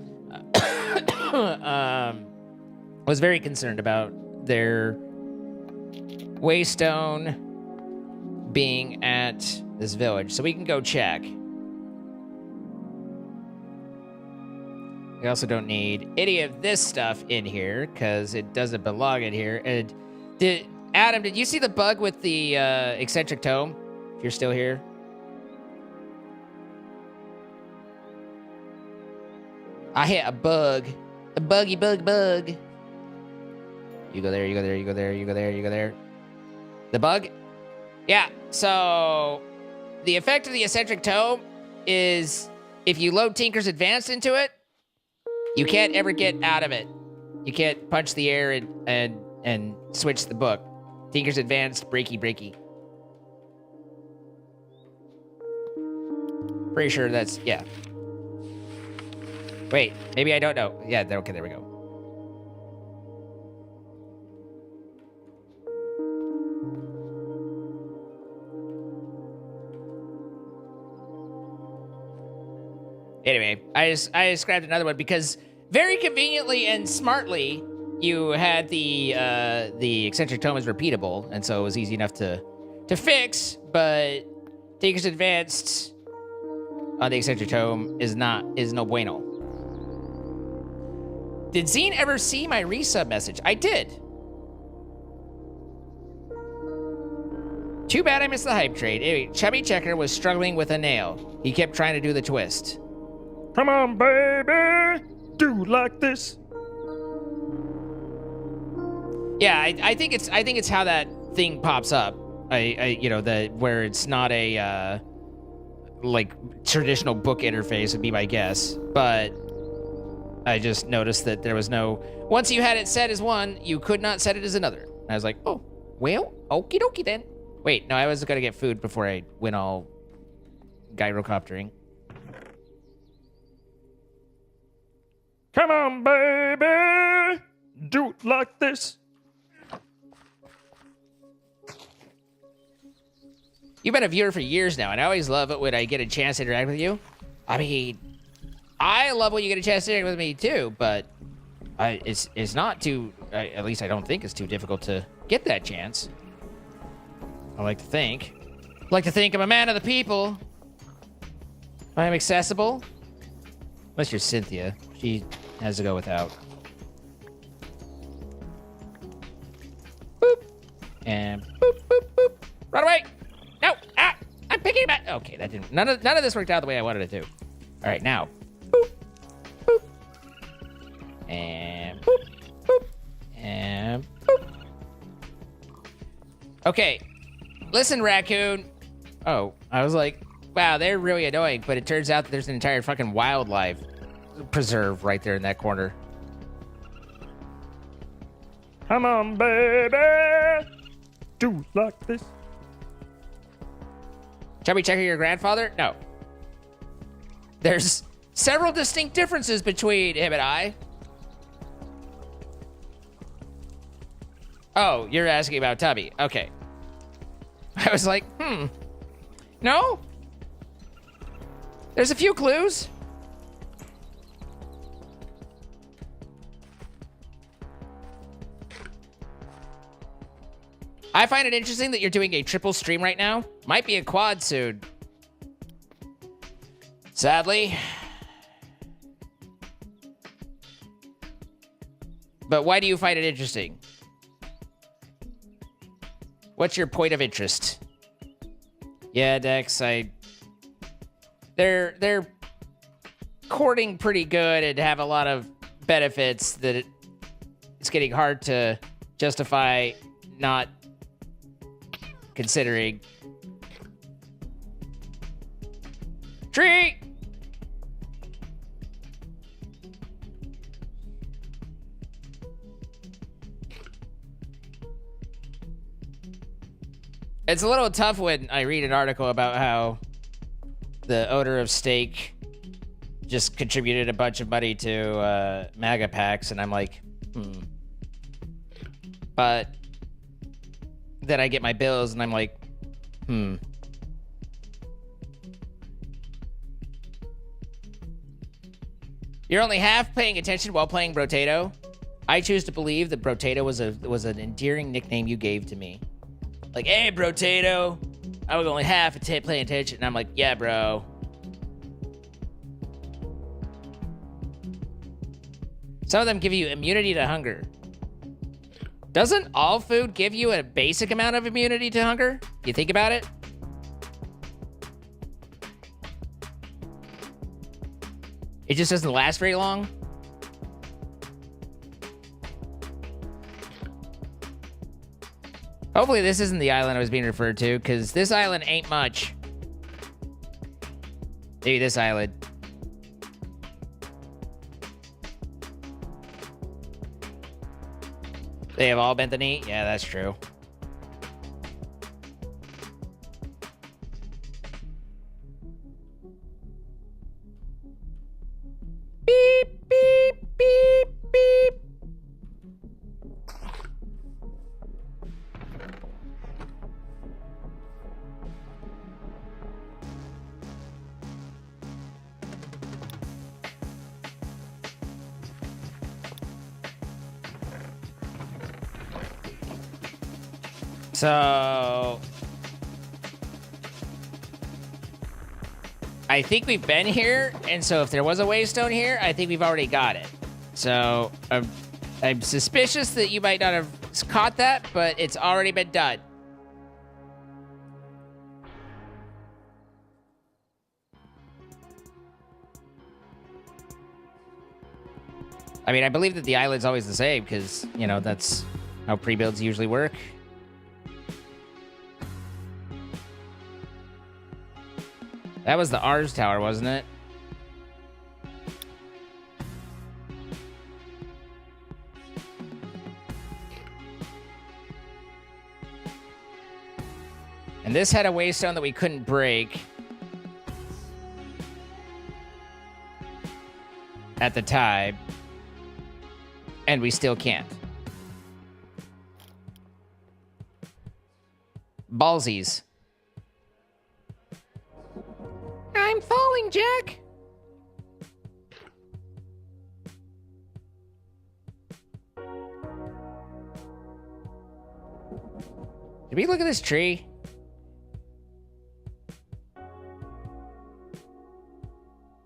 was very concerned about their waystone being at this village, so we can go check. We also don't need any of this stuff in here because it doesn't belong in here. And Adam, did you see the bug with the eccentric tome? If you're still here. I hit a bug. A buggy bug. You go there, you go there, you go there, you go there, you go there. The bug? Yeah, so the effect of the eccentric tome is if you load Tinker's Advanced into it, you can't ever get out of it. You can't punch the air and switch the book. Tinker's Advanced, breaky. Pretty sure that's, yeah. Wait, maybe I don't know. Yeah, okay, there we go. Anyway, I just grabbed another one because very conveniently and smartly, you had the eccentric tome is repeatable, and so it was easy enough to fix. But Tinker's Advanced on the eccentric tome is no bueno. Did Zine ever see my resub message? I did. Too bad I missed the hype trade. Anyway, Chubby Checker was struggling with a nail. He kept trying to do the twist. Come on, baby. Do like this. Yeah, I think it's how that thing pops up. Where it's not a like traditional book interface would be my guess, but I just noticed that there was no. Once you had it set as one, you could not set it as another. And I was like, oh, well, okie dokie then. Wait, no, I was gonna get food before I went all gyrocoptering. Come on, baby. Do it like this. You've been a viewer for years now, and I always love it when I get a chance to interact with you. I mean, I love when you get a chance to interact with me too, but it's not too, at least I don't think it's too difficult to get that chance. I like to think. I'm a man of the people. I am accessible. Unless you're Cynthia. She has to go without. Boop. And boop, boop, boop. Run away. No. Ah. I'm picking him up. Okay, that didn't. None of this worked out the way I wanted it to. All right, now. Boop. Boop. And boop. Boop. And boop. Okay. Listen, raccoon. Oh, I was like, wow, they're really annoying, but it turns out that there's an entire fucking wildlife preserve right there in that corner. Come on, baby. Do like this. Chubby checker your grandfather? No. There's several distinct differences between him and I. Oh, you're asking about Tubby. Okay. I was like, no? There's a few clues. I find it interesting that you're doing a triple stream right now. Might be a quad soon. Sadly. But why do you find it interesting? What's your point of interest? Yeah, Dex, they're courting pretty good and have a lot of benefits that it's getting hard to justify not considering. Tree! It's a little tough when I read an article about how the odor of steak just contributed a bunch of money to MAGA packs, and I'm like, But then I get my bills, and I'm like, You're only half paying attention while playing Brotato? I choose to believe that Brotato was an endearing nickname you gave to me. Like, hey, Brotato. I was only half paying attention, and I'm like, yeah, bro. Some of them give you immunity to hunger. Doesn't all food give you a basic amount of immunity to hunger? You think about it? It just doesn't last very long? Hopefully this isn't the island I was being referred to, because this island ain't much. Maybe this island. They have all bent the knee? Yeah, that's true. Beep, beep, beep, beep. So I think we've been here, and so if there was a waystone here, I think we've already got it. So I'm suspicious that you might not have caught that, but it's already been done. I mean, I believe that the island's always the same because, you know, that's how pre-builds usually work. That was the Ars Tower, wasn't it? And this had a waystone that we couldn't break at the time. And we still can't. Ballsies. I'm falling, Jack. Did we look at this tree?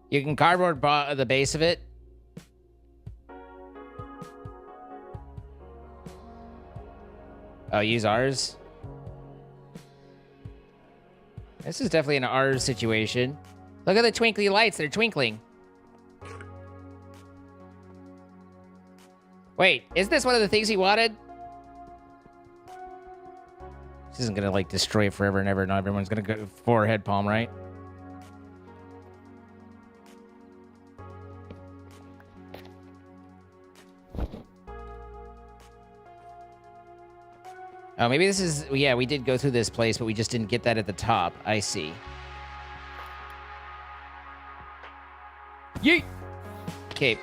You can cardboard the base of it. Oh, use ours? This is definitely an ours situation. Look at the twinkly lights. They're twinkling. Wait, isn't this one of the things he wanted? This isn't gonna, like, destroy it forever and ever. Not everyone's gonna go forehead palm, right? Oh, maybe this is... Yeah, we did go through this place, but we just didn't get that at the top. I see. Yeet! Okay.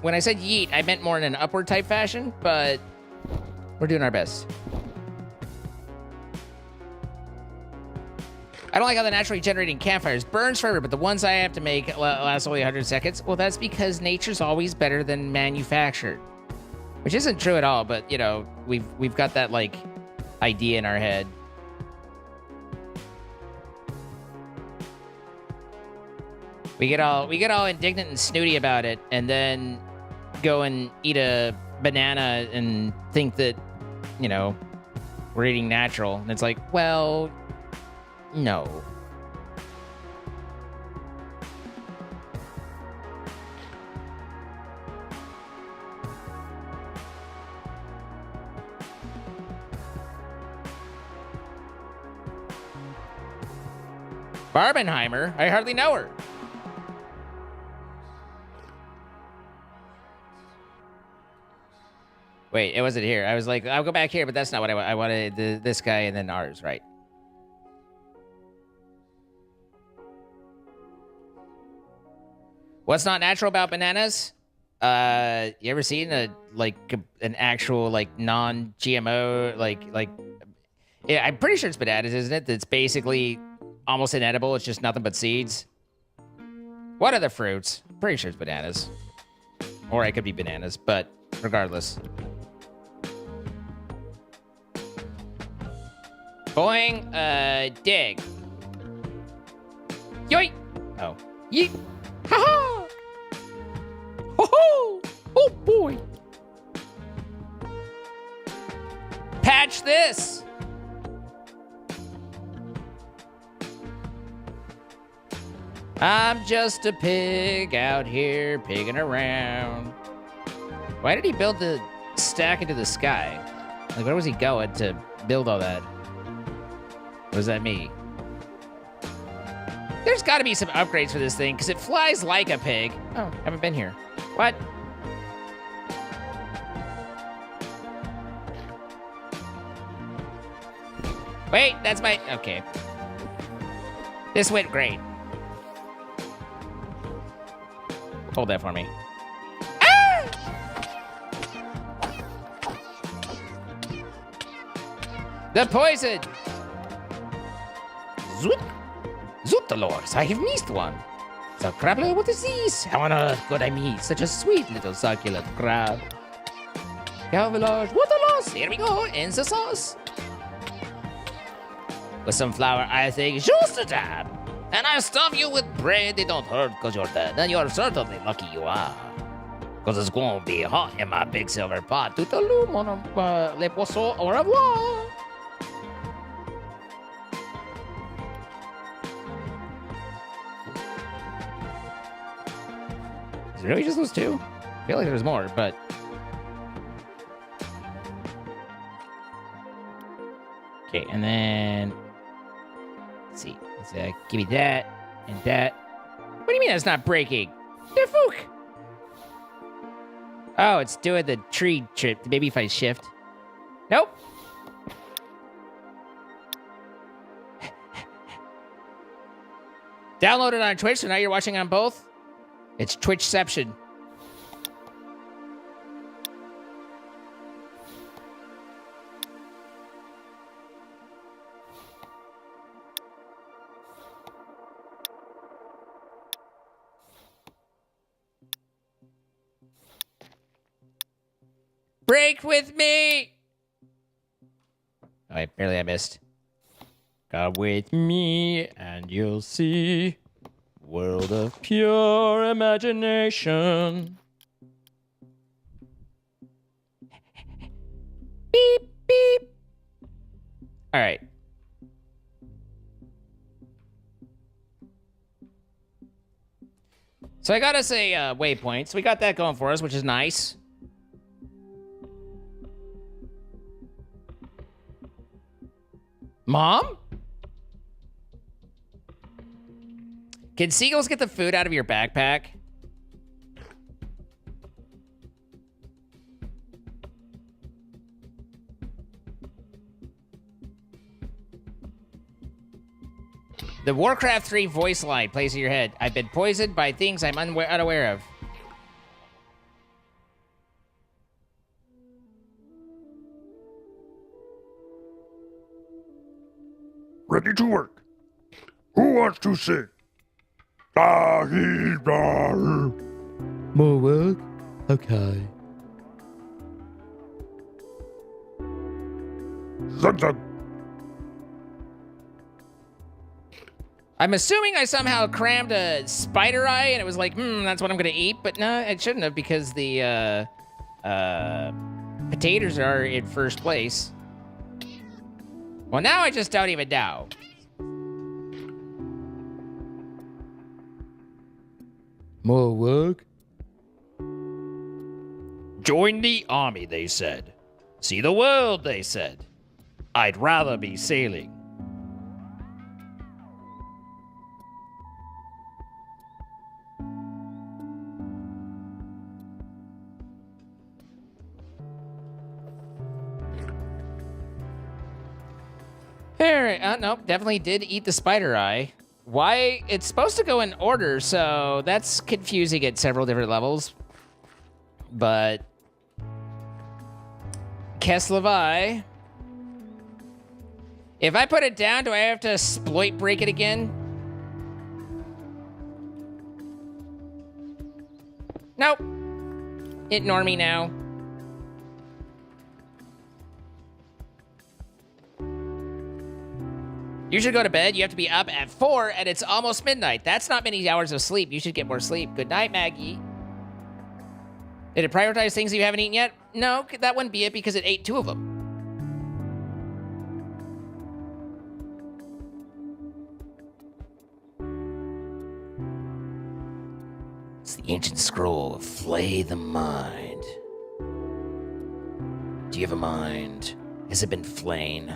When I said yeet, I meant more in an upward type fashion, but we're doing our best. I don't like how the naturally generating campfires burns forever, but the ones I have to make last only 100 seconds. Well, that's because nature's always better than manufactured. Which isn't true at all, but, you know, we've got that, like, idea in our head. We get all indignant and snooty about it, and then go and eat a banana and think that, you know, we're eating natural. And it's like, well, no. Barbenheimer? I hardly know her. Wait, it wasn't here. I was like, I'll go back here, but that's not what I wanted this guy and then ours, right? What's not natural about bananas? You ever seen an actual, like, non-GMO, like, yeah, I'm pretty sure it's bananas, isn't it? That's basically almost inedible. It's just nothing but seeds. What are the fruits? Pretty sure it's bananas. Or it could be bananas, but regardless. Boing, dig. Yoink! Oh. Yeet! Ha-ha! Ho-ho! Oh, boy! Patch this! I'm just a pig out here pigging around. Why did he build the stack into the sky? Like, where was he going to build all that? What does that mean? There's got to be some upgrades for this thing, because it flies like a pig. Oh, haven't been here. What? Wait, that's my... Okay. This went great. Hold that for me. Ah! The poison! Zoot! Zoot-the-lords, I have missed one. So, crabbler, what is this? How on earth could I meet such a sweet little succulent crab? Cow village, what a loss! Here we go, in the sauce. With some flour, I think, just a dab. And I'll stuff you with bread. They don't hurt because you're dead. And you're certainly lucky you are. Because it's going to be hot in my big silver pot. Toutanou, mon les poissons, au revoir. Is it really just those two? I feel like there's more, but... Okay, and then... Let's see. Give me that and that. What do you mean that's not breaking? The fook! Oh, it's doing the tree trip. Maybe if I shift. Nope. Download it on Twitch, so now you're watching on both. It's Twitchception. Break with me! Oh, I missed. Come with me and you'll see. World of pure imagination. Beep, beep. All right. So I got us a waypoint. So we got that going for us, which is nice. Mom? Can seagulls get the food out of your backpack? The Warcraft 3 voice line plays in your head. I've been poisoned by things I'm unaware of. Ready to work. Who wants to sing? More work? Okay. Zug zug. I'm assuming I somehow crammed a spider eye and it was like, that's what I'm gonna eat. But no, it shouldn't have because the potatoes are in first place. Well, now I just don't even know. More work? Join the army, they said. See the world, they said. I'd rather be sailing. Nope, definitely did eat the spider eye. Why? It's supposed to go in order, so that's confusing at several different levels. But Keslavai. If I put it down, do I have to exploit break it again? Nope. Ignore me now. You should go to bed. You have to be up at 4, and it's almost midnight. That's not many hours of sleep. You should get more sleep. Good night, Maggie. Did it prioritize things that you haven't eaten yet? No, that wouldn't be it because it ate 2 of them. It's the ancient scroll of Flay the Mind. Do you have a mind? Has it been flayed?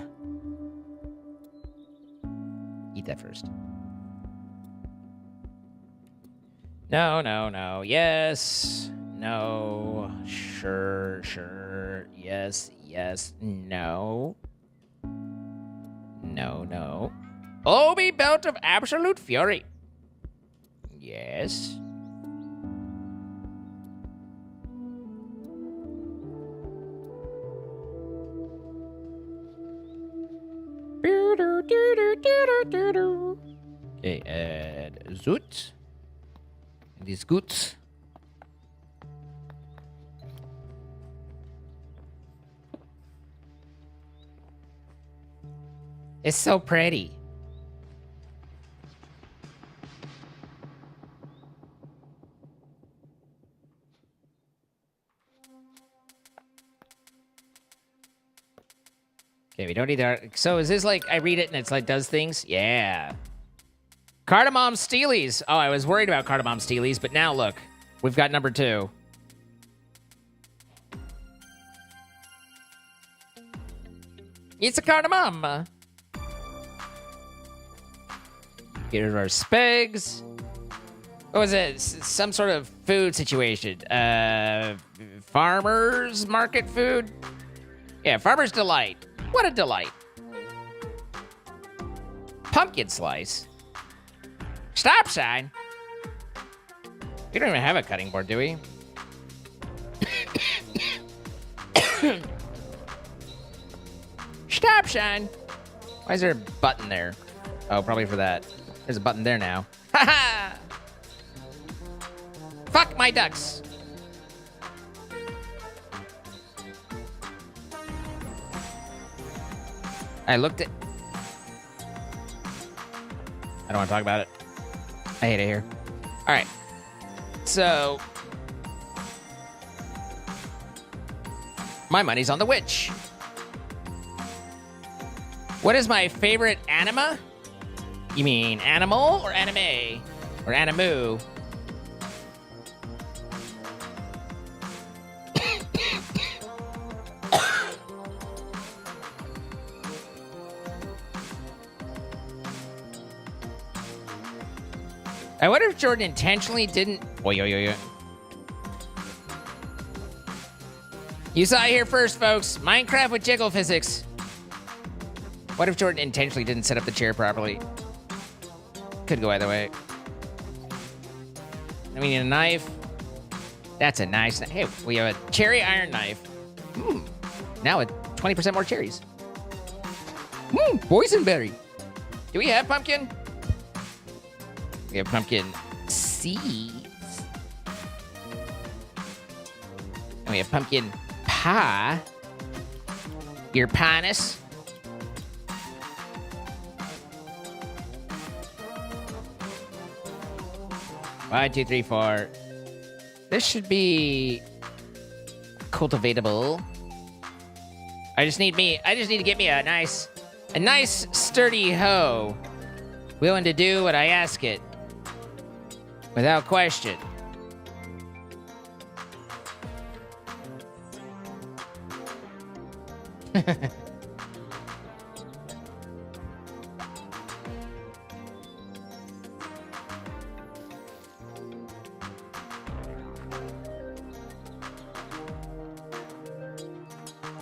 Eat that first. No, no, no. Yes. No. Sure, sure. Yes, yes. No. No, no. Obi belt of absolute fury. Yes. Okay, add Zoot. These goods. It's so pretty. Okay, we don't need that. So is this like, I read it and it's like, does things? Yeah. Cardamom Steelies. Oh, I was worried about Cardamom Steelies, but now look. We've got number 2. It's a cardamom. Here's our spegs. What was it? Some sort of food situation. Farmer's market food? Yeah, Farmer's Delight. What a delight. Pumpkin slice. Stop sign. We don't even have a cutting board, do we? Stop sign. Why is there a button there? Oh, probably for that. There's a button there now. Ha ha! Fuck my ducks. I looked at... I don't want to talk about it. I hate it here. All right. So... my money's on the witch. What is my favorite anima? You mean animal or anime? Or animu? I wonder if Jordan intentionally didn't... Oy. You saw it here first, folks. Minecraft with jiggle physics. What if Jordan intentionally didn't set up the chair properly? Could go either way. And we need a knife. That's a nice knife. Hey, we have a cherry iron knife. Now with 20% more cherries. Boysenberry. Do we have pumpkin? We have pumpkin seeds. And we have pumpkin pie. Your pinus. One, two, three, four. This should be cultivatable. I just need to get me a nice sturdy hoe. Willing to do what I ask it. Without question. I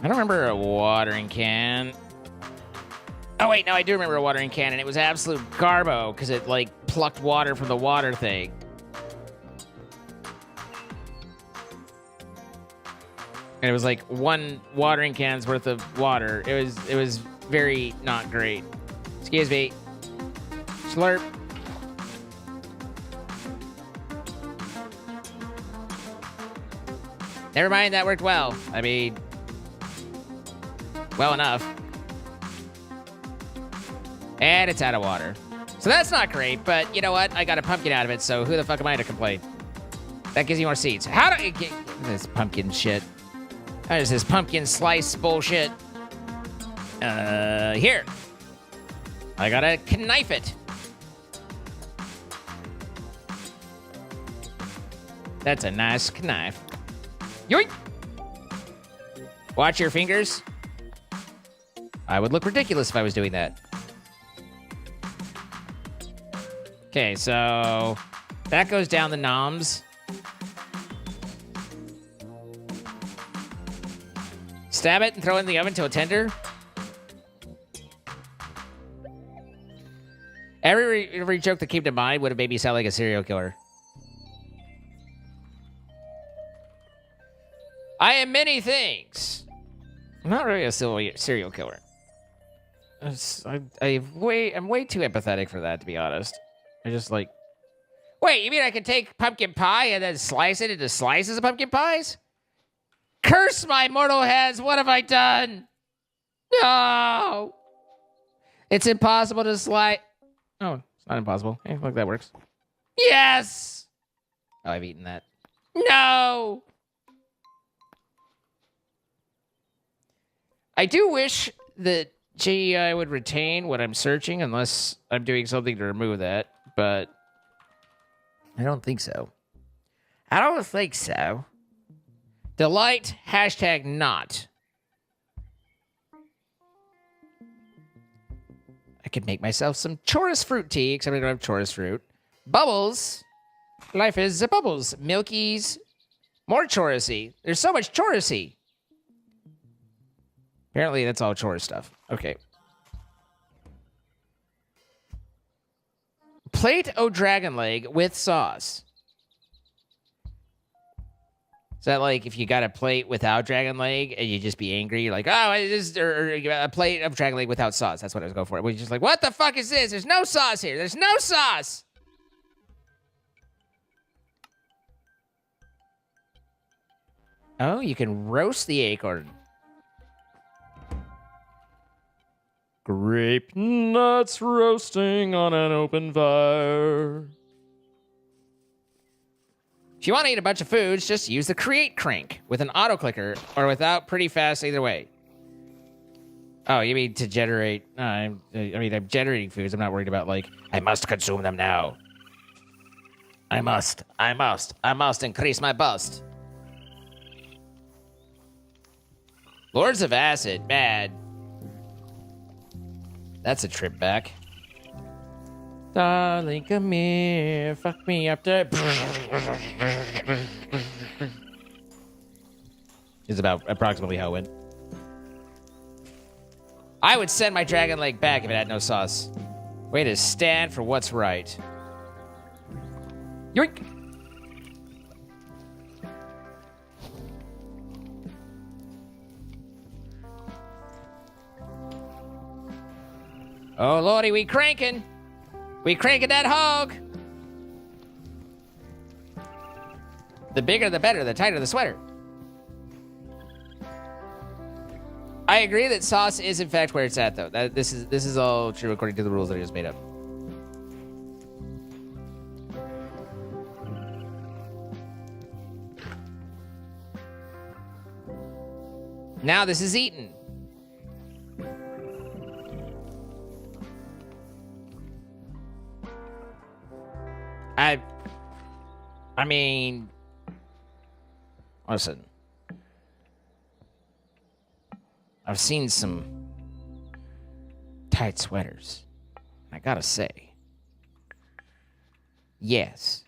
don't remember a watering can. Oh, wait, no, I do remember a watering can, and it was absolute garbo, because it, like, plucked water from the water thing. And it was, like, one watering can's worth of water. It was very not great. Excuse me. Slurp. Never mind, that worked well. I mean... well enough. And it's out of water. So that's not great, but you know what? I got a pumpkin out of it, so who the fuck am I to complain? That gives you more seeds. How do I get this pumpkin shit? How does this pumpkin slice bullshit? Here. I gotta knife it. That's a nice knife. Yoink! Watch your fingers. I would look ridiculous if I was doing that. Okay, so that goes down the noms. Stab it and throw it in the oven till tender. Every joke that came to mind would have made me sound like a serial killer. I am many things. I'm not really a serial killer. I'm way too empathetic for that, to be honest. I just like... Wait, you mean I can take pumpkin pie and then slice it into slices of pumpkin pies? Curse my mortal hands, what have I done? No! It's impossible to slice... Oh, it's not impossible. Hey, look, that works. Yes! Oh, I've eaten that. No! I do wish that JEI would retain what I'm searching unless I'm doing something to remove that, but I don't think so. I don't think so. Delight, hashtag not. I could make myself some chorus fruit tea, except I don't have chorus fruit. Bubbles. Life is bubbles. Milkies. More chorusy. There's so much chorusy. Apparently, that's all chorus stuff. Okay. Plate o' dragon leg with sauce. Is that like if you got a plate without dragon leg and you just be angry? You're like, oh, it is, or a plate of dragon leg without sauce. That's what I was going for. We're just like, what the fuck is this? There's no sauce here. There's no sauce. Oh, you can roast the acorn. Grape nuts roasting on an open fire. If you want to eat a bunch of foods, just use the create crank with an auto clicker or without, pretty fast either way. Oh, you mean to generate? I'm generating foods. I'm not worried about like I must consume them now. I must increase my bust. Lords of Acid, bad. That's a trip back. Darling, come here, fuck me up to... Is about approximately how it went. I would send my dragon leg back if it had no sauce. Way to stand for what's right. Yoink! Oh, lordy, we cranking. We cranking that hog. The bigger the better, the tighter the sweater. I agree that sauce is in fact where it's at, though. This is all true according to the rules that I just made up. Now this is eaten. I mean, listen. I've seen some tight sweaters. I gotta say, yes.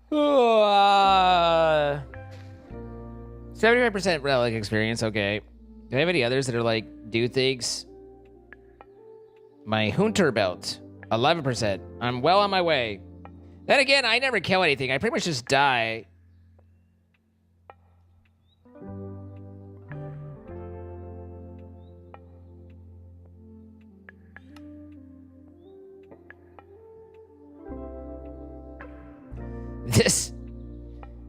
Uh, 75% relic experience, okay. Do I have any others that are like, do things? My Hunter belt, 11%. I'm well on my way. Then again, I never kill anything. I pretty much just die.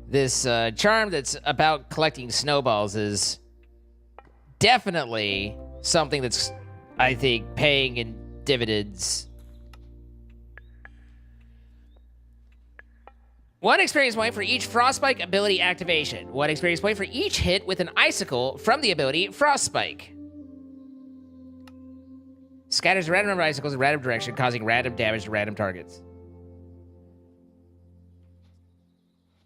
This charm that's about collecting snowballs is definitely something that's, I think, paying in dividends. 1 experience point for each Frostspike ability activation. 1 experience point for each hit with an icicle from the ability Frostspike. Scatters a random number of icicles in random direction, causing random damage to random targets.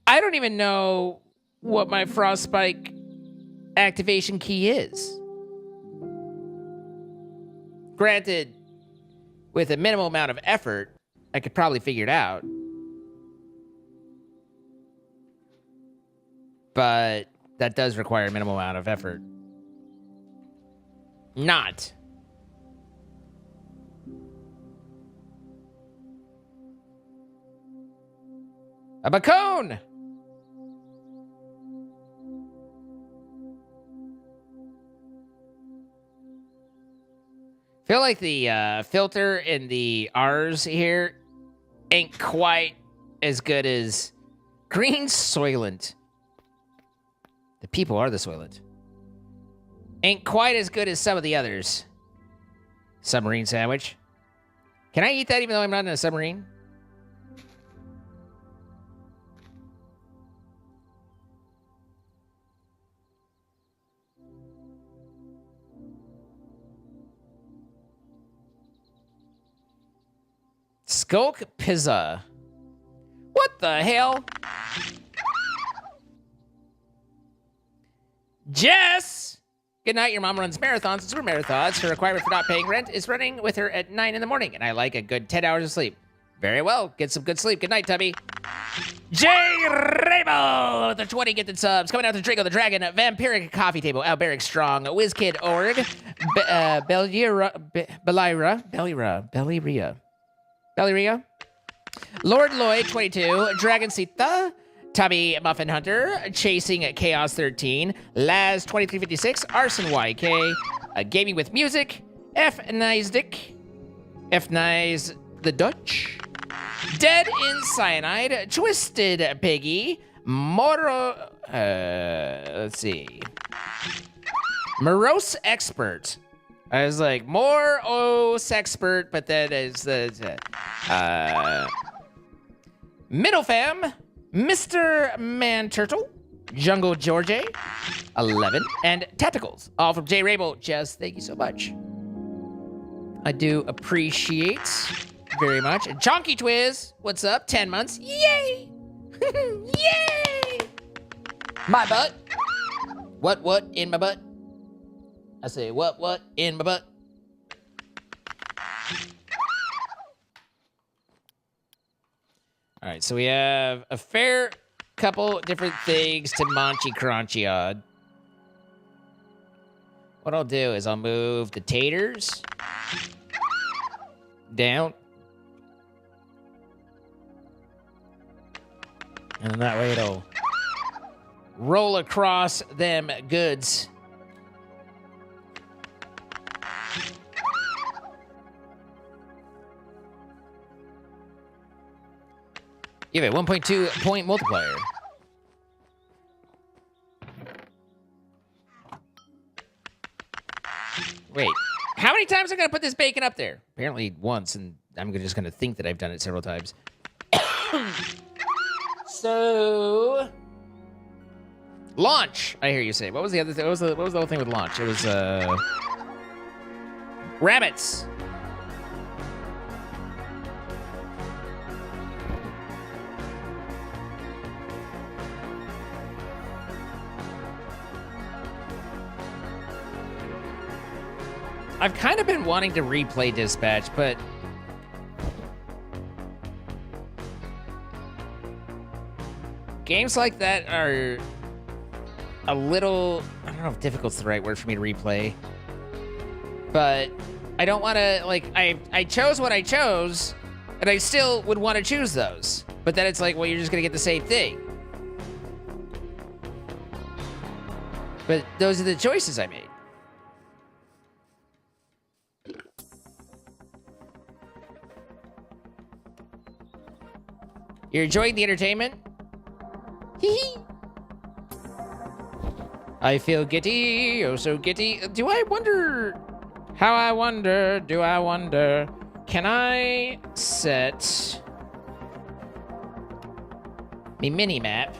I don't even know what my Frostspike activation key is. Granted, with a minimal amount of effort, I could probably figure it out. But that does require a minimal amount of effort. Not. A bacone! Feel like the filter in the R's here ain't quite as good as Green Soylent. The people are the Soylent. Ain't quite as good as some of the others. Submarine sandwich. Can I eat that even though I'm not in a submarine? Skulk Pizza. What the hell? Jess! Good night, your mom runs marathons and super marathons. Her requirement for not paying rent is running with her at 9 in the morning, and I like a good 10 hours of sleep. Very well. Get some good sleep. Good night, Tubby. J. Rainbow with the 20 gifted subs. Coming out to Draco the Dragon, Vampiric Coffee Table, Alberic Strong, WizKid Org, Bellyria, Lord Lloyd 22, Dragon Sita, Tubby Muffin Hunter, Chasing Chaos 13, Laz 2356, Arson YK, Gaming with Music, F Nice the Dutch. Dead in Cyanide, Twisted Piggy, Moro, let's see. Morose Expert. I was like, Morose Expert, but that is the, Middle Fam, Mr. Man Turtle, Jungle George, 11, and Tacticals, all from J Rabel. Just thank you so much. I do appreciate very much. And Chonky Twiz, what's up? 10 months. Yay! Yay! My butt. What in my butt? I say, what in my butt? All right, so we have a fair couple different things to Manchy Crunchy on. What I'll do is I'll move the taters down. And then that way it'll roll across them goods. Give it 1.2 point multiplier. Wait, how many times am I gonna put this bacon up there? Apparently once, and I'm just gonna think that I've done it several times. So, launch. I hear you say. What was the other thing? What was the whole thing with launch? It was rabbits. I've kind of been wanting to replay Dispatch, but games like that are a little, I don't know if difficult's the right word for me to replay, but I don't want to, like, I chose what I chose, and I still would want to choose those. But then it's like, well, you're just going to get the same thing. But those are the choices I made. You're enjoying the entertainment? Hee. I feel giddy, oh so giddy. Do I wonder? How I wonder, do I wonder? Can I set me mini map?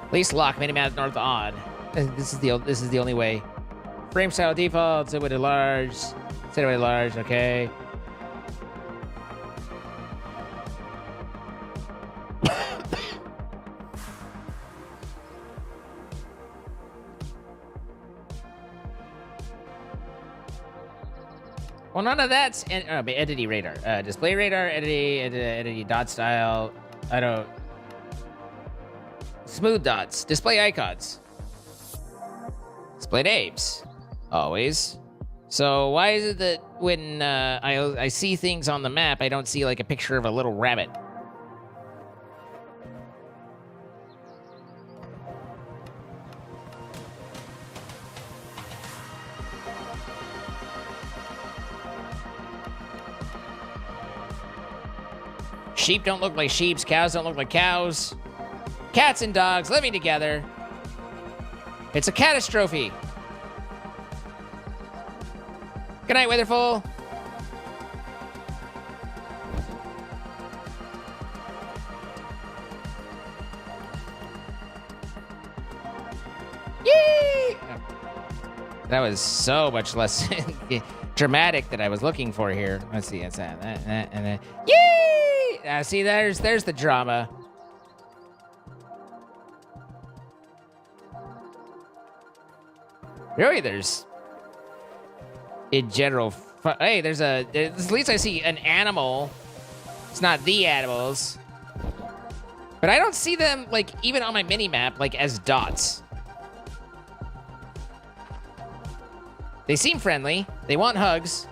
Please lock mini map north on. This is the only way. Frame style default, set width large, set width large, okay. Well, none of that's entity radar. Display radar, entity dot style. I don't. Smooth dots, display icons, display names. Always. So why is it that when I see things on the map, I don't see like a picture of a little rabbit? Sheep don't look like sheeps. Cows don't look like cows. Cats and dogs living together. It's a catastrophe. Good night, Witherful. Yee! That was so much less dramatic than I was looking for here. Let's see, it's that, and then. Yee! See, there's the drama. Really, there's in general. Hey, there's at least I see an animal. It's not the animals, but I don't see them like even on my mini map like as dots. They seem friendly. They want hugs.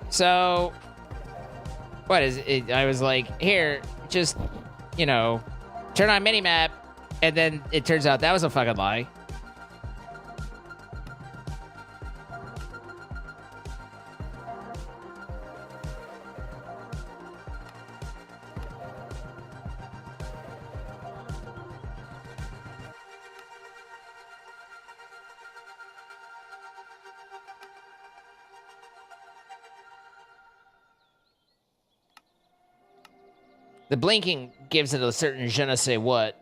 So, what is it? I was like, here, just, you know, turn on mini map, and then it turns out that was a fucking lie. The blinking gives it a certain je ne sais what.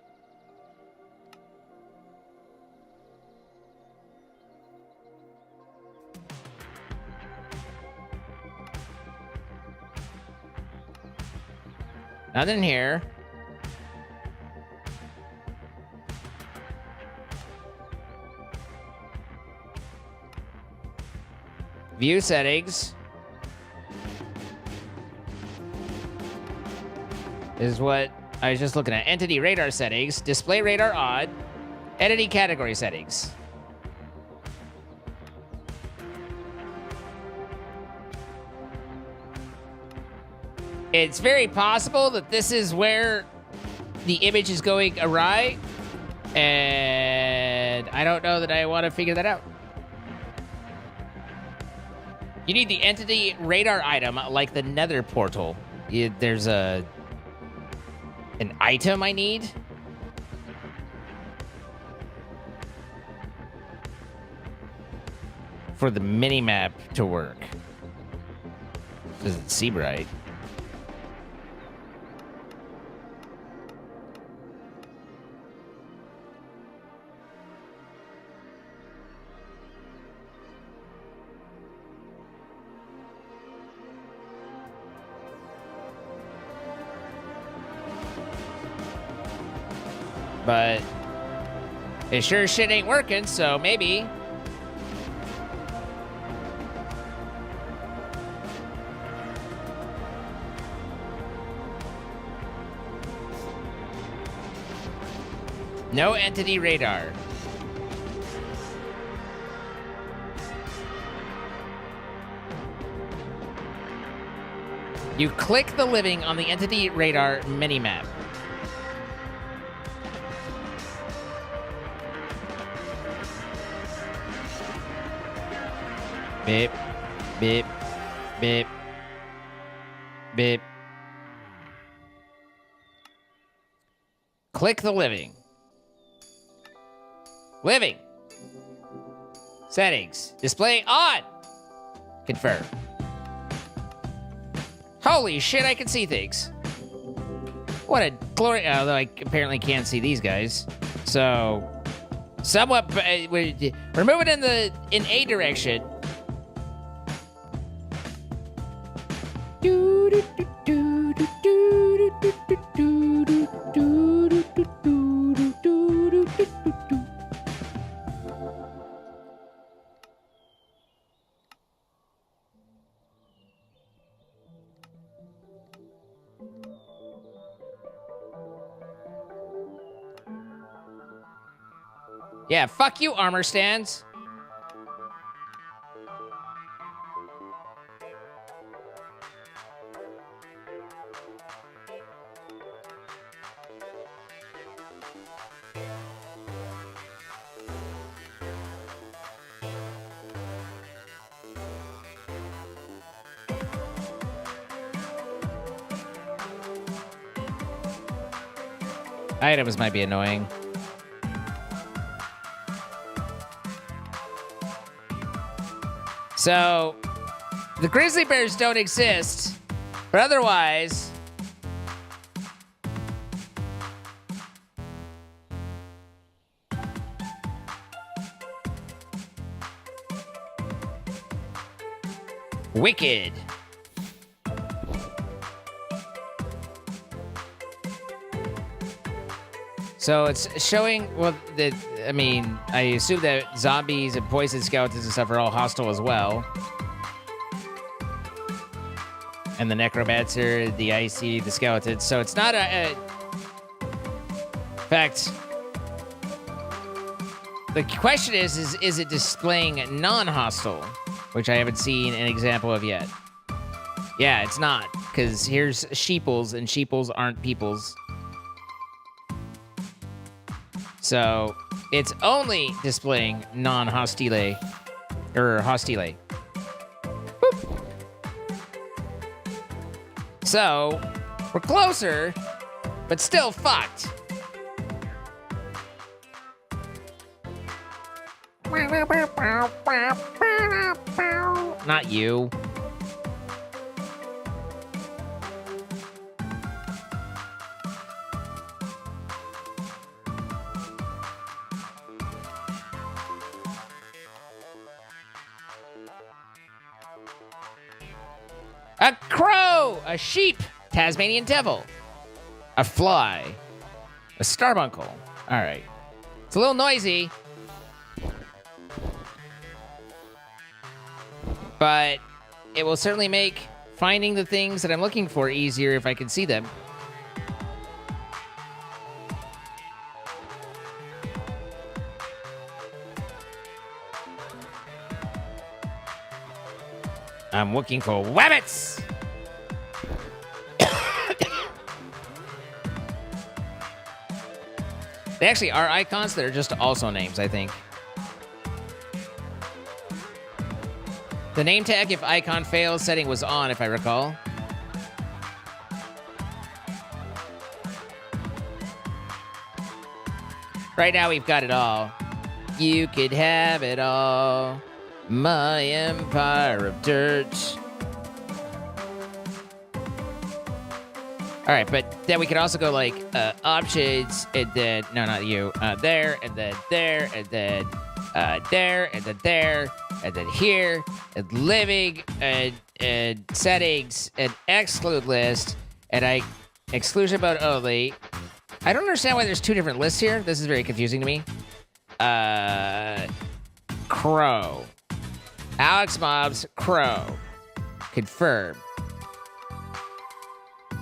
Nothing here. View settings. Is what I was just looking at. Entity radar settings. Display radar odd. Entity category settings. It's very possible that this is where the image is going awry. And I don't know that I want to figure that out. You need the entity radar item like the nether portal. There's an item I need. For the mini-map to work. Doesn't seem right. But it sure as shit ain't working, so maybe. No entity radar. You click the living on the entity radar minimap. Beep, beep, beep, beep. Click the living. Living. Settings. Display on. Confirm. Holy shit, I can see things. What a glory. Although I apparently can't see these guys. So, somewhat. We're moving in a direction. Yeah, fuck you, armor stands. Items might be annoying. So, the grizzly bears don't exist, but otherwise... Wicked. So it's showing, well, I mean, I assume that zombies and poison skeletons and stuff are all hostile as well. And the necromancer, the icy, the skeletons. So it's not in fact, the question is it displaying non-hostile? Which I haven't seen an example of yet. Yeah, it's not, because here's sheeples, and sheeples aren't peoples. So, it's only displaying non-hostile, or hostile. Boop. So, we're closer, but still fucked. Not you. A crow, a sheep, Tasmanian devil, a fly, a starbuncle. All right. It's a little noisy, but it will certainly make finding the things that I'm looking for easier if I can see them. I'm looking for wabbits! They actually are icons that are just also names, I think. The name tag, if icon fails, setting was on, if I recall. Right now, we've got it all. You could have it all. My empire of dirt. All right, but then we could also go like options, and then, no, not you, there, and then there, and then there, and then there, and then here, and living, and settings, and exclude list, and exclusion mode only. I don't understand why there's two different lists here. This is very confusing to me. Crow. Alex Mobs, Crow. Confirm.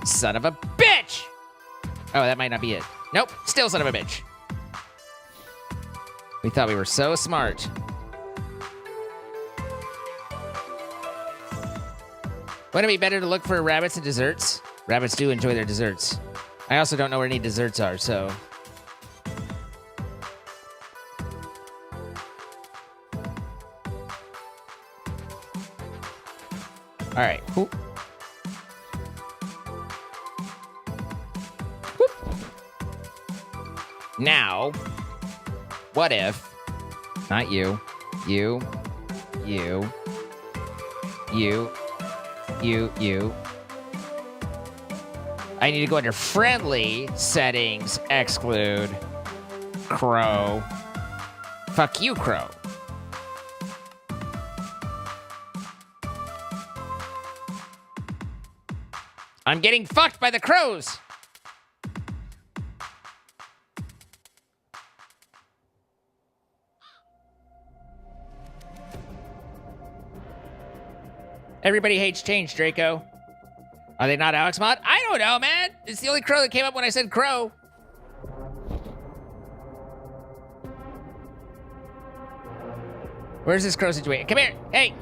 Son of a bitch! Oh, that might not be it. Nope, still son of a bitch. We thought we were so smart. Wouldn't it be better to look for rabbits and desserts? Rabbits do enjoy their desserts. I also don't know where any desserts are, so... Alright. Whoop. Whoop. Now, what if... Not you. You. I need to go under friendly settings, exclude crow. Fuck you, crow. I'm getting fucked by the crows. Everybody hates change, Draco. Are they not Alex Mod? I don't know, man. It's the only crow that came up when I said crow. Where's this crow situation? Come here. Hey.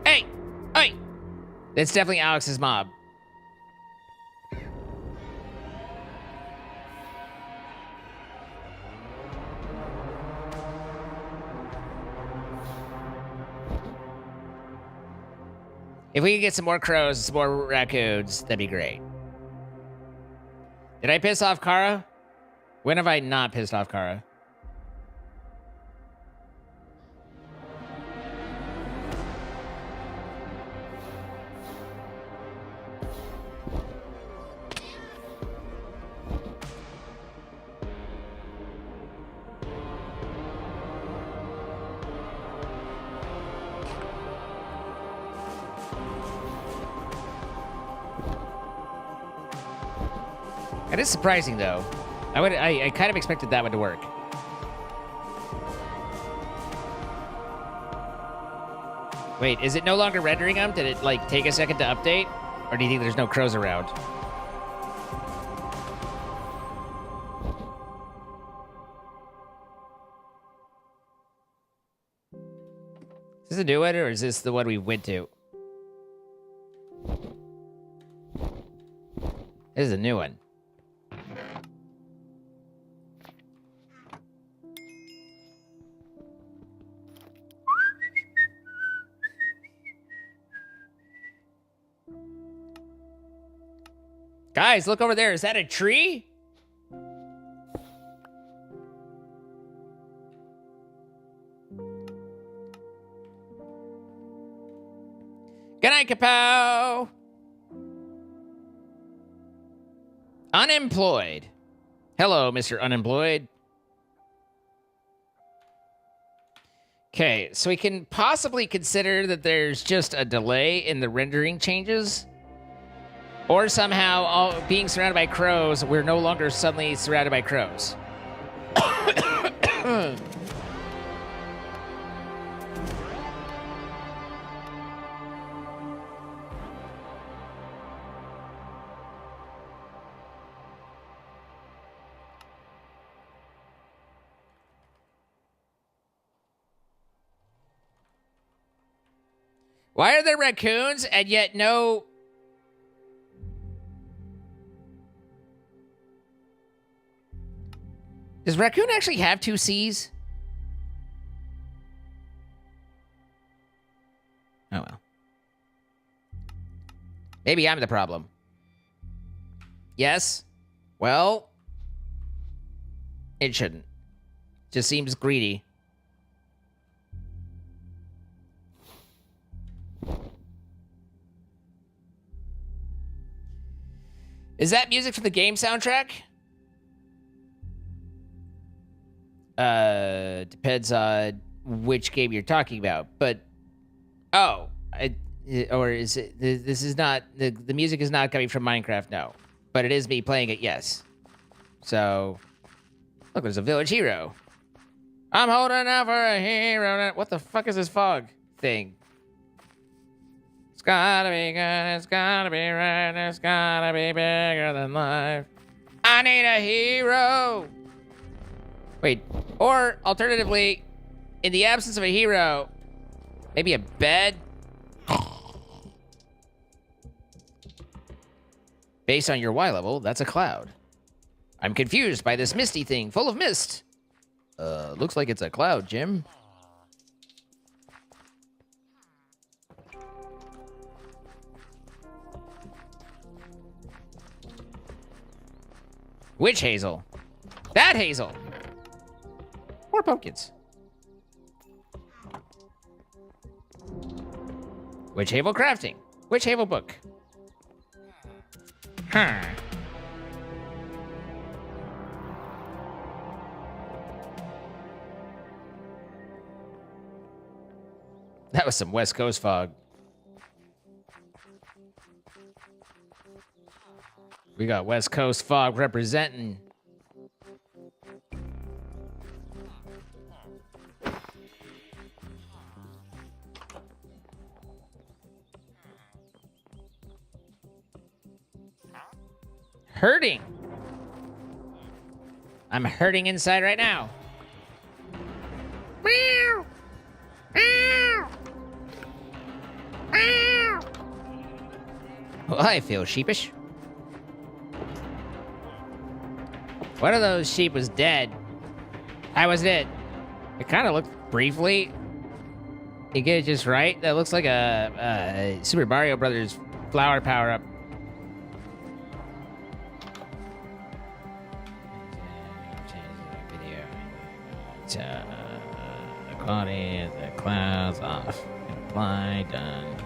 Hey. Hey. It's definitely Alex's mob. If we could get some more crows, some more raccoons, that'd be great. Did I piss off Kara? When have I not pissed off Kara? It is surprising, though. I kind of expected that one to work. Wait, is it no longer rendering them? Did it, like, take a second to update? Or do you think there's no crows around? Is this a new one, or is this the one we went to? This is a new one. Guys, look over there. Is that a tree? Good night, Kapow. Unemployed. Hello, Mr. Unemployed. Okay, so we can possibly consider that there's just a delay in the rendering changes. Or somehow, being surrounded by crows, we're no longer suddenly surrounded by crows. Why are there raccoons and yet no... Does raccoon actually have two C's? Oh well. Maybe I'm the problem. Yes? Well... It shouldn't. Just seems greedy. Is that music from the game soundtrack? Depends on which game you're talking about. But, or is it, this is not, the music is not coming from Minecraft, no. But it is me playing it, yes. So, look, there's a village hero. I'm holding out for a hero. What the fuck is this fog thing? It's gotta be good, it's gotta be right, it's gotta be bigger than life. I need a hero! Wait, or alternatively, in the absence of a hero, maybe a bed? Based on your Y level, that's a cloud. I'm confused by this misty thing, full of mist. Looks like it's a cloud, Jim. Which hazel? That hazel! More pumpkins. Which havel crafting? Which havel book? Huh. That was some West Coast fog. We got West Coast fog representing. Hurting. I'm hurting inside right now. Meow. Meow. Meow. Well, I feel sheepish. One of those sheep was dead. How was it? It kind of looked briefly. You get it just right. That looks like a Super Mario Brothers flower power-up. Quality, the clouds off. Apply, done.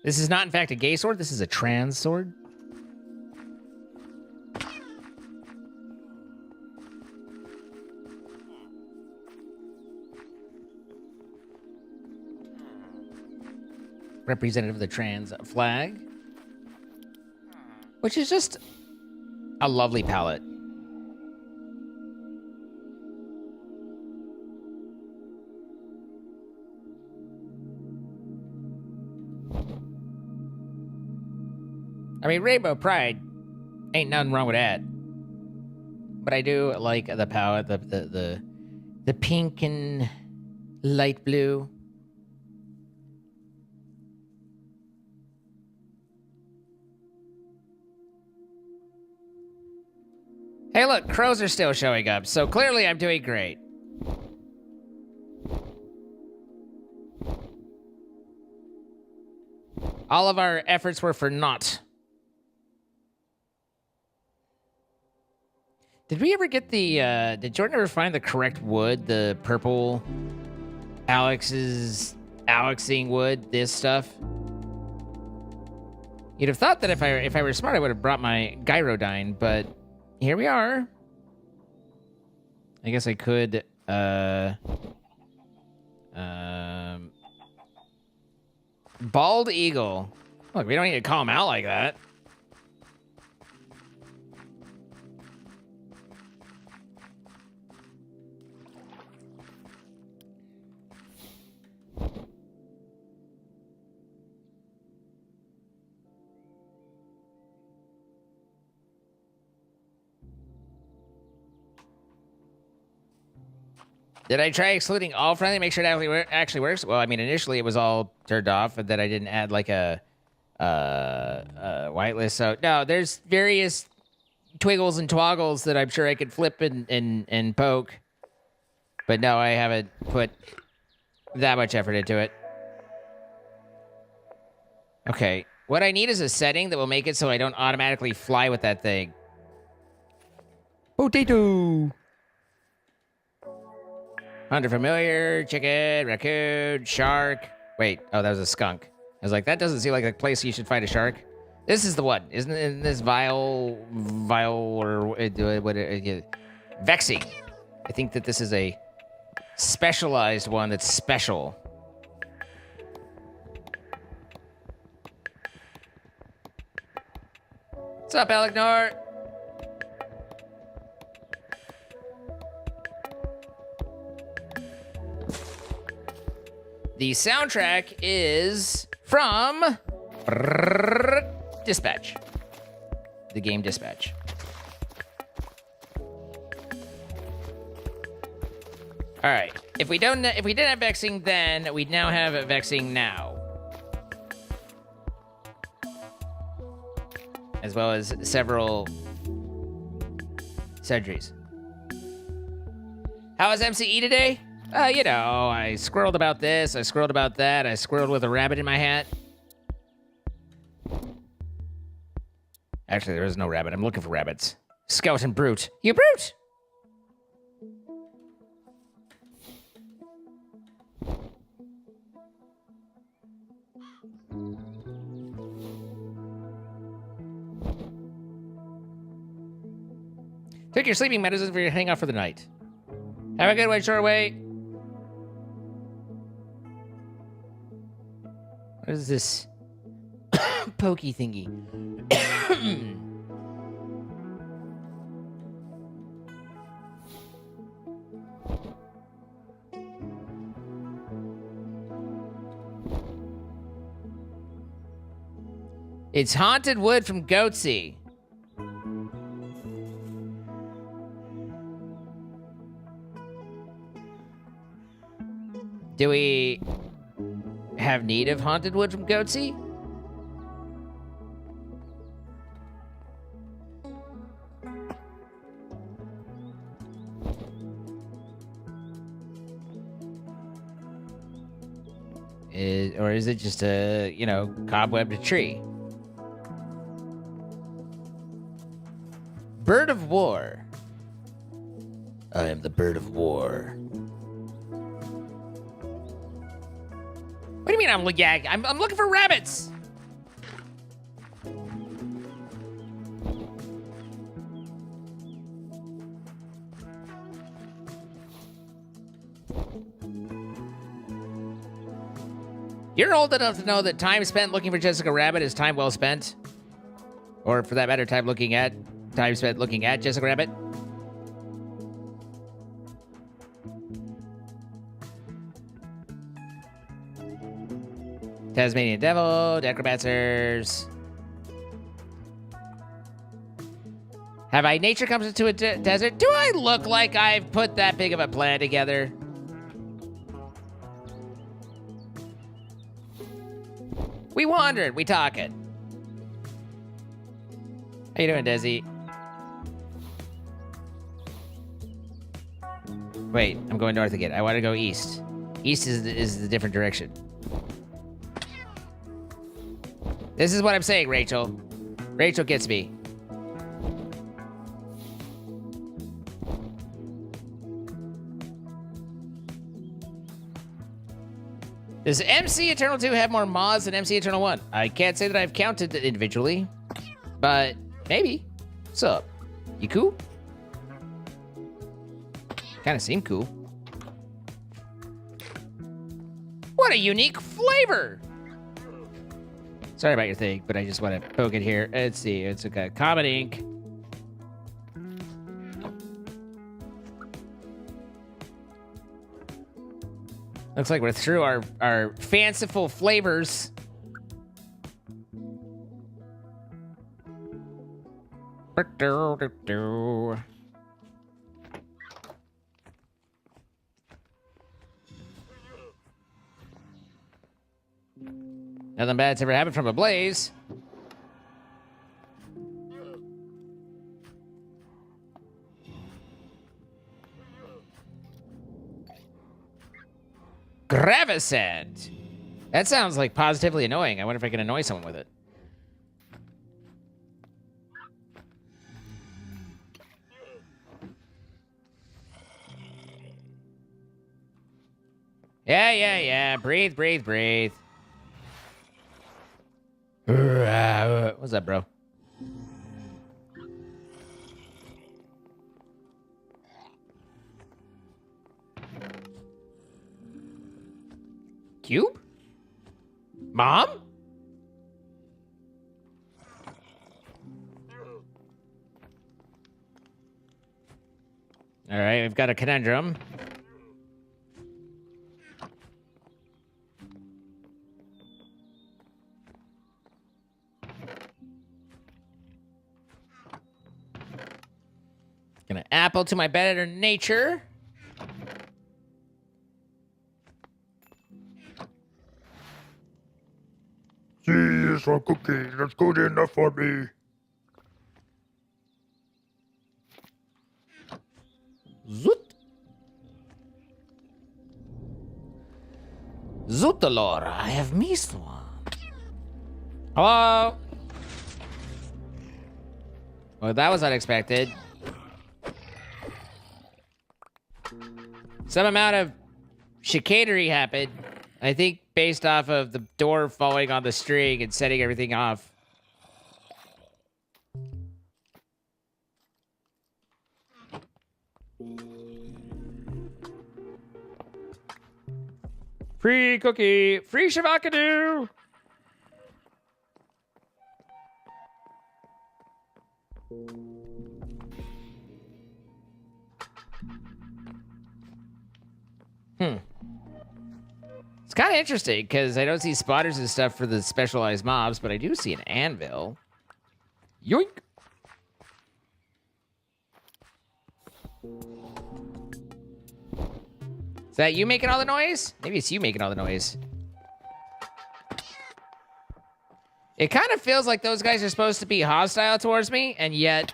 This is not, in fact, a gay sword. This is a trans sword. Representative of the trans flag, which is just a lovely palette. I mean, Rainbow Pride ain't nothing wrong with that, but I do like the palette, the pink and light blue. Hey, look, crows are still showing up, so clearly I'm doing great. All of our efforts were for naught. Did we ever get the, did Jordan ever find the correct wood? The purple Alexing wood, this stuff? You'd have thought that if I were smart, I would have brought my Gyrodyne, but here we are. I guess I could, Bald Eagle. Look, we don't need to call him out like that. Did I try excluding all friendly, make sure it actually works? Well, I mean, initially it was all turned off, and then I didn't add like a whitelist. So no, there's various twiggles and twoggles that I'm sure I could flip and poke. But no, I haven't put that much effort into it. Okay, what I need is a setting that will make it so I don't automatically fly with that thing. Potato. Hunter familiar, chicken, raccoon, shark. Wait, oh, that was a skunk. I was like, that doesn't seem like a place you should find a shark. This is the one, isn't this vile or what? Vexing. I think that this is a specialized one that's special. What's up, Elecnor? The soundtrack is from Dispatch. The game Dispatch. All right. If we didn't have vexing then, we now have vexing now. As well as several sentries. How was MCE today? You know, I squirreled about this, I squirreled about that, I squirreled with a rabbit in my hat. Actually, there is no rabbit. I'm looking for rabbits. Skeleton brute. You brute! Take your sleeping medicine for your hangout for the night. Have a good one, Shoreway. What is this pokey thingy? It's haunted wood from Goatsy. Do we have need of haunted wood from Goatsy? Or is it just a, you know, cobwebbed tree? Bird of War. I am the Bird of War. What do you mean I'm looking for rabbits? You're old enough to know that time spent looking for Jessica Rabbit is time well spent. Or for that matter, time spent looking at Jessica Rabbit. Tasmanian Devil, Necromancers. Have I nature comes into a desert? Do I look like I've put that big of a plan together? We wandered, we talking. How you doing, Desi? Wait, I'm going north again. I want to go east. East is the different direction. This is what I'm saying, Rachel. Rachel gets me. Does MC Eternal 2 have more mods than MC Eternal 1? I can't say that I've counted it individually, but maybe. What's up? You cool? Kind of seem cool. What a unique flavor! Sorry about your thing, but I just want to poke it here. Let's see. It's like a common ink. Looks like we're through our fanciful flavors. Nothing bad's ever happened from a blaze. Gravicent. That sounds like positively annoying. I wonder if I can annoy someone with it. Yeah. Breathe. What's up, bro? Cube? Mom? All right, we've got a conundrum. Gonna apple to my better nature. See, it's a cookie. That's good enough for me. Zoot. Zootalor, I have missed one. Hello? Well, that was unexpected. Some amount of chicanery happened. I think based off of the door falling on the string and setting everything off. Free cookie. Free shavakadu. It's kind of interesting because I don't see spotters and stuff for the specialized mobs, but I do see an anvil. Yoink. Is that you making all the noise? Maybe it's you making all the noise. It kind of feels like those guys are supposed to be hostile towards me, and yet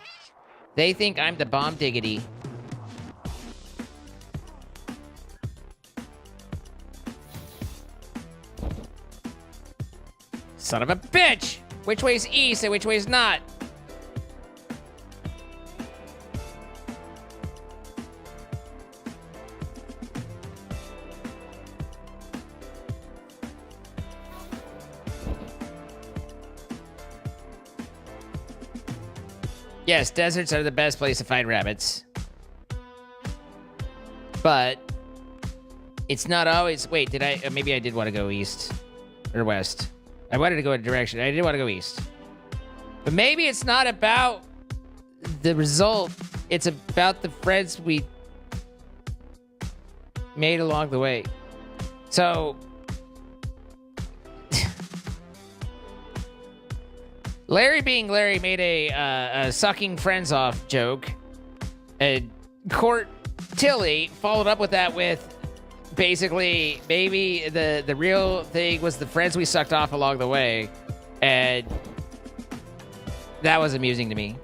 they think I'm the bomb diggity. Son of a bitch! Which way's east and which way's not? Yes, deserts are the best place to find rabbits. But it's not always... Wait, did I... maybe I did want to go east or west. I wanted to go in a direction. I did want to go east. But maybe it's not about the result. It's about the friends we made along the way. So... Larry being Larry made a sucking friends off joke. And Court Tilly followed up with that with basically maybe the real thing was the friends we sucked off along the way. And that was amusing to me.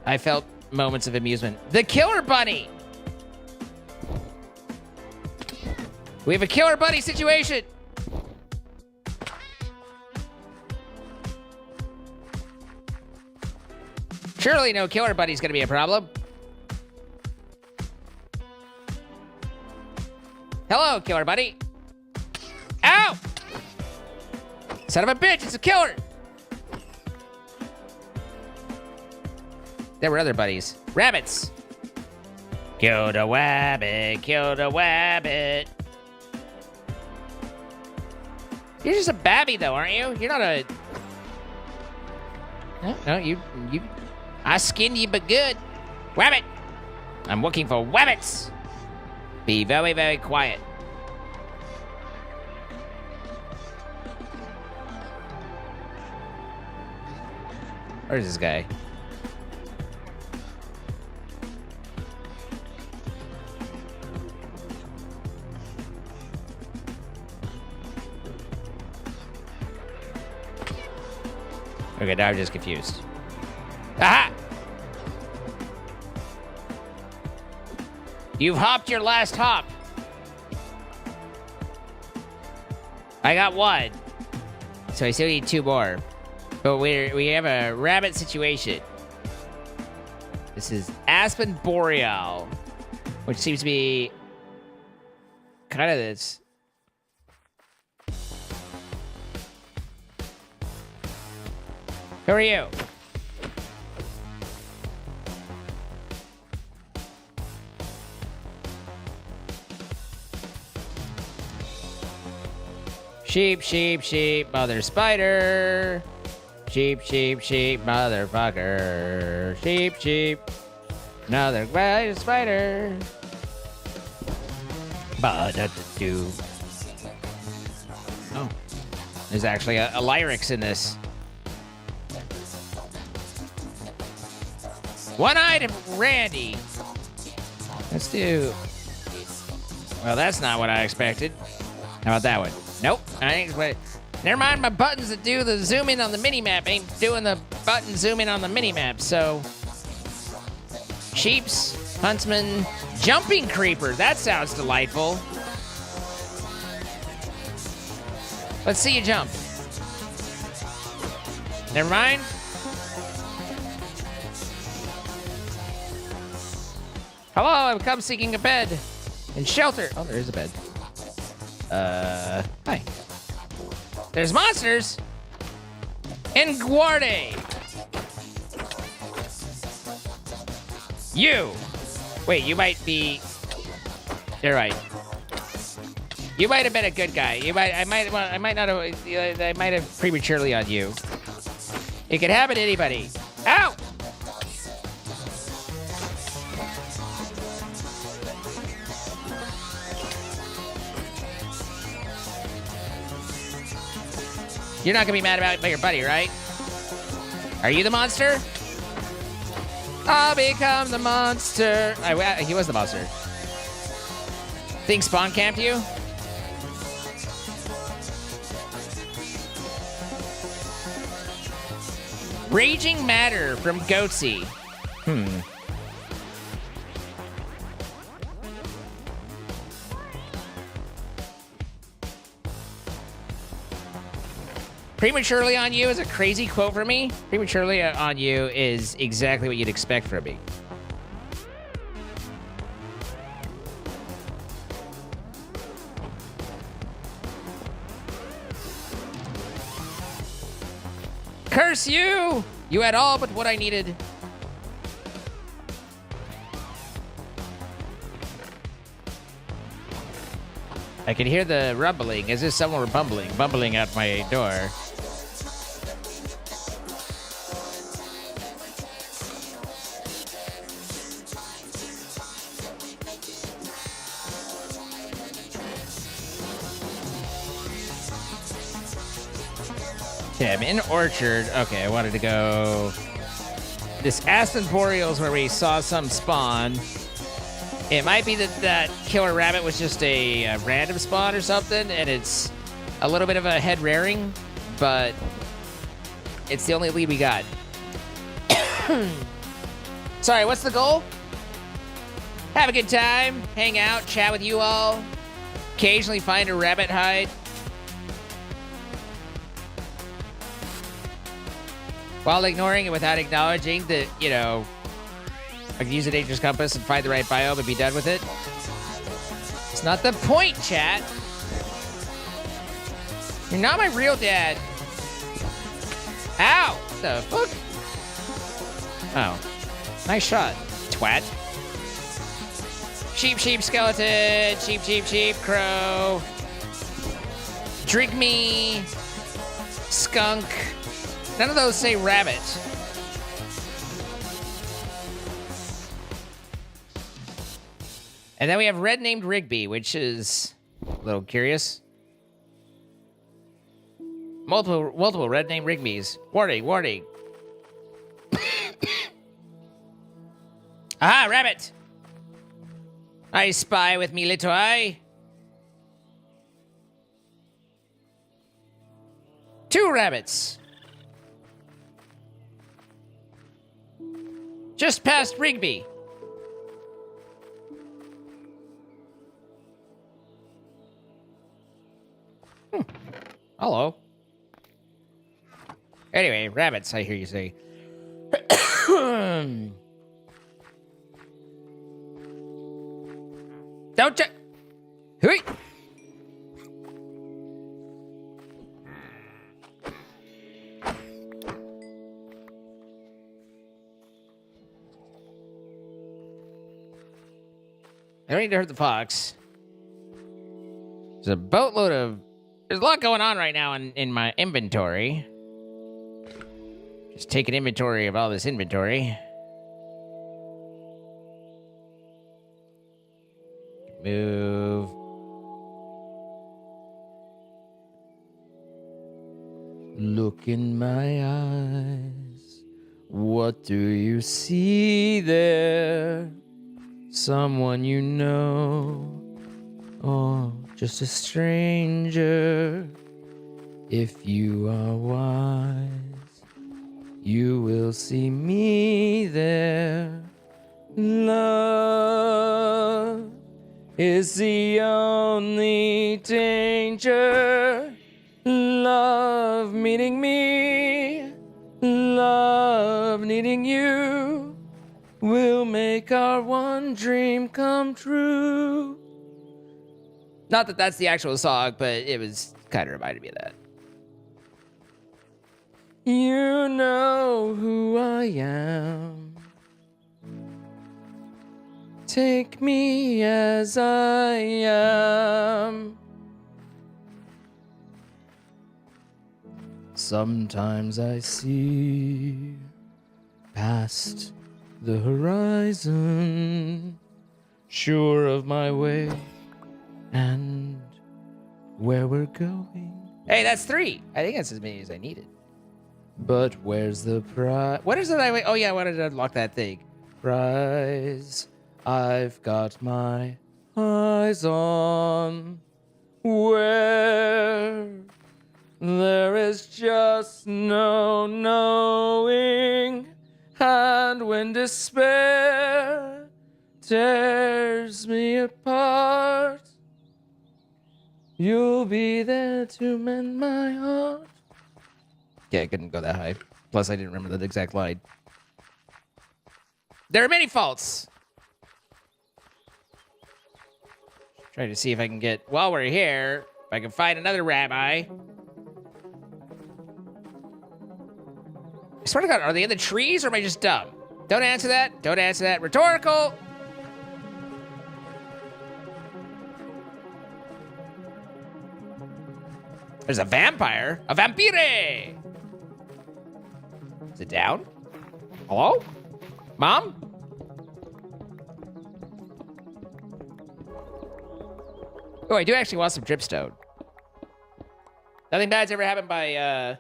I felt moments of amusement. The Killer Bunny! We have a Killer Bunny situation! Surely no Killer Bunny's gonna be a problem. Hello, Killer Bunny. Ow! Son of a bitch, it's a killer! There were other buddies. Rabbits! Kill the wabbit, kill the wabbit. You're just a babby, though, aren't you? You're not a... No, you... I skinned you, but good. Wabbit! I'm looking for wabbits! Be very, very quiet. Where's this guy? Okay, now I'm just confused. Aha! You've hopped your last hop. I got one. So I still need 2 more. But we have a rabbit situation. This is Aspen Boreal, which seems to be kind of this. Who are you? Sheep, sheep, sheep, mother spider. Sheep, sheep, sheep, motherfucker. Sheep, sheep, another spider. Ba-da-da-doo. Oh, there's actually a lyrics in this. One-eyed Randy. Let's do... Well, that's not what I expected. How about that one? Nope. I ain't expect... Never mind, my buttons that do the zoom in on the mini-map ain't doing the button zoom in on the mini-map, so... Sheeps, huntsman, jumping creeper. That sounds delightful. Let's see you jump. Never mind. Hello, I've come seeking a bed and shelter. Oh, there is a bed. Hi. There's monsters in Guarde. You. Wait, you might be. You're right. You might have been a good guy. I might not have. I might have prematurely on you. It could happen to anybody. Ow! You're not gonna be mad about your buddy, right? Are you the monster? I'll become the monster. He was the monster. Think spawn camped you? Raging Matter from Goatsy. Prematurely on you is a crazy quote for me. Prematurely on you is exactly what you'd expect from me. Curse you! You had all but what I needed. I can hear the rumbling as if someone were bumbling out my door. Okay, I'm in Orchard. Okay, I wanted to go... This Aspen Boreals where we saw some spawn. It might be that that killer rabbit was just a random spawn or something, and it's a little bit of a head raring, but it's the only lead we got. Sorry, what's the goal? Have a good time, hang out, chat with you all, occasionally find a rabbit hide. While ignoring and without acknowledging that, you know, I can use a dangerous compass and find the right biome and be done with it. It's not the point, chat. You're not my real dad. Ow! What the fuck? Oh. Nice shot, twat. Sheep, sheep, skeleton. Sheep, sheep, sheep, crow. Drink me. Skunk. None of those say rabbit. And then we have red named Rigby, which is a little curious. Multiple red named Rigbys. Warning, warning. Aha, rabbit! I spy with me little eye. 2 rabbits. Just past Rigby. Hello. Anyway, rabbits, I hear you say. Don't you? Hui! I don't need to hurt the fox. There's a boatload of... There's a lot going on right now in my inventory. Just take an inventory of all this inventory. Move. Look in my eyes. What do you see there? Someone you know, or just a stranger? If you are wise, you will see me there. Love is the only danger. Love meeting me, love needing you, will make our one dream come true. Not that that's the actual song, but it was kind of reminded me of that. You know who I am. Take me as I am. Sometimes I see past the horizon, sure of my way and where we're going. Hey, that's 3. I think that's as many as I needed. But where's the prize? What is it I... Oh, yeah, I wanted to unlock that thing. Prize I've got my eyes on, where there is just no knowing, and when despair tears me apart, you'll be there to mend my heart. Yeah, I couldn't go that high. Plus, I didn't remember the exact line. There are many faults. Trying to see if I can get... While we're here, if I can find another rabbi. I swear to God, are they in the trees or am I just dumb? Don't answer that. Don't answer that. Rhetorical. There's a vampire. A vampire. Is it down? Hello? Mom? Oh, I do actually want some dripstone. Nothing bad's ever happened by,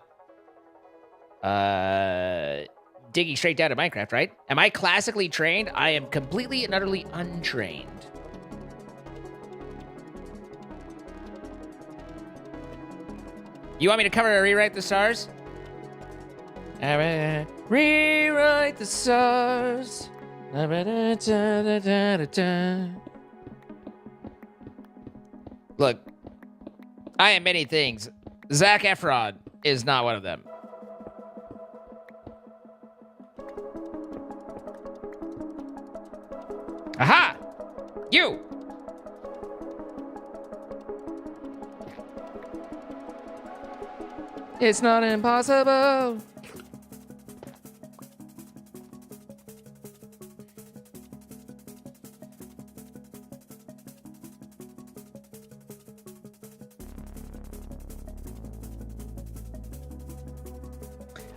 digging straight down to Minecraft, right? Am I classically trained? I am completely and utterly untrained. You want me to cover or rewrite the stars? Rewrite the stars. Look, I am many things. Zac Efron is not one of them. Aha! You! It's not impossible.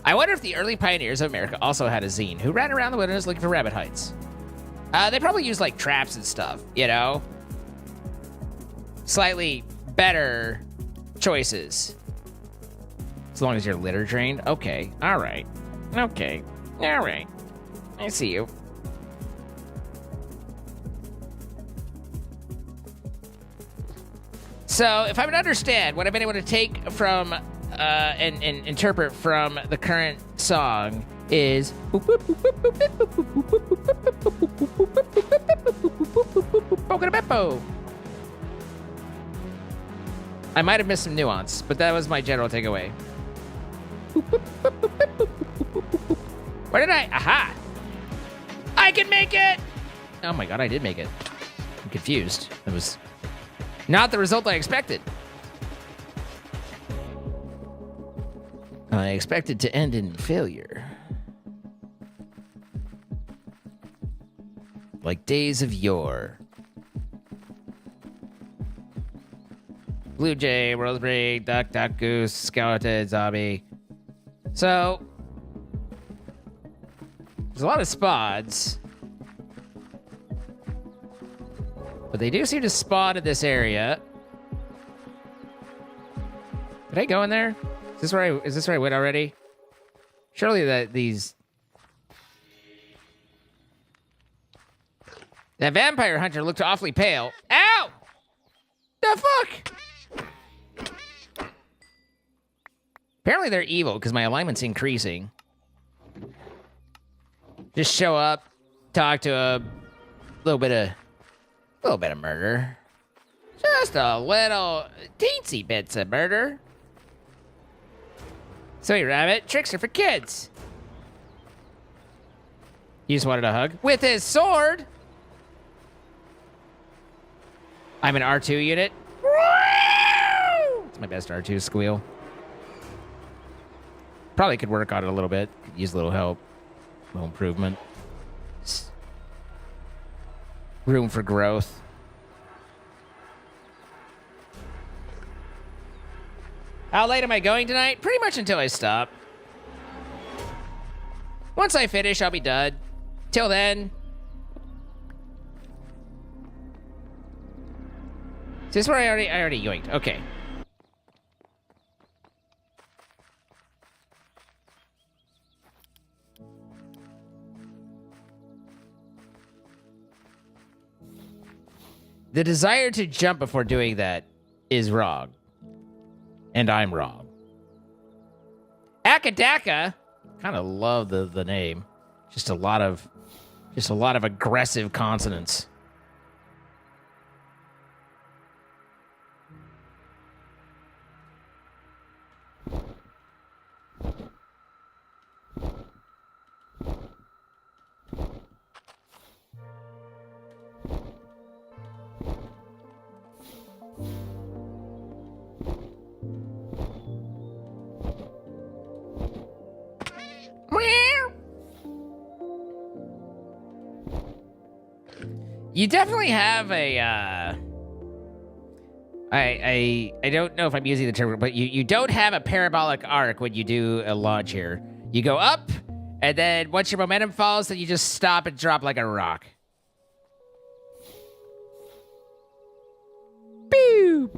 I wonder if the early pioneers of America also had a zine who ran around the wilderness looking for rabbit hides. They probably used like traps and stuff, you know? Slightly better choices. As long as you're litter drained. Okay, all right. Okay, all right. I see you. So, if I would understand what I've been able to take from and interpret from the current song is I might have missed some nuance, but that was my general takeaway. Where did I? Aha! I can make it! Oh my god, I did make it. I'm confused. That was not the result I expected. I expected to end in failure. Like days of yore. Blue jay, roseberry, duck, goose, skeleton, zombie. So, there's a lot of spots. But they do seem to spawn in this area. Did I go in there? Is this where I went already? Surely that vampire hunter looked awfully pale. Ow! The fuck? Apparently they're evil because my alignment's increasing. Just show up, talk to a little bit of murder. Just a little teensy bits of murder. Sorry, Rabbit. Tricks are for kids. You just wanted a hug? With his sword! I'm an R2 unit. It's my best R2 squeal. Probably could work on it a little bit. Could use a little help. A little improvement. Room for growth. How late am I going tonight? Pretty much until I stop. Once I finish, I'll be done. Till then. Is this where I already yoinked? Okay. The desire to jump before doing that is wrong. And I'm wrong. Akadaka. Kind of love the name. Just a lot of aggressive consonants. You definitely have a, I don't know if I'm using the term, but you don't have a parabolic arc when you do a launch here. You go up, and then once your momentum falls, then you just stop and drop like a rock. Pew!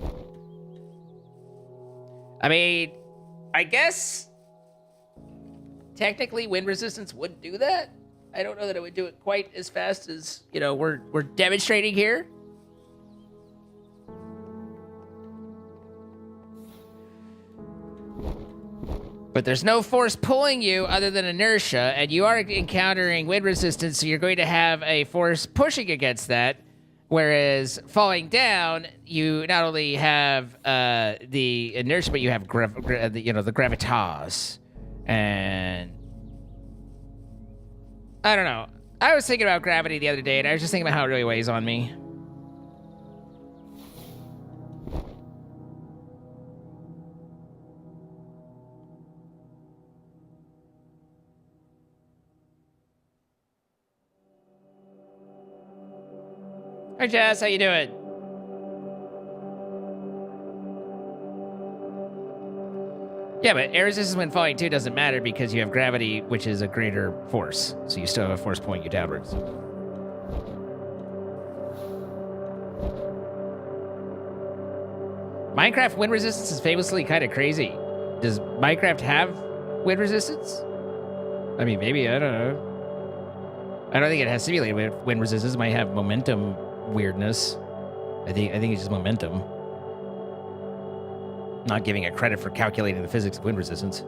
I mean, I guess technically wind resistance would do that. I don't know that it would do it quite as fast as, you know, we're demonstrating here. But there's no force pulling you other than inertia, and you are encountering wind resistance, so you're going to have a force pushing against that. Whereas falling down, you not only have the inertia, but you have the gravitas. And I don't know. I was thinking about gravity the other day, and I was just thinking about how it really weighs on me. Hi, Jess. How you doing? Yeah, but air resistance when falling too doesn't matter because you have gravity, which is a greater force. So you still have a force pulling you downwards. Minecraft wind resistance is famously kind of crazy. Does Minecraft have wind resistance? I mean, maybe, I don't know. I don't think it has simulated wind resistance. It might have momentum weirdness. I think it's just momentum. Not giving it credit for calculating the physics of wind resistance.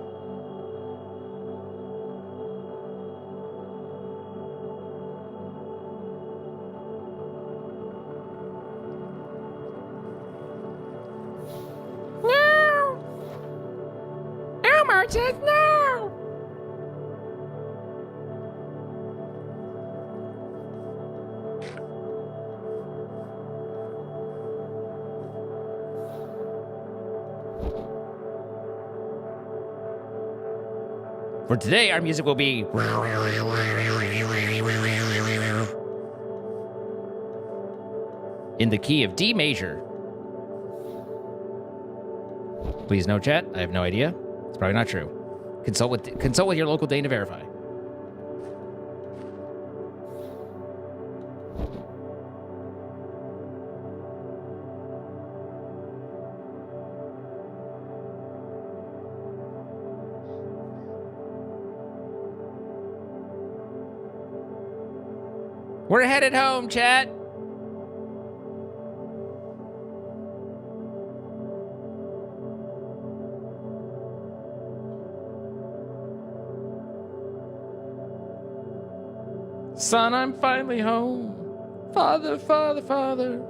No! Elmo says no! For today, our music will be... in the key of D major. Please note, chat, I have no idea. It's probably not true. Consult with your local Dane to verify. We're headed home, chat. Son, I'm finally home. Father, father, father.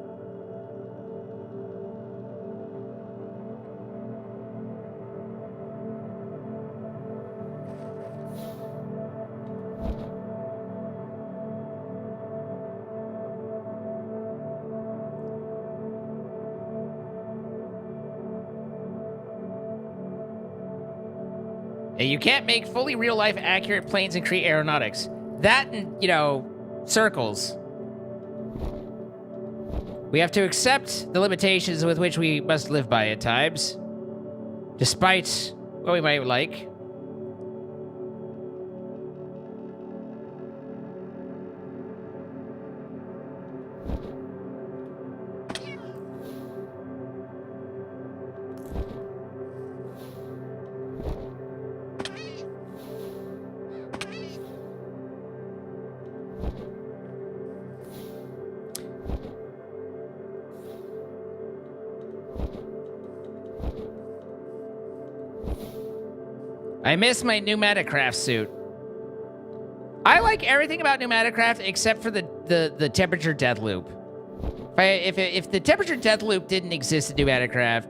You can't make fully real-life accurate planes and create aeronautics. That and, circles. We have to accept the limitations with which we must live by at times, despite what we might like. I miss my pneumaticraft suit. I like everything about pneumaticraft except for the temperature death loop. If the temperature death loop didn't exist in pneumaticraft,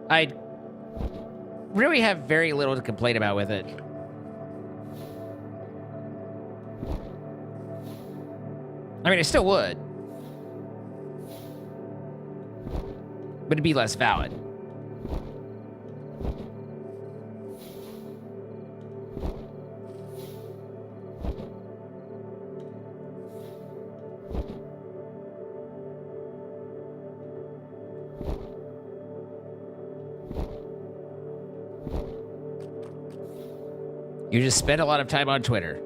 I'd really have very little to complain about with it. I mean, I still would. But it'd be less valid. You just spend a lot of time on Twitter.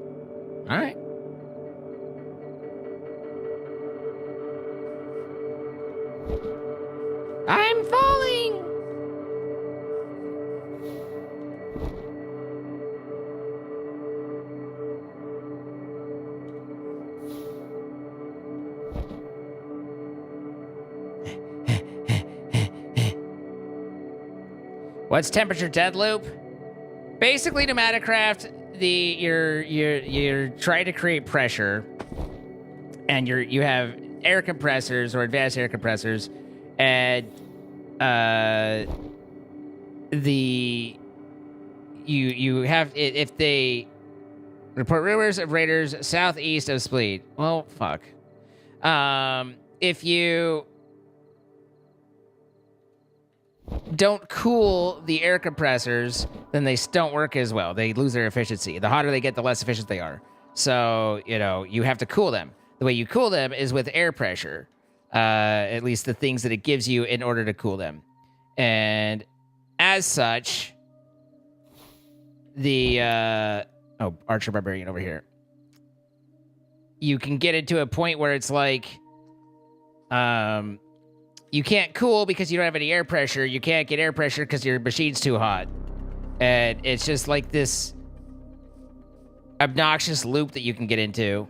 All right. I'm falling. What's temperature dead loop? Basically, pneumaticraft, you're trying to create pressure, and you have air compressors or advanced air compressors, and you have if they report rumors of raiders southeast of Spleed. Well, fuck. If you don't cool the air compressors, then they don't work as well. They lose their efficiency. The hotter they get, the less efficient they are. So, you have to cool them. The way you cool them is with air pressure. At least the things that it gives you in order to cool them. And as such, the Archer Barbarian over here. You can get it to a point where it's like, you can't cool because you don't have any air pressure. You can't get air pressure because your machine's too hot. And it's just like this obnoxious loop that you can get into.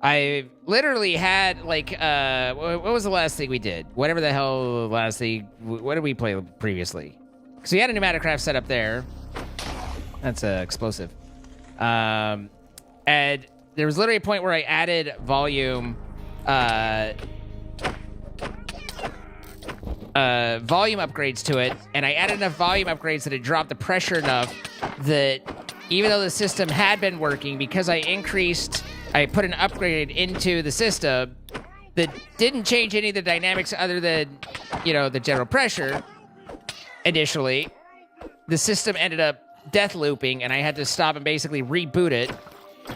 I literally had, like, what was the last thing we did? Whatever the hell the last thing, what did we play previously? Because we had a pneumaticraft set up there. That's explosive. And there was literally a point where I added volume upgrades to it, and I added enough volume upgrades that it dropped the pressure enough that even though the system had been working, because I put an upgrade into the system that didn't change any of the dynamics other than, the general pressure initially, the system ended up death looping, and I had to stop and basically reboot it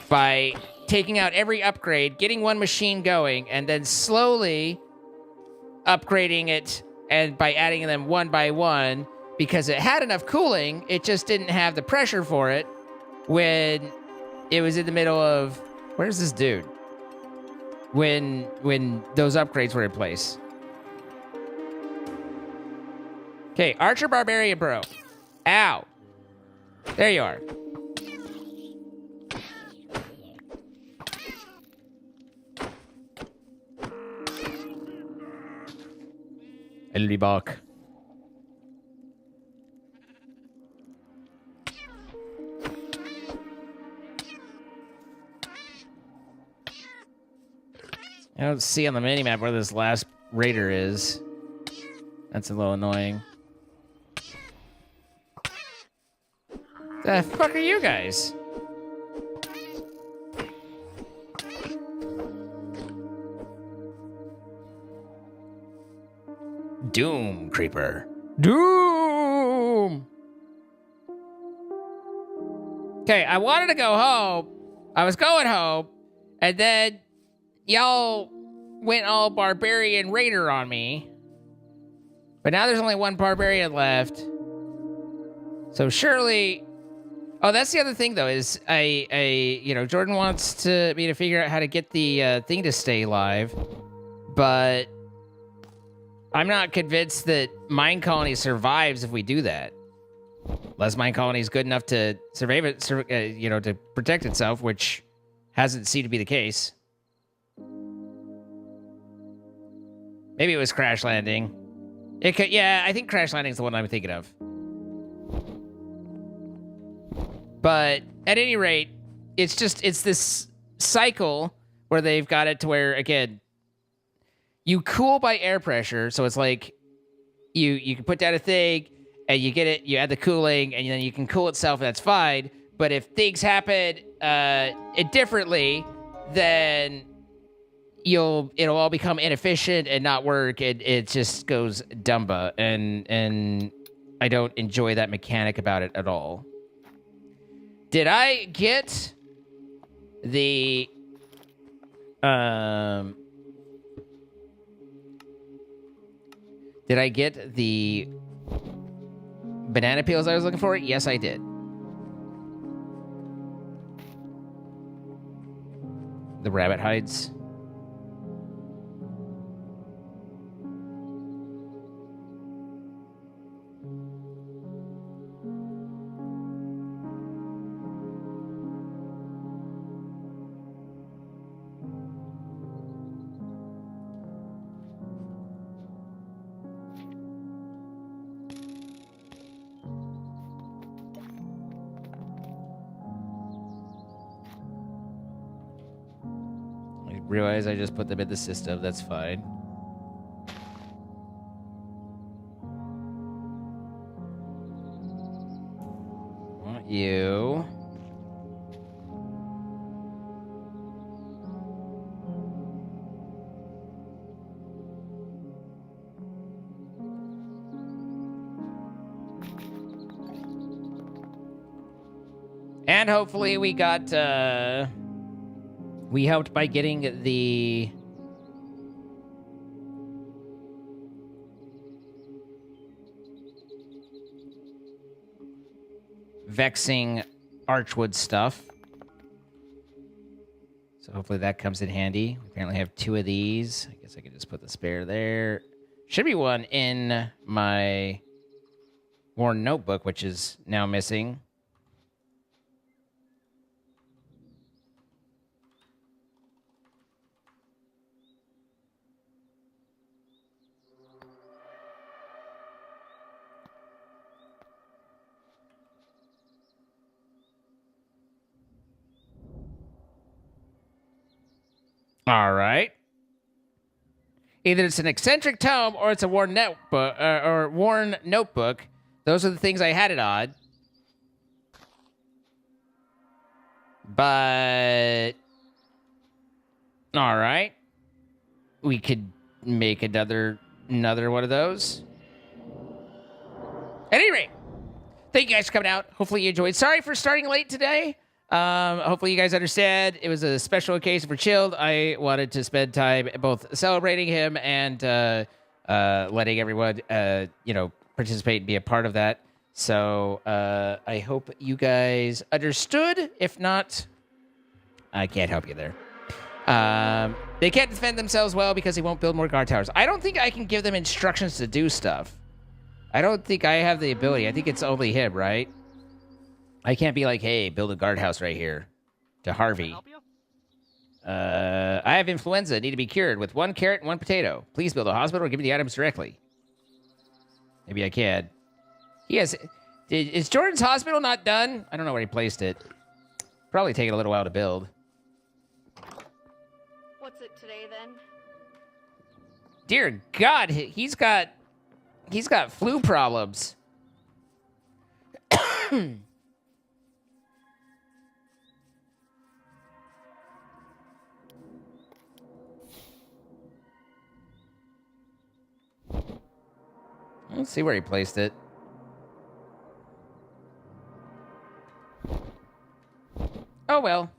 by taking out every upgrade, getting one machine going, and then slowly upgrading it, and by adding them one by one, because it had enough cooling, it just didn't have the pressure for it when it was in the middle of... Where's this dude? When those upgrades were in place. Okay, Archer Barbarian bro. Ow. There you are. I'll be back. I don't see on the minimap where this last raider is. That's a little annoying. The fuck are you guys? Doom Creeper. Doom! Okay, I wanted to go home. I was going home, and then y'all went all barbarian raider on me. But now there's only one barbarian left. So surely... Oh, that's the other thing, though, is Jordan wants me to figure out how to get the thing to stay live. But I'm not convinced that Mine Colony survives if we do that. Unless Mine Colony is good enough to survive it, to protect itself, which hasn't seemed to be the case. Maybe it was Crash Landing. It could, yeah, I think Crash Landing is the one I'm thinking of. But at any rate, it's this cycle where they've got it to where, again, you cool by air pressure. So it's like you can put down a thing and you get it, you add the cooling, and then you can cool itself, and that's fine. But if things happen differently, then it'll all become inefficient and not work. It just goes dumba, and I don't enjoy that mechanic about it at all. Did I get the banana peels I was looking for? Yes, I did. The rabbit hides. Realize I just put them in the system. That's fine. Want you. And hopefully we got, we helped by getting the... vexing archwood stuff. So hopefully that comes in handy. We apparently have 2 of these. I guess I can just put the spare there. Should be one in my worn notebook, which is now missing. All right. Either it's an eccentric tome or it's a worn notebook or worn notebook. Those are the things I had it on. But all right, we could make another one of those. At any rate, thank you guys for coming out. Hopefully you enjoyed. Sorry for starting late today. Hopefully you guys understand. It was a special occasion for Chilled. I wanted to spend time both celebrating him and letting everyone, participate and be a part of that. So I hope you guys understood. If not, I can't help you there. They can't defend themselves well because they won't build more guard towers. I don't think I can give them instructions to do stuff. I don't think I have the ability. I think it's only him, right? I can't be like, hey, build a guardhouse right here to Harvey. I have influenza, need to be cured with 1 carrot and 1 potato. Please build a hospital or give me the items directly. Maybe I can. Is Jordan's hospital not done? I don't know where he placed it. Probably taking a little while to build. What's it today then? Dear God, he's got flu problems. Let's see where he placed it. Oh, well.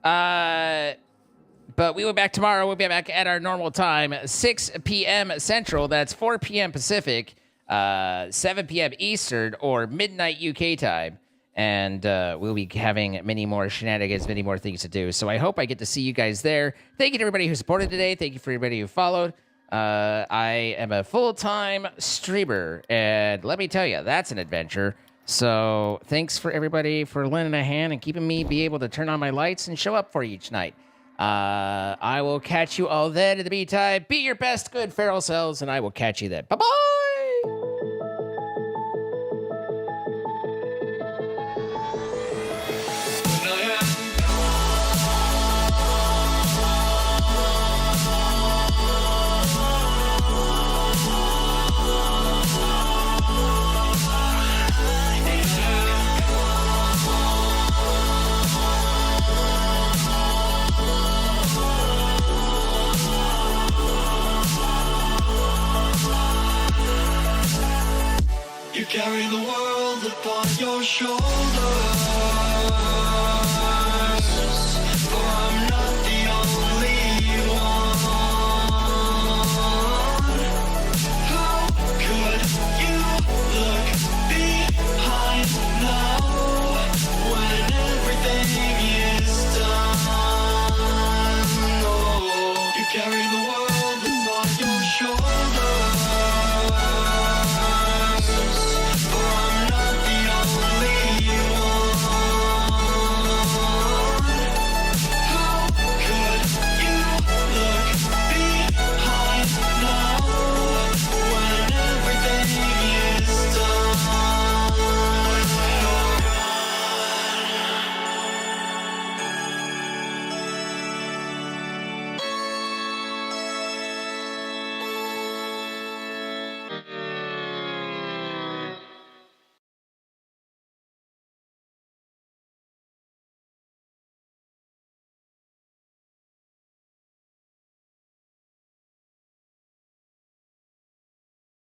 But we will be back tomorrow. We'll be back at our normal time, 6 p.m. Central. That's 4 p.m. Pacific, 7 p.m. Eastern, or midnight UK time. And we'll be having many more shenanigans, many more things to do. So I hope I get to see you guys there. Thank you to everybody who supported today. Thank you for everybody who followed. I am a full-time streamer, and let me tell you, that's an adventure. So thanks for everybody for lending a hand and keeping me be able to turn on my lights and show up for you each night. I will catch you all then. In the meantime, be your best good feral selves, and I will catch you then. Bye-bye! You carry the world upon your shoulders.